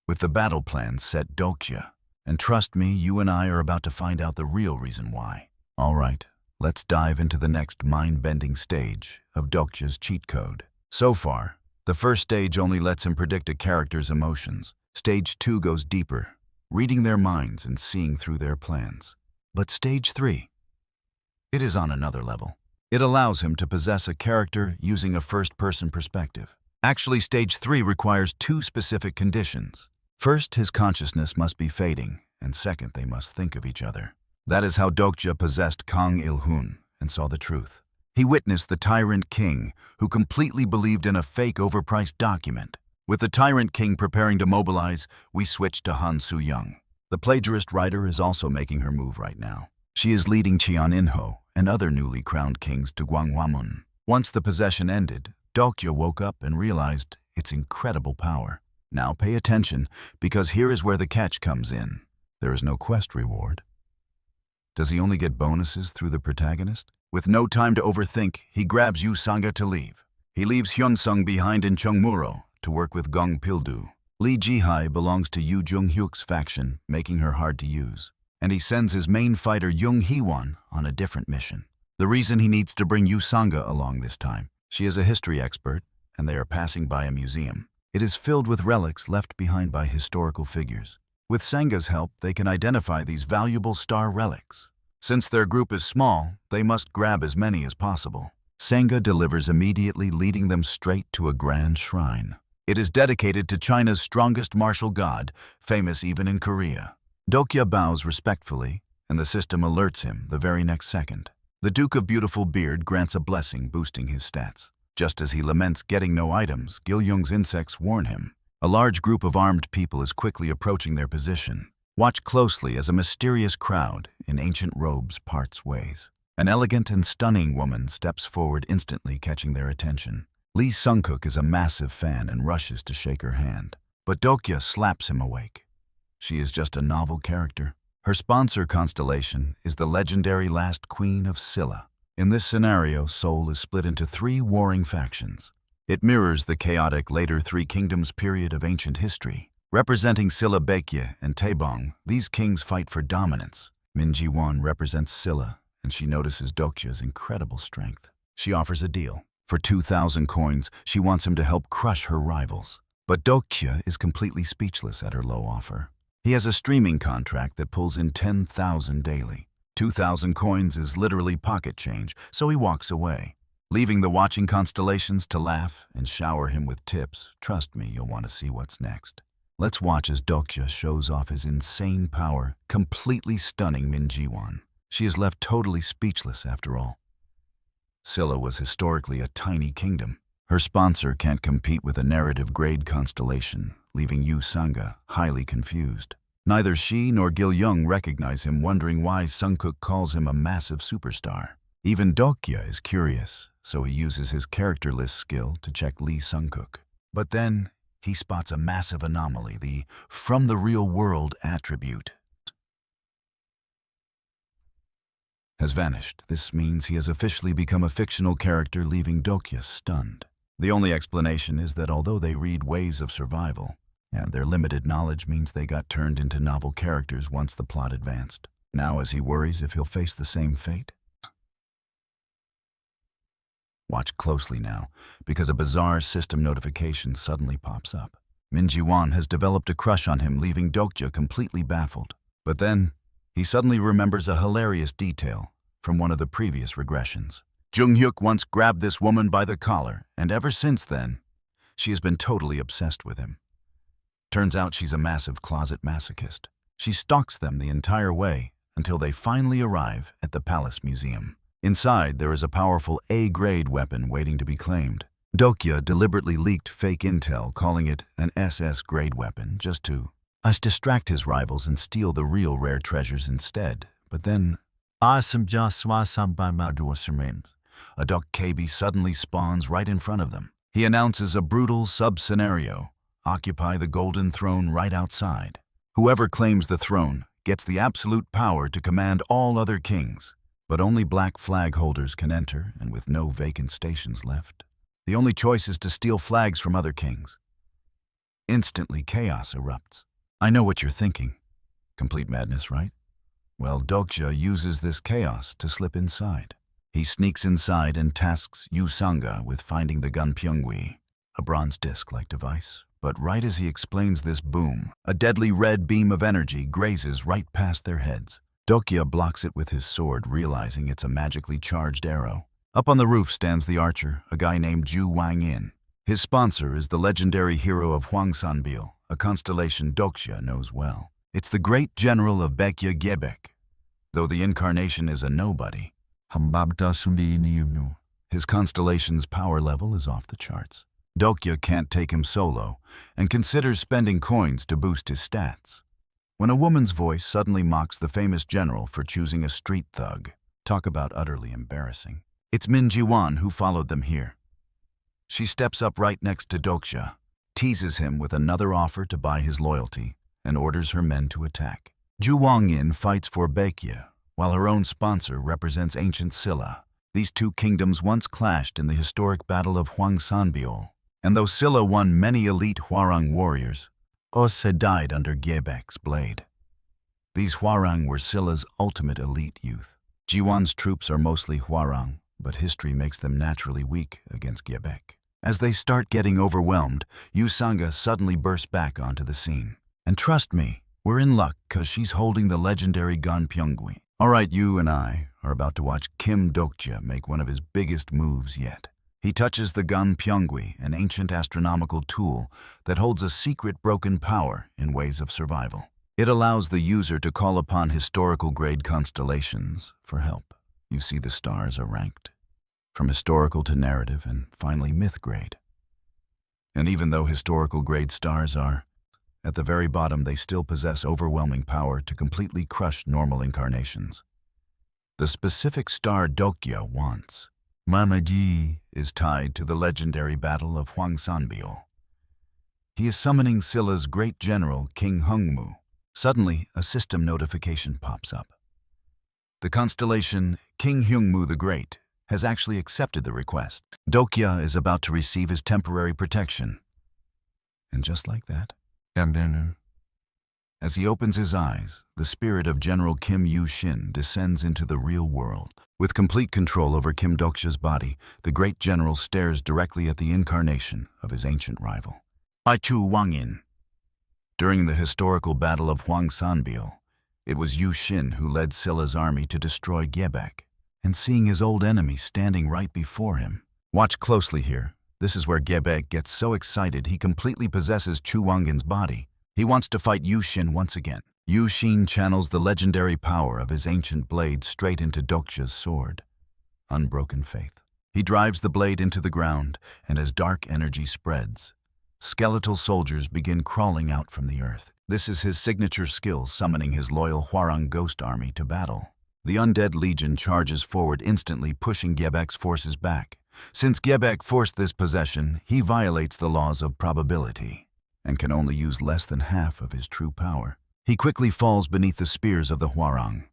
With the battle plan set, Dokja, and trust me, you and I are about to find out the real reason why. All right, let's dive into the next mind-bending stage of Dokja's cheat code. So far, the first stage only lets him predict a character's emotions. Stage 2 goes deeper, reading their minds and seeing through their plans. But Stage 3, it is on another level. It allows him to possess a character using a first-person perspective. Actually, Stage 3 requires two specific conditions. First, his consciousness must be fading, and second, they must think of each other. That is how Dokja possessed Kang Il-hoon and saw the truth. He witnessed the Tyrant King, who completely believed in a fake overpriced document. With the Tyrant King preparing to mobilize, we switch to Han Soo-young. The plagiarist writer is also making her move right now. She is leading Cheon In-ho and other newly crowned kings to Gwanghwamun. Once the possession ended, Dokja woke up and realized its incredible power. Now pay attention, because here is where the catch comes in. There is no quest reward. Does he only get bonuses through the protagonist? With no time to overthink, he grabs Yu Sanga to leave. He leaves Hyunsung behind in Cheongmuro to work with Gong Pildu. Lee Jihai belongs to Yu Jung-hyuk's faction, making her hard to use. And he sends his main fighter Jung Hee-won on a different mission. The reason he needs to bring Yu Sanga along this time: she is a history expert, and they are passing by a museum. It is filled with relics left behind by historical figures. With Sanga's help, they can identify these valuable star relics. Since their group is small, they must grab as many as possible. Sanga delivers immediately, leading them straight to a grand shrine. It is dedicated to China's strongest martial god, famous even in Korea. Dokja bows respectfully, and the system alerts him the very next second. The Duke of Beautiful Beard grants a blessing, boosting his stats. Just as he laments getting no items, Gil-young's insects warn him. A large group of armed people is quickly approaching their position. Watch closely as a mysterious crowd in ancient robes parts ways. An elegant and stunning woman steps forward, instantly catching their attention. Lee Sung-kook is a massive fan and rushes to shake her hand. But Dokja slaps him awake. She is just a novel character. Her sponsor constellation is the legendary last queen of Silla. In this scenario, Seoul is split into 3 warring factions. It mirrors the chaotic later Three Kingdoms period of ancient history. Representing Silla Baekje and Taebong, these kings fight for dominance. Min Ji-won represents Silla, and she notices Dokja's incredible strength. She offers a deal. For 2,000 coins, she wants him to help crush her rivals. But Dokja is completely speechless at her low offer. He has a streaming contract that pulls in 10,000 daily. 2,000 coins is literally pocket change, so he walks away, leaving the watching constellations to laugh and shower him with tips. Trust me, you'll want to see what's next. Let's watch as Dokja shows off his insane power, completely stunning Min Ji-won. She is left totally speechless after all. Silla was historically a tiny kingdom. Her sponsor can't compete with a narrative-grade constellation, leaving Yu Sanga highly confused. Neither she nor Gil-young recognize him, wondering why Sung-kook calls him a massive superstar. Even Dokja is curious, so he uses his character list skill to check Lee Sung-kook. But then, he spots a massive anomaly, the "from the real world" attribute has vanished. This means he has officially become a fictional character, leaving Dokja stunned. The only explanation is that although they read Ways of Survival, and their limited knowledge means they got turned into novel characters once the plot advanced. Now, as he worries if he'll face the same fate. Watch closely now, because a bizarre system notification suddenly pops up. Min Ji-won has developed a crush on him, leaving Dokja completely baffled. But then, he suddenly remembers a hilarious detail from one of the previous regressions. Jung-hyuk once grabbed this woman by the collar, and ever since then, she has been totally obsessed with him. Turns out she's a massive closet masochist. She stalks them the entire way until they finally arrive at the Palace Museum. Inside, there is a powerful A-grade weapon waiting to be claimed. Dokja deliberately leaked fake intel, calling it an SS-grade weapon, just to distract his rivals and steal the real rare treasures instead. But then, a Dokkaebi suddenly spawns right in front of them. He announces a brutal sub-scenario: occupy the Golden Throne right outside. Whoever claims the throne gets the absolute power to command all other kings, but only black flag holders can enter, and with no vacant stations left, the only choice is to steal flags from other kings. Instantly, chaos erupts. I know what you're thinking. Complete madness, right? Well, Dokja uses this chaos to slip inside. He sneaks inside and tasks Yu Sanga with finding the Gunpyeongwi, a bronze disc-like device. But right as he explains this, boom, a deadly red beam of energy grazes right past their heads. Dokja blocks it with his sword, realizing it's a magically charged arrow. Up on the roof stands the archer, a guy named Ju Wang-in. His sponsor is the legendary hero of Hwangsanbil, a constellation Dokja knows well. It's the great general of Baekje Gebek. Though the incarnation is a nobody, his constellation's power level is off the charts. Dokja can't take him solo and considers spending coins to boost his stats. When a woman's voice suddenly mocks the famous general for choosing a street thug, Talk about utterly embarrassing. It's Min Ji-won who followed them here. She steps up right next to Dokja, teases him with another offer to buy his loyalty, and orders her men to attack. Ju Wang-yin fights for Baekje, while her own sponsor represents ancient Silla. These two kingdoms once clashed in the historic Battle of Hwangsanbeol, and though Silla won many elite Hwarang warriors, Os had died under Gyebek's blade. These Hwarang were Silla's ultimate elite youth. Jiwon's troops are mostly Hwarang, but history makes them naturally weak against Gyebek. As they start getting overwhelmed, Yu Sanga suddenly bursts back onto the scene. And trust me, we're in luck because she's holding the legendary gun Pyongui. All right, you and I are about to watch Kim Dokja make one of his biggest moves yet. He touches the gun Pyongui, an ancient astronomical tool that holds a secret broken power in ways of survival. It allows the user to call upon historical-grade constellations for help. You see the stars are ranked, from historical to narrative and finally myth-grade. And even though historical-grade stars are at the very bottom, they still possess overwhelming power to completely crush normal incarnations. The specific star Dokja wants, Mama Ji, is tied to the legendary Battle of Hwangsanbeol. He is summoning Silla's great general, King Hungmu. Suddenly, a system notification pops up. The constellation King Hungmu the Great has actually accepted the request. Dokja is about to receive his temporary protection. And just like that, as he opens his eyes, the spirit of General Kim Yu-shin descends into the real world. With complete control over Kim Dokja's body, the great general stares directly at the incarnation of his ancient rival, Chu Wang-yin. During the historical Battle of Hwangsanbeol, it was Yu-shin who led Silla's army to destroy Gyebek. And seeing his old enemy standing right before him. Watch closely here. This is where Gyebek gets so excited he completely possesses Chu Wang-yin's body. He wants to fight Yu-shin once again. Yu-shin channels the legendary power of his ancient blade straight into Dokja's sword. Unbroken faith. He drives the blade into the ground, and as dark energy spreads, skeletal soldiers begin crawling out from the earth. This is his signature skill, summoning his loyal Hwarang ghost army to battle. The undead legion charges forward instantly, pushing Gyebek's forces back. Since Gyebek forced this possession, he violates the laws of probability and can only use less than half of his true power. He quickly falls beneath the spears of the Hwarang.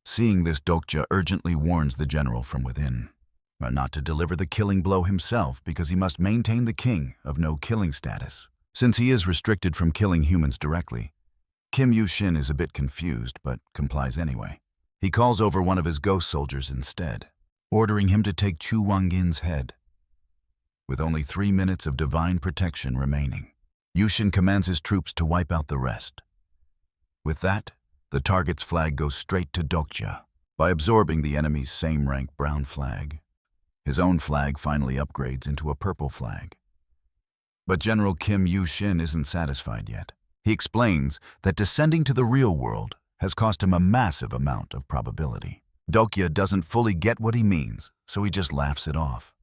Seeing this, Dokja urgently warns the general from within, but not to deliver the killing blow himself because he must maintain the king of no-killing status. Since he is restricted from killing humans directly, Kim Yu-shin is a bit confused but complies anyway. He calls over one of his ghost soldiers instead, ordering him to take Chu Wang-yin's head. With only 3 minutes of divine protection remaining, Yu-shin commands his troops to wipe out the rest. With that, the target's flag goes straight to Dokja. By absorbing the enemy's same-rank brown flag, his own flag finally upgrades into a purple flag. But General Kim Yu-shin isn't satisfied yet. He explains that descending to the real world has cost him a massive amount of probability. Dokja doesn't fully get what he means, so he just laughs it off,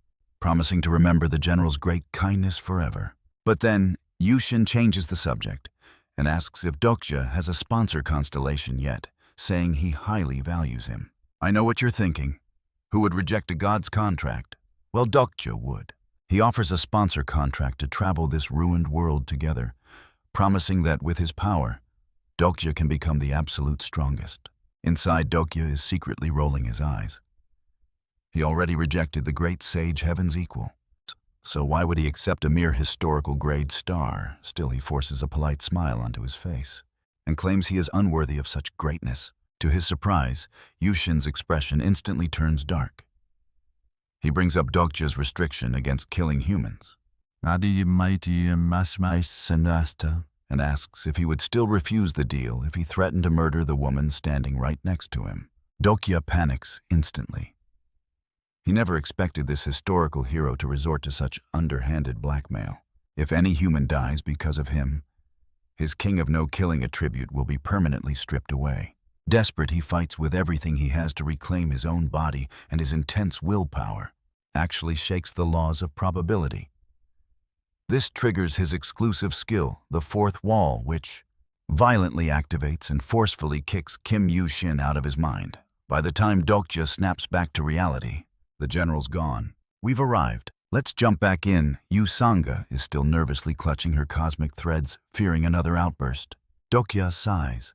promising to remember the general's great kindness forever. But then, Yu-shin changes the subject and asks if Dokja has a sponsor constellation yet, saying he highly values him. I know what you're thinking. Who would reject a god's contract? Well, Dokja would. He offers a sponsor contract to travel this ruined world together, promising that with his power, Dokja can become the absolute strongest. Inside, Dokja is secretly rolling his eyes. He already rejected the great sage Heaven's equal. So why would he accept a mere historical-grade star? Still, he forces a polite smile onto his face and claims he is unworthy of such greatness. To his surprise, Yu-shin's expression instantly turns dark. He brings up Dokja's restriction against killing humans, and asks if he would still refuse the deal if he threatened to murder the woman standing right next to him. Dokja panics instantly. He never expected this historical hero to resort to such underhanded blackmail. If any human dies because of him, his king of no-killing attribute will be permanently stripped away. Desperate, he fights with everything he has to reclaim his own body, and his intense willpower actually shakes the laws of probability. This triggers his exclusive skill, the fourth wall, which violently activates and forcefully kicks Kim Yu-shin out of his mind. By the time Dokja snaps back to reality, the general's gone. We've arrived. Let's jump back in. Yu Sangha is still nervously clutching her cosmic threads, fearing another outburst. Dokja sighs,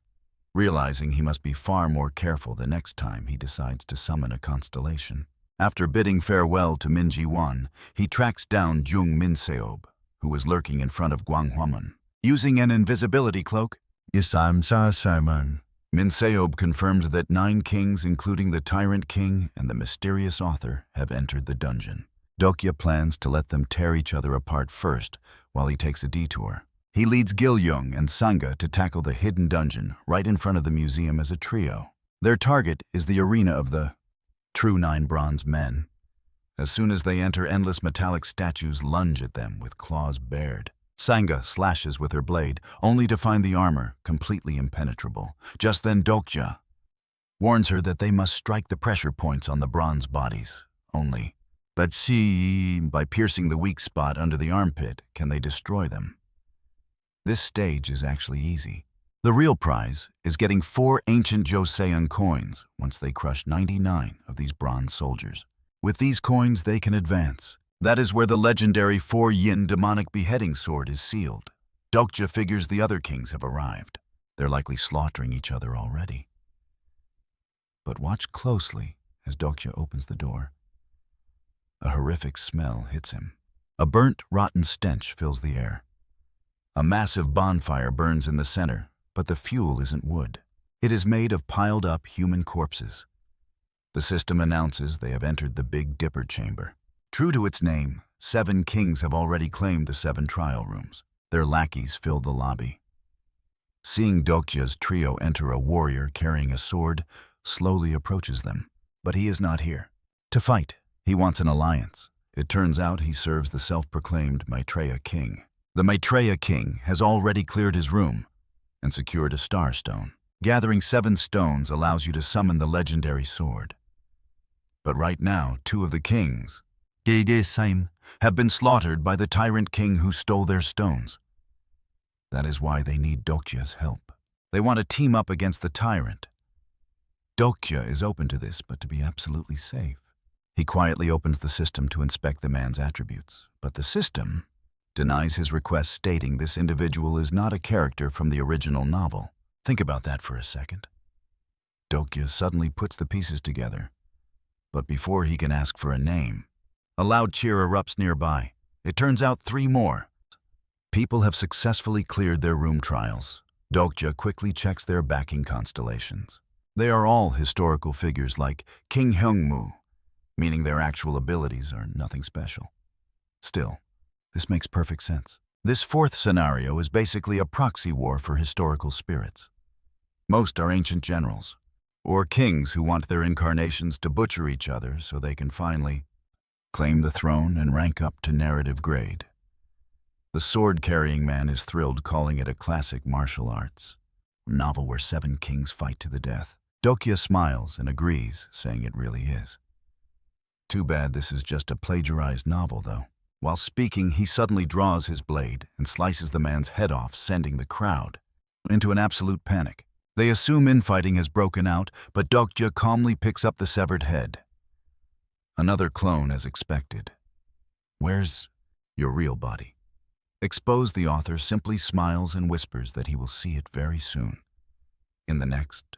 realizing he must be far more careful the next time he decides to summon a constellation. After bidding farewell to Minji-wan, he tracks down Jung Minseob, who was lurking in front of Guanghuamun. Using an invisibility cloak, Minseob confirms that 9 kings, including the Tyrant King and the mysterious author, have entered the dungeon. Dokja plans to let them tear each other apart first, while he takes a detour. He leads Gilyung and Sangha to tackle the hidden dungeon right in front of the museum as a trio. Their target is the arena of the true 9 bronze men. As soon as they enter, endless metallic statues lunge at them with claws bared. Sangha slashes with her blade, only to find the armor completely impenetrable. Just then Dokja warns her that they must strike the pressure points on the bronze bodies only. But by piercing the weak spot under the armpit, can they destroy them? This stage is actually easy. The real prize is getting 4 ancient Joseon coins once they crush 99 of these bronze soldiers. With these coins, they can advance. That is where the legendary 4-yin demonic beheading sword is sealed. Dokja figures the other kings have arrived. They're likely slaughtering each other already. But watch closely as Dokja opens the door. A horrific smell hits him. A burnt, rotten stench fills the air. A massive bonfire burns in the center, but the fuel isn't wood. It is made of piled-up human corpses. The system announces they have entered the Big Dipper chamber. True to its name, 7 kings have already claimed the 7 trial rooms. Their lackeys fill the lobby. Seeing Dokja's trio enter, a warrior carrying a sword slowly approaches them. But he is not here to fight. He wants an alliance. It turns out he serves the self-proclaimed Maitreya King. The Maitreya King has already cleared his room and secured a star stone. Gathering 7 stones allows you to summon the legendary sword. But right now, 2 of the kings have been slaughtered by the Tyrant King who stole their stones. That is why they need Dokja's help. They want to team up against the Tyrant. Dokja is open to this, but to be absolutely safe. He quietly opens the system to inspect the man's attributes, but the system denies his request, stating this individual is not a character from the original novel. Think about that for a second. Dokja suddenly puts the pieces together, but before he can ask for a name, a loud cheer erupts nearby. It turns out 3 more. People have successfully cleared their room trials. Dokja quickly checks their backing constellations. They are all historical figures like King Hyungmu, meaning their actual abilities are nothing special. Still, this makes perfect sense. This 4th scenario is basically a proxy war for historical spirits. Most are ancient generals, or kings who want their incarnations to butcher each other so they can finally claim the throne and rank up to narrative grade. The sword-carrying man is thrilled, calling it a classic martial arts novel where 7 kings fight to the death. Dokja smiles and agrees, saying it really is. Too bad this is just a plagiarized novel, though. While speaking, he suddenly draws his blade and slices the man's head off, sending the crowd into an absolute panic. They assume infighting has broken out, but Dokja calmly picks up the severed head. Another clone as expected. Where's your real body? Exposed, the author simply smiles and whispers that he will see it very soon. In the next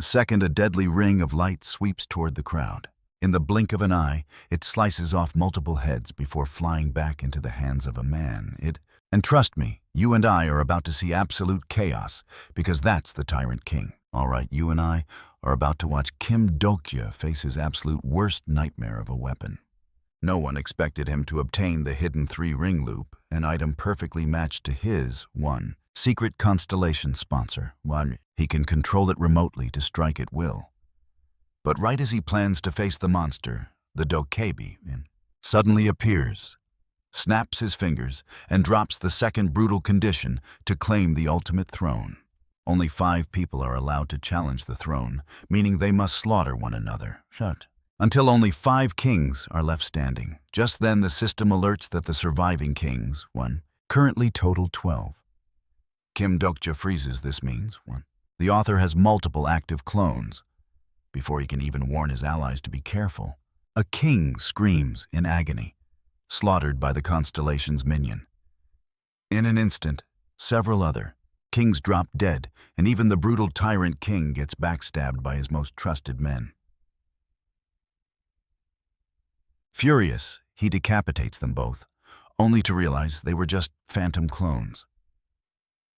second, a deadly ring of light sweeps toward the crowd. In the blink of an eye, it slices off multiple heads before flying back into the hands of a man. And trust me, you and I are about to see absolute chaos, because that's the Tyrant King. All right, you and I are about to watch Kim Dokja face his absolute worst nightmare of a weapon. No one expected him to obtain the hidden 3-ring loop, an item perfectly matched to his secret constellation sponsor. He can control it remotely to strike at will. But right as he plans to face the monster, the Dokkaebi suddenly appears, snaps his fingers, and drops the second brutal condition to claim the ultimate throne. Only 5 people are allowed to challenge the throne, meaning they must slaughter one another. Until only 5 kings are left standing. Just then the system alerts that the surviving kings, currently total 12. Kim Dokja freezes. This means, the author has multiple active clones. Before he can even warn his allies to be careful, a king screams in agony, slaughtered by the constellation's minion. In an instant, several other kings drop dead, and even the brutal tyrant king gets backstabbed by his most trusted men. Furious, he decapitates them both, only to realize they were just phantom clones.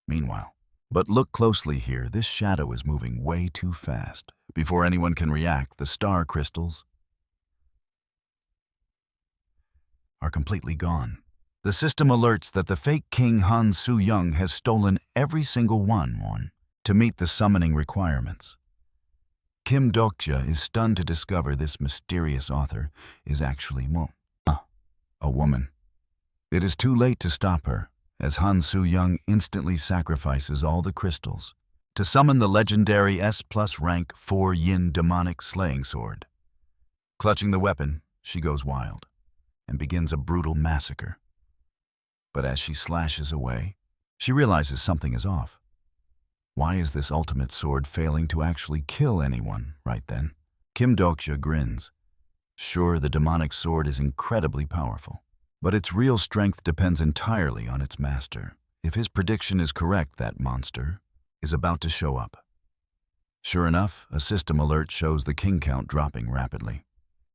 Meanwhile, but look closely here, this shadow is moving way too fast. Before anyone can react, the star crystals are completely gone. The system alerts that the fake king Han Su-young has stolen every single one to meet the summoning requirements. Kim Dokja is stunned to discover this mysterious author is actually a woman. It is too late to stop her, as Han Su-young instantly sacrifices all the crystals to summon the legendary S+ rank 4 Yin demonic slaying sword. Clutching the weapon, she goes wild and begins a brutal massacre. But as she slashes away, she realizes something is off. Why is this ultimate sword failing to actually kill anyone right then? Kim Dokja grins. Sure, the demonic sword is incredibly powerful, but its real strength depends entirely on its master. If his prediction is correct, that monster is about to show up. Sure enough, a system alert shows the king count dropping rapidly.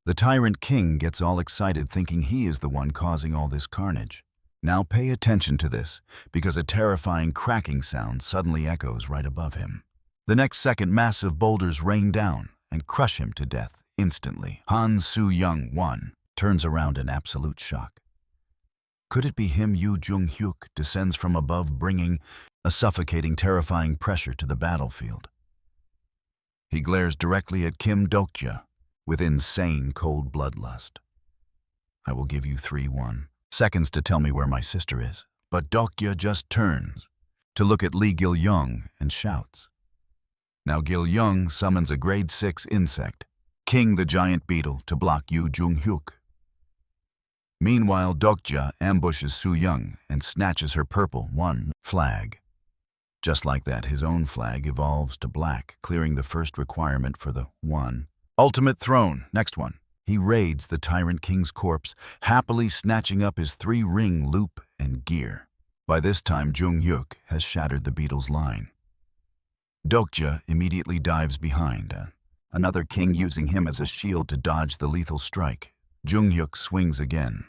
The tyrant king gets all excited thinking he is the one causing all this carnage. Now pay attention to this, because a terrifying cracking sound suddenly echoes right above him. The next second, massive boulders rain down and crush him to death instantly. Han Su-young turns around in absolute shock. Could it be him? Yu Jung-hyuk descends from above, bringing a suffocating, terrifying pressure to the battlefield. He glares directly at Kim Dokja with insane cold bloodlust. I will give you 3 seconds to tell me where my sister is. But Dokja just turns to look at Lee Gil-young and shouts. Now Gil-young summons a grade 6 insect, King the giant beetle, to block Yu Jung-hyuk. Meanwhile, Dokja ambushes Su-young and snatches her purple flag. Just like that, his own flag evolves to black, clearing the first requirement for the ultimate throne. Next one. He raids the tyrant king's corpse, happily snatching up his 3-ring loop and gear. By this time, Jung-hyuk has shattered the beetle's line. Dokja immediately dives behind, another king using him as a shield to dodge the lethal strike. Jung-hyuk swings again.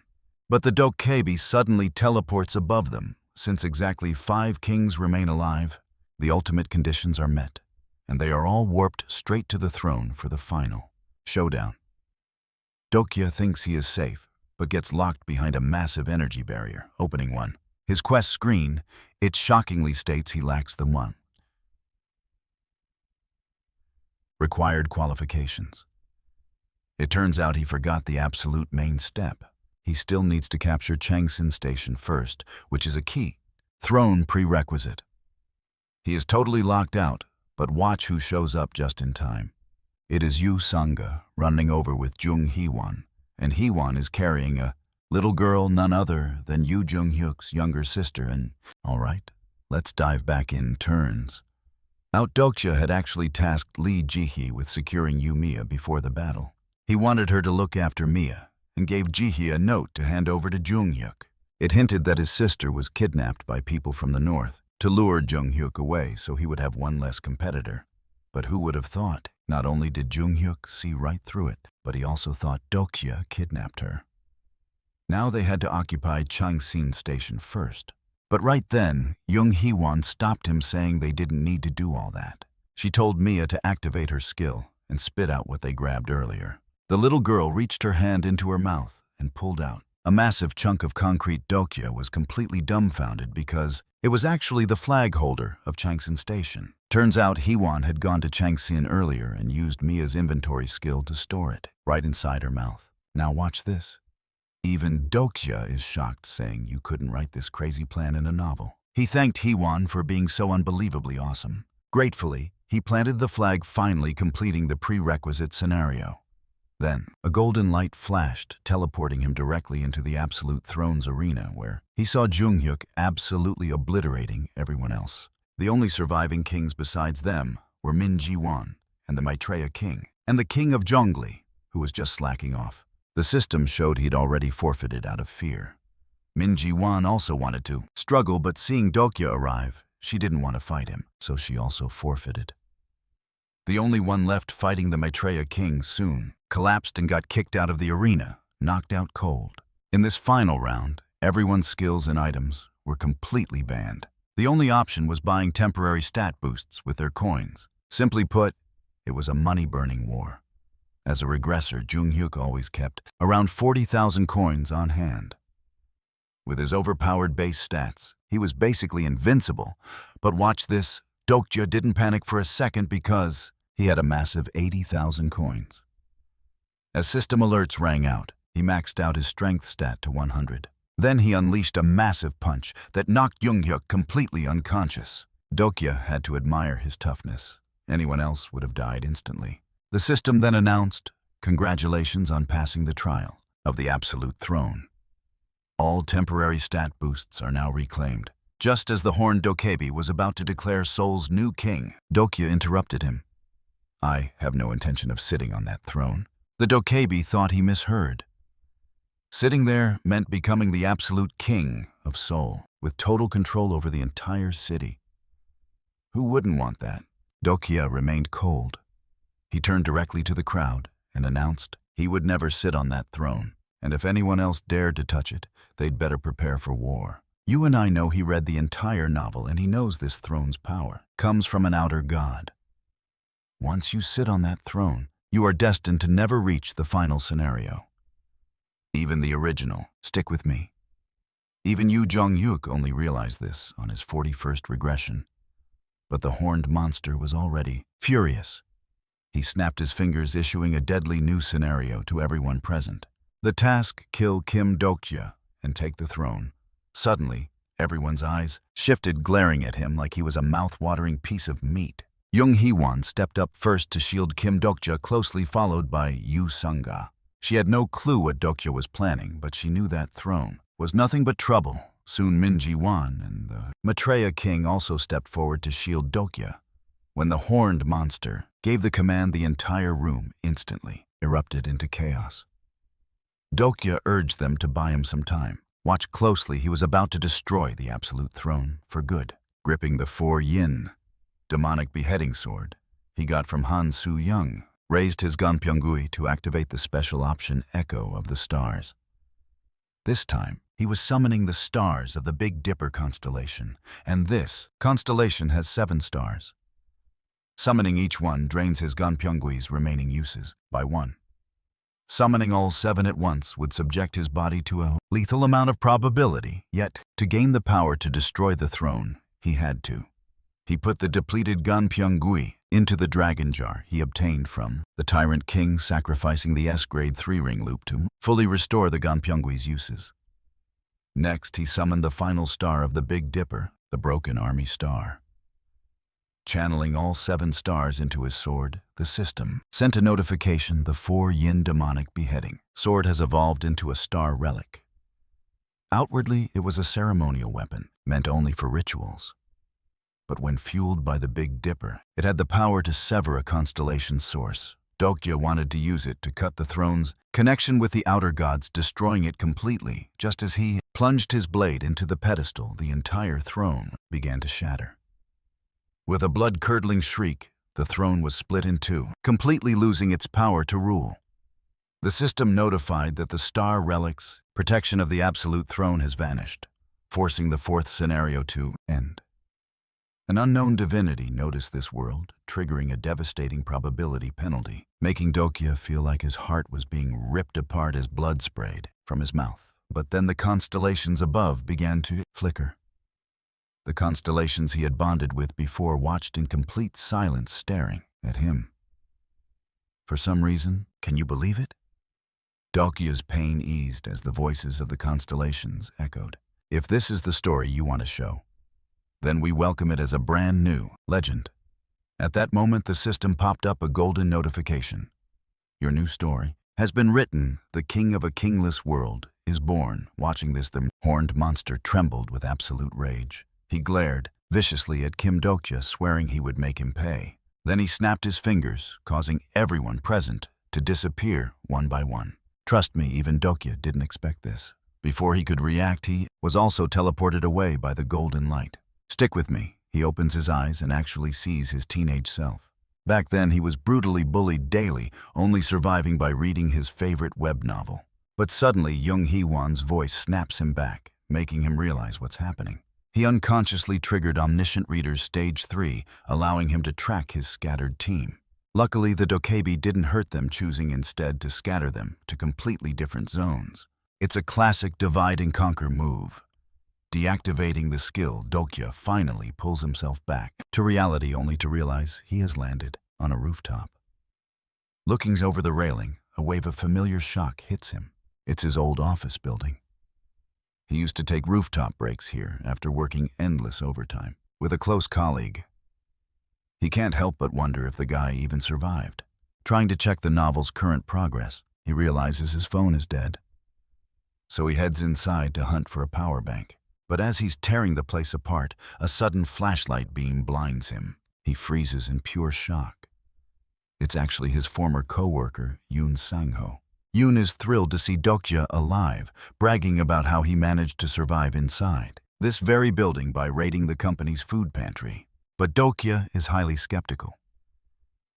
But the Dokkaebi suddenly teleports above them. Since exactly 5 kings remain alive, the ultimate conditions are met, and they are all warped straight to the throne for the final showdown. Dokja thinks he is safe, but gets locked behind a massive energy barrier, opening one. His quest screen, it shockingly states he lacks the required qualifications. It turns out he forgot the absolute main step. He still needs to capture Changsin Station first, which is a key throne prerequisite. He is totally locked out, but watch who shows up just in time. It is Yu Sanga running over with Jung Hee-won, and Hee-won is carrying a little girl, none other than Yu Jung-hyuk's younger sister. And all right, let's dive back in turns. Dokja had actually tasked Lee Ji-hee with securing Yumiya before the battle. He wanted her to look after Mia and gave Ji-hee a note to hand over to Jung-hyuk. It hinted that his sister was kidnapped by people from the north to lure Jung-hyuk away so he would have one less competitor. But who would have thought? Not only did Jung-hyuk see right through it, but he also thought Dokja kidnapped her. Now they had to occupy Changsin Station first. But right then, Jung Hee-won stopped him, saying they didn't need to do all that. She told Mia to activate her skill and spit out what they grabbed earlier. The little girl reached her hand into her mouth and pulled out a massive chunk of concrete. Dokja was completely dumbfounded because it was actually the flag holder of Changsin Station. Turns out Hee-won had gone to Changsin earlier and used Mia's inventory skill to store it right inside her mouth. Now watch this. Even Dokja is shocked, saying you couldn't write this crazy plan in a novel. He thanked Hee-won for being so unbelievably awesome. Gratefully, he planted the flag, finally completing the prerequisite scenario. Then, a golden light flashed, teleporting him directly into the Absolute Throne's arena, where he saw Jung-hyuk absolutely obliterating everyone else. The only surviving kings besides them were Min Ji-won and the Maitreya king. and the king of Zhongli, who was just slacking off. The system showed he'd already forfeited out of fear. Minji Wan also wanted to struggle, but seeing Dokja arrive, she didn't want to fight him, so she also forfeited. The only one left fighting the Maitreya king soon collapsed and got kicked out of the arena, knocked out cold. In this final round, everyone's skills and items were completely banned. The only option was buying temporary stat boosts with their coins. Simply put, it was a money-burning war. As a regressor, Jung Hyuk always kept around 40,000 coins on hand. With his overpowered base stats, he was basically invincible. But watch this, Dokja didn't panic for a second because he had a massive 80,000 coins. As system alerts rang out, he maxed out his strength stat to 100. Then he unleashed a massive punch that knocked Jung Hyuk completely unconscious. Dokja had to admire his toughness. Anyone else would have died instantly. The system then announced, "Congratulations on passing the trial of the Absolute Throne. All temporary stat boosts are now reclaimed." Just as the horned Dokebi was about to declare Seoul's new king, Dokja interrupted him. "I have no intention of sitting on that throne." The Dokebi thought he misheard. Sitting there meant becoming the absolute king of Seoul, with total control over the entire city. Who wouldn't want that? Dokja remained cold. He turned directly to the crowd and announced he would never sit on that throne, and if anyone else dared to touch it, they'd better prepare for war. You and I know he read the entire novel, and he knows this throne's power comes from an outer god. Once you sit on that throne, you are destined to never reach the final scenario. Even the original, stick with me. Even Yu Jong-yuk only realized this on his 41st regression. But the horned monster was already furious. He snapped his fingers, issuing a deadly new scenario to everyone present. The task: kill Kim Dokja and take the throne. Suddenly, everyone's eyes shifted, glaring at him like he was a mouth-watering piece of meat. Jung Hee-won stepped up first to shield Kim Dokja, closely followed by Yu Sung-ga. She had no clue what Dokja was planning, but she knew that throne was nothing but trouble. Soon Minji Wan and the Maitreya king also stepped forward to shield Dokja. When the horned monster gave the command, the entire room instantly erupted into chaos. Dokja urged them to buy him some time. Watch closely, he was about to destroy the Absolute Throne for good. Gripping the 4-yin demonic beheading sword he got from Han Soo-young, raised his Ganpyeonggui to activate the special option Echo of the Stars. This time, he was summoning the stars of the Big Dipper constellation, and this constellation has 7 stars. Summoning each one drains his Ganpyeonggui's remaining uses by 1. Summoning all 7 at once would subject his body to a lethal amount of probability, yet to gain the power to destroy the throne, he had to. He put the depleted Ganpyeonggui into the dragon jar he obtained from the Tyrant King, sacrificing the S-grade 3-ring loop to fully restore the Ganpyeonggui's uses. Next, he summoned the final star of the Big Dipper, the Broken Army Star. Channeling all 7 stars into his sword, the system sent a notification: the 4-yin demonic beheading sword has evolved into a star relic. Outwardly, it was a ceremonial weapon, meant only for rituals. But when fueled by the Big Dipper, it had the power to sever a constellation's source. Dokja wanted to use it to cut the throne's connection with the outer gods, destroying it completely. Just as he plunged his blade into the pedestal, the entire throne began to shatter. With a blood-curdling shriek, the throne was split in 2, completely losing its power to rule. The system notified that the star relic's protection of the Absolute Throne has vanished, forcing the 4th scenario to end. An unknown divinity noticed this world, triggering a devastating probability penalty, making Dokja feel like his heart was being ripped apart as blood sprayed from his mouth. But then the constellations above began to flicker. The constellations he had bonded with before watched in complete silence, staring at him. For some reason, can you believe it? Dokja's pain eased as the voices of the constellations echoed. If this is the story you want to show, then we welcome it as a brand new legend. At that moment, the system popped up a golden notification. Your new story has been written. The king of a kingless world is born. Watching this, the horned monster trembled with absolute rage. He glared viciously at Kim Dokja, swearing he would make him pay. Then he snapped his fingers, causing everyone present to disappear one by one. Trust me, even Dokja didn't expect this. Before he could react, he was also teleported away by the golden light. Stick with me. He opens his eyes and actually sees his teenage self. Back then, he was brutally bullied daily, only surviving by reading his favorite web novel. But suddenly, Young Hee-won's voice snaps him back, making him realize what's happening. He unconsciously triggered Omniscient Reader's Stage 3, allowing him to track his scattered team. Luckily, the Dokkaebi didn't hurt them, choosing instead to scatter them to completely different zones. It's a classic divide-and-conquer move. Deactivating the skill, Dokja finally pulls himself back to reality, only to realize he has landed on a rooftop. Looking over the railing, a wave of familiar shock hits him. It's his old office building. He used to take rooftop breaks here after working endless overtime with a close colleague. He can't help but wonder if the guy even survived. Trying to check the novel's current progress, he realizes his phone is dead. So he heads inside to hunt for a power bank. But as he's tearing the place apart, a sudden flashlight beam blinds him. He freezes in pure shock. It's actually his former co-worker, Yoon Sang-ho. Yoon is thrilled to see Dokja alive, bragging about how he managed to survive inside this very building by raiding the company's food pantry. But Dokja is highly skeptical.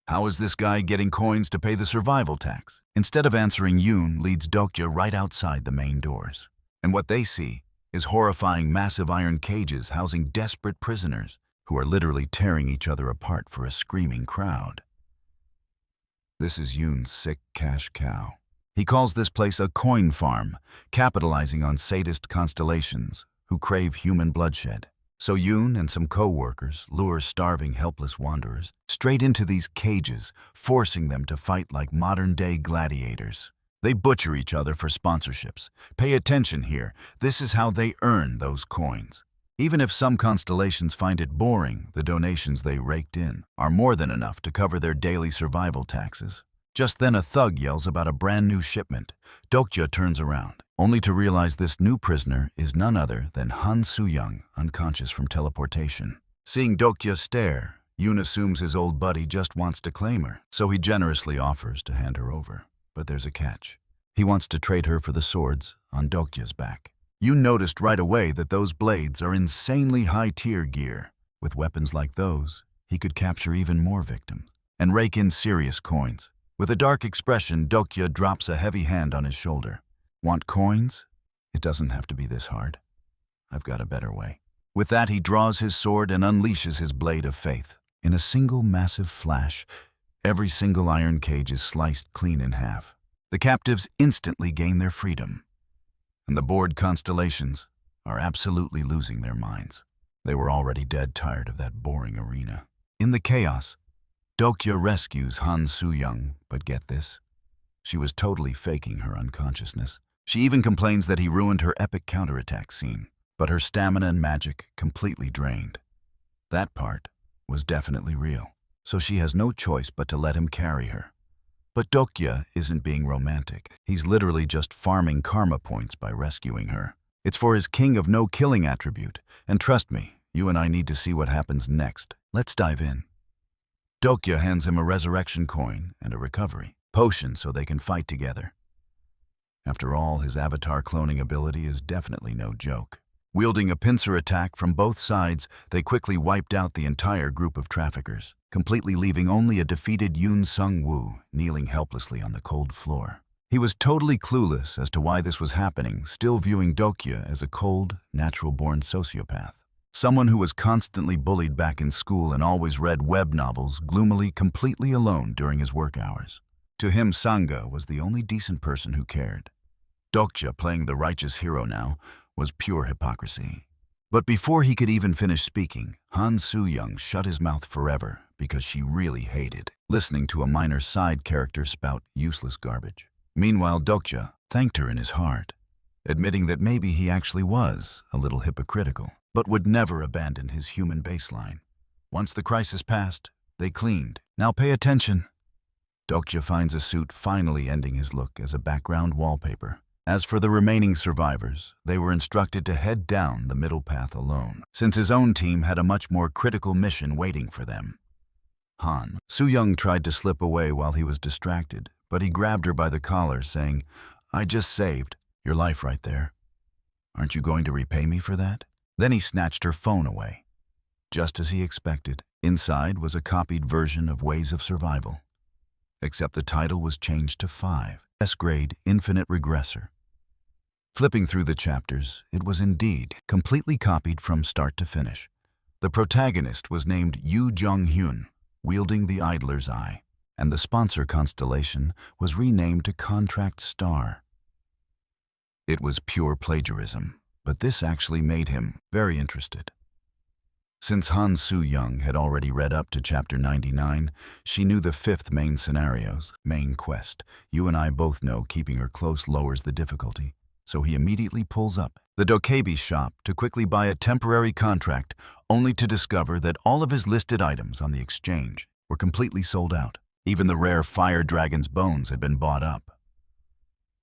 How is this guy getting coins to pay the survival tax? Instead of answering, Yoon leads Dokja right outside the main doors. And what they see is horrifying massive iron cages housing desperate prisoners who are literally tearing each other apart for a screaming crowd. This is Yoon's sick cash cow. He calls this place a coin farm, capitalizing on sadist constellations who crave human bloodshed. So Yoon and some co-workers lure starving, helpless wanderers straight into these cages, forcing them to fight like modern-day gladiators. They butcher each other for sponsorships. Pay attention here. This is how they earn those coins. Even if some constellations find it boring, the donations they raked in are more than enough to cover their daily survival taxes. Just then, a thug yells about a brand new shipment. Dokja turns around, only to realize this new prisoner is none other than Han Soo-young, unconscious from teleportation. Seeing Dokja stare, Yoon assumes his old buddy just wants to claim her, so he generously offers to hand her over. But there's a catch. He wants to trade her for the swords on Dokja's back. Yoon noticed right away that those blades are insanely high-tier gear. With weapons like those, he could capture even more victims and rake in serious coins. With a dark expression, Dokja drops a heavy hand on his shoulder. Want coins? It doesn't have to be this hard. I've got a better way. With that, he draws his sword and unleashes his blade of faith. In a single massive flash, every single iron cage is sliced clean in half. The captives instantly gain their freedom. And the bored constellations are absolutely losing their minds. They were already dead tired of that boring arena. In the chaos, Dokja rescues Han Soo-young, but get this, she was totally faking her unconsciousness. She even complains that he ruined her epic counterattack scene, but her stamina and magic completely drained. That part was definitely real, so she has no choice but to let him carry her. But Dokja isn't being romantic. He's literally just farming karma points by rescuing her. It's for his King of No Killing attribute, and trust me, you and I need to see what happens next. Let's dive in. Dokja hands him a resurrection coin and a recovery potion so they can fight together. After all, his avatar cloning ability is definitely no joke. Wielding a pincer attack from both sides, they quickly wiped out the entire group of traffickers, completely leaving only a defeated Yoon Sung-woo kneeling helplessly on the cold floor. He was totally clueless as to why this was happening, still viewing Dokja as a cold, natural-born sociopath. Someone who was constantly bullied back in school and always read web novels, gloomily completely alone during his work hours. To him, Sangha was the only decent person who cared. Dokja, playing the righteous hero now, was pure hypocrisy. But before he could even finish speaking, Han Soo-young shut his mouth forever because she really hated listening to a minor side character spout useless garbage. Meanwhile, Dokja thanked her in his heart, admitting that maybe he actually was a little hypocritical, but would never abandon his human baseline. Once the crisis passed, they cleaned. Now pay attention. Dokja finds a suit finally ending his look as a background wallpaper. As for the remaining survivors, they were instructed to head down the middle path alone, since his own team had a much more critical mission waiting for them. Han Soo-young tried to slip away while he was distracted, but he grabbed her by the collar, saying, "I just saved your life right there. Aren't you going to repay me for that?" Then he snatched her phone away. Just as he expected, inside was a copied version of Ways of Survival. Except the title was changed to 5, S-grade Infinite Regressor. Flipping through the chapters, it was indeed completely copied from start to finish. The protagonist was named Yoo Jung-hyun, wielding the Idler's Eye, and the sponsor constellation was renamed to Contract Star. It was pure plagiarism, but this actually made him very interested. Since Han Soo-young had already read up to Chapter 99, she knew the 5th main scenario's main quest. You and I both know keeping her close lowers the difficulty, so he immediately pulls up the Dokja shop to quickly buy a temporary contract, only to discover that all of his listed items on the exchange were completely sold out. Even the rare fire dragon's bones had been bought up.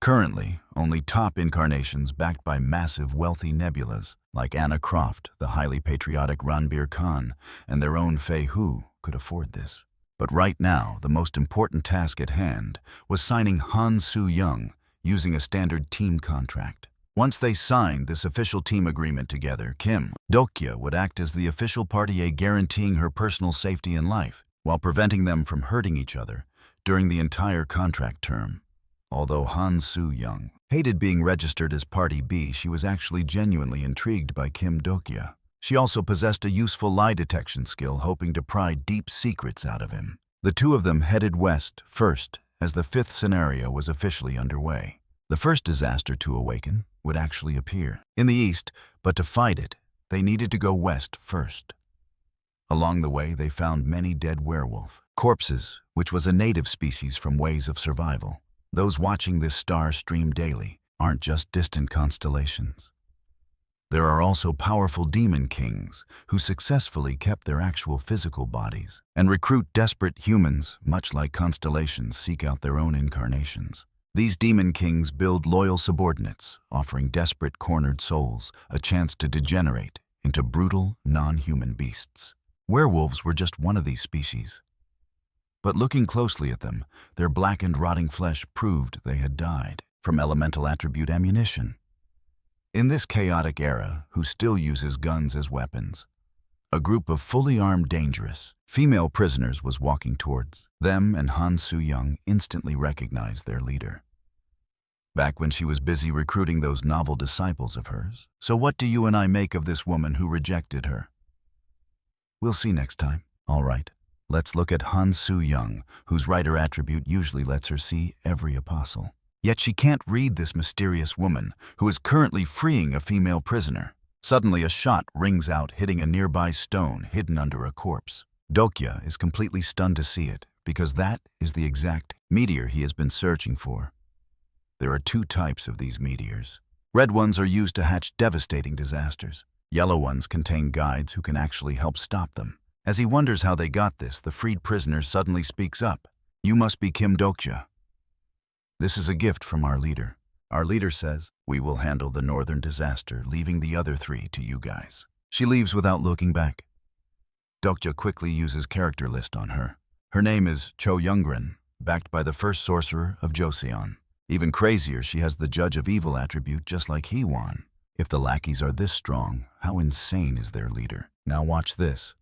Currently, only top incarnations backed by massive wealthy nebulas like Anna Croft, the highly patriotic Ranbir Khan, and their own Fei Hu could afford this. But right now, the most important task at hand was signing Han Soo-young using a standard team contract. Once they signed this official team agreement together, Dokja would act as the official party, guaranteeing her personal safety and life, while preventing them from hurting each other during the entire contract term. Although Han Soo-young hated being registered as Party B, she was actually genuinely intrigued by Dokja. She also possessed a useful lie detection skill, hoping to pry deep secrets out of him. The two of them headed west first, as the 5th scenario was officially underway. The first disaster to awaken would actually appear in the east, but to fight it, they needed to go west first. Along the way, they found many dead werewolf corpses, which was a native species from Ways of Survival. Those watching this star stream daily aren't just distant constellations. There are also powerful demon kings who successfully kept their actual physical bodies and recruit desperate humans, much like constellations seek out their own incarnations. These demon kings build loyal subordinates, offering desperate cornered souls a chance to degenerate into brutal, non-human beasts. Werewolves were just one of these species. But looking closely at them, their blackened, rotting flesh proved they had died from elemental attribute ammunition. In this chaotic era, who still uses guns as weapons, a group of fully armed, dangerous female prisoners was walking towards them, and Han Soo-young instantly recognized their leader. Back when she was busy recruiting those novel disciples of hers. So what do you and I make of this woman who rejected her? We'll see next time. All right. Let's look at Han Soo-young, whose writer attribute usually lets her see every apostle. Yet she can't read this mysterious woman, who is currently freeing a female prisoner. Suddenly, a shot rings out, hitting a nearby stone hidden under a corpse. Dokja is completely stunned to see it, because that is the exact meteor he has been searching for. There are 2 types of these meteors. Red ones are used to hatch devastating disasters. Yellow ones contain guides who can actually help stop them. As he wonders how they got this, the freed prisoner suddenly speaks up. "You must be Dokja. This is a gift from our leader. Our leader says, we will handle the northern disaster, leaving the other 3 to you guys." She leaves without looking back. Dokja quickly uses character list on her. Her name is Cho Youngrin, backed by the first sorcerer of Joseon. Even crazier, she has the Judge of Evil attribute just like he won. If the lackeys are this strong, how insane is their leader? Now watch this.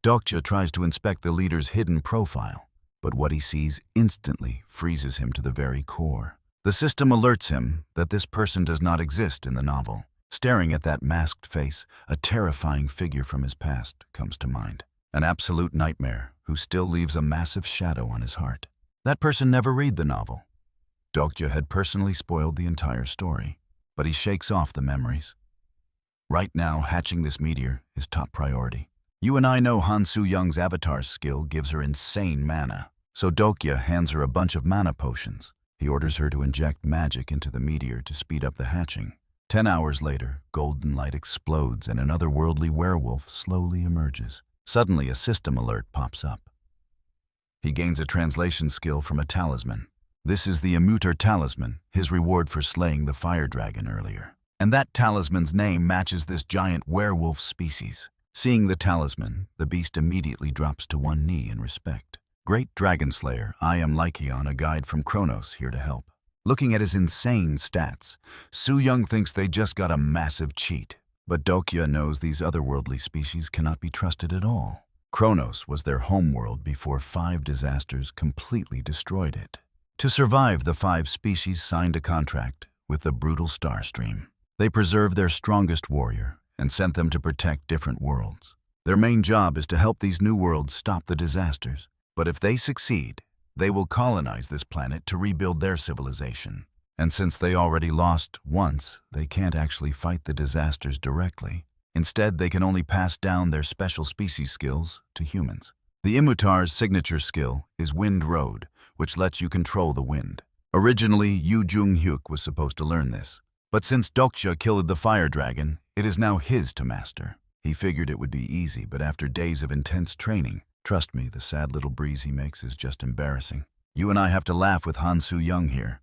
Dokja tries to inspect the leader's hidden profile, but what he sees instantly freezes him to the very core. The system alerts him that this person does not exist in the novel. Staring at that masked face, a terrifying figure from his past comes to mind. An absolute nightmare who still leaves a massive shadow on his heart. That person never read the novel. Dokja had personally spoiled the entire story, but he shakes off the memories. Right now, hatching this meteor is top priority. You and I know Han Soo-young's avatar skill gives her insane mana, so Dokja hands her a bunch of mana potions. He orders her to inject magic into the meteor to speed up the hatching. 10 hours later, golden light explodes and an otherworldly werewolf slowly emerges. Suddenly, a system alert pops up. He gains a translation skill from a talisman. This is the Immuter Talisman, his reward for slaying the fire dragon earlier. And that talisman's name matches this giant werewolf species. Seeing the talisman, the beast immediately drops to one knee in respect. Great Dragon Slayer, I am Lycaon, a guide from Kronos, here to help. Looking at his insane stats, Su Young thinks they just got a massive cheat. But Dokja knows these otherworldly species cannot be trusted at all. Kronos was their homeworld before 5 disasters completely destroyed it. To survive, the 5 species signed a contract with the brutal Starstream. They preserved their strongest warrior and sent them to protect different worlds. Their main job is to help these new worlds stop the disasters. But if they succeed, they will colonize this planet to rebuild their civilization. And since they already lost once, they can't actually fight the disasters directly. Instead, they can only pass down their special species skills to humans. The Immutar's signature skill is Wind Road, which lets you control the wind. Originally, Yu Jung-hyuk was supposed to learn this. But since Dokja killed the fire dragon, it is now his to master. He figured it would be easy, but after days of intense training, trust me, the sad little breeze he makes is just embarrassing. You and I have to laugh with Han Su Young here.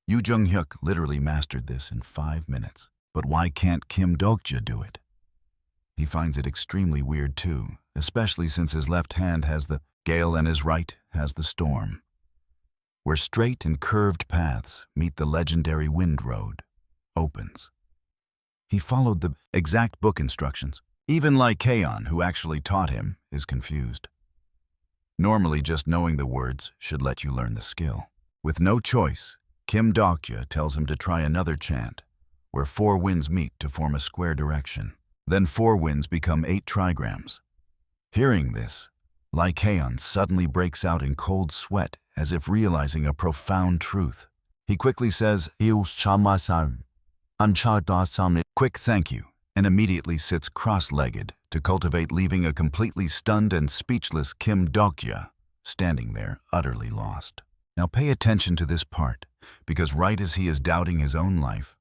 Yu Jung-hyuk literally mastered this in 5 minutes. But why can't Kim Dokja do it? He finds it extremely weird too, especially since his left hand has the gale and his right has the storm. Where straight and curved paths meet the legendary Wind Road opens. He followed the exact book instructions. Even Lycaon, who actually taught him, is confused. Normally, just knowing the words should let you learn the skill. With no choice, Kim Dokja tells him to try another chant, where 4 winds meet to form a square direction. Then 4 winds become 8 trigrams. Hearing this, Lycaon suddenly breaks out in cold sweat as if realizing a profound truth. He quickly says, quick thank you, and immediately sits cross-legged to cultivate, leaving a completely stunned and speechless Kim Dokja standing there utterly lost. Now pay attention to this part, because right as he is doubting his own life,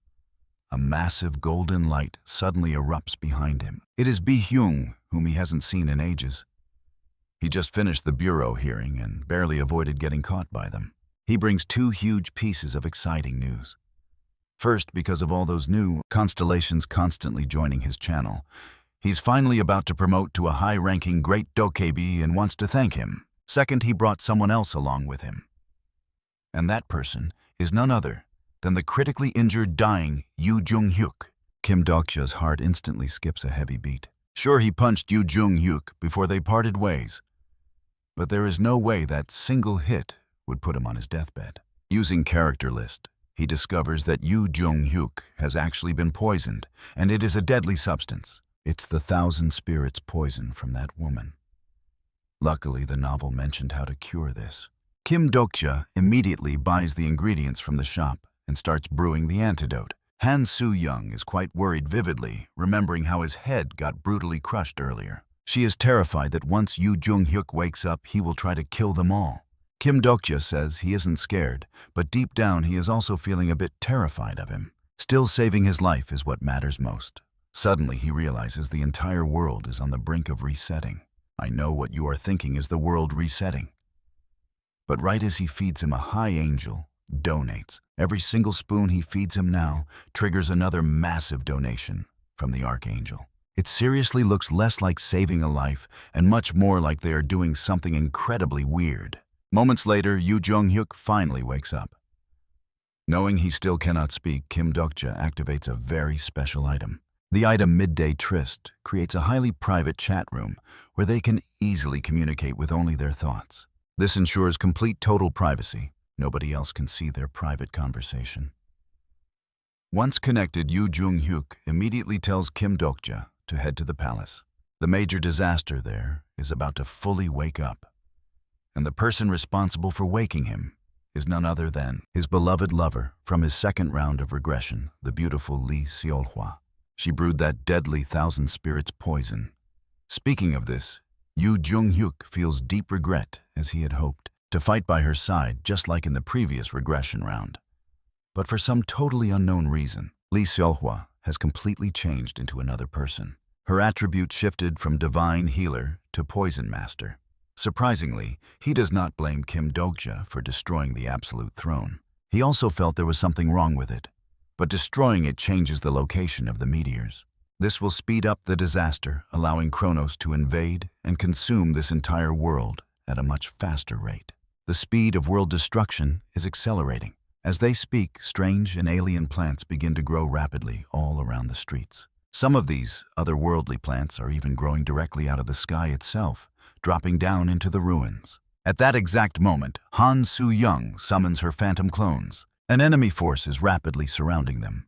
a massive golden light suddenly erupts behind him. It is Bi-hyung, whom he hasn't seen in ages. He just finished the bureau hearing and barely avoided getting caught by them. He brings 2 huge pieces of exciting news. First, because of all those new constellations constantly joining his channel, he's finally about to promote to a high-ranking great dokebi and wants to thank him. Second, he brought someone else along with him. And that person is none other than the critically injured, dying Yu Jung-hyuk. Kim Dokja's heart instantly skips a heavy beat. Sure, he punched Yu Jung-hyuk before they parted ways, but there is no way that single hit would put him on his deathbed. Using character list, he discovers that Yu Jung-hyuk has actually been poisoned, and it is a deadly substance. It's the 1,000 spirits poison from that woman. Luckily, the novel mentioned how to cure this. Kim Dokja immediately buys the ingredients from the shop and starts brewing the antidote. Han Su Young is quite worried vividly, remembering how his head got brutally crushed earlier. She is terrified that once Yu Jung-hyuk wakes up, he will try to kill them all. Kim Dokja says he isn't scared, but deep down he is also feeling a bit terrified of him. Still, saving his life is what matters most. Suddenly he realizes the entire world is on the brink of resetting. I know what you are thinking is the world resetting. But right as he feeds him, a high angel donates. Every single spoon he feeds him now triggers another massive donation from the archangel. It seriously looks less like saving a life and much more like they are doing something incredibly weird. Moments later, Yu Jung-hyuk finally wakes up. Knowing he still cannot speak, Kim Dokja activates a very special item. The item Midday Tryst creates a highly private chat room where they can easily communicate with only their thoughts. This ensures complete total privacy. Nobody else can see their private conversation. Once connected, Yu Jung-hyuk immediately tells Kim Dokja to head to the palace. The major disaster there is about to fully wake up, and the person responsible for waking him is none other than his beloved lover from his second round of regression, the beautiful Lee Seol-hwa. She brewed that deadly 1,000 spirits poison. Speaking of this, Yu Jung-hyuk feels deep regret as he had hoped to fight by her side just like in the previous regression round. But for some totally unknown reason, Lee Seol-hwa has completely changed into another person. Her attribute shifted from divine healer to poison master. Surprisingly, he does not blame Kim Dokja for destroying the absolute throne. He also felt there was something wrong with it, but destroying it changes the location of the meteors. This will speed up the disaster, allowing Kronos to invade and consume this entire world at a much faster rate. The speed of world destruction is accelerating. As they speak, strange and alien plants begin to grow rapidly all around the streets. Some of these otherworldly plants are even growing directly out of the sky itself, dropping down into the ruins. At that exact moment, Han Soo-young summons her phantom clones. An enemy force is rapidly surrounding them.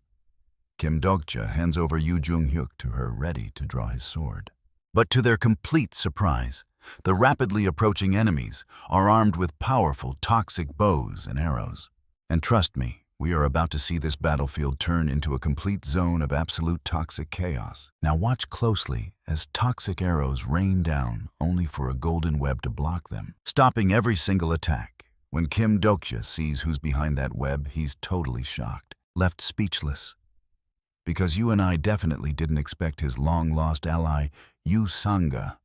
Kim Dokja hands over Yoo Jung-hyuk to her, ready to draw his sword. But to their complete surprise, the rapidly approaching enemies are armed with powerful, toxic bows and arrows. And trust me, we are about to see this battlefield turn into a complete zone of absolute toxic chaos. Now watch closely as toxic arrows rain down, only for a golden web to block them, stopping every single attack. When Kim Dokja sees who's behind that web, he's totally shocked, left speechless. Because you and I definitely didn't expect his long-lost ally, Yu Sanga,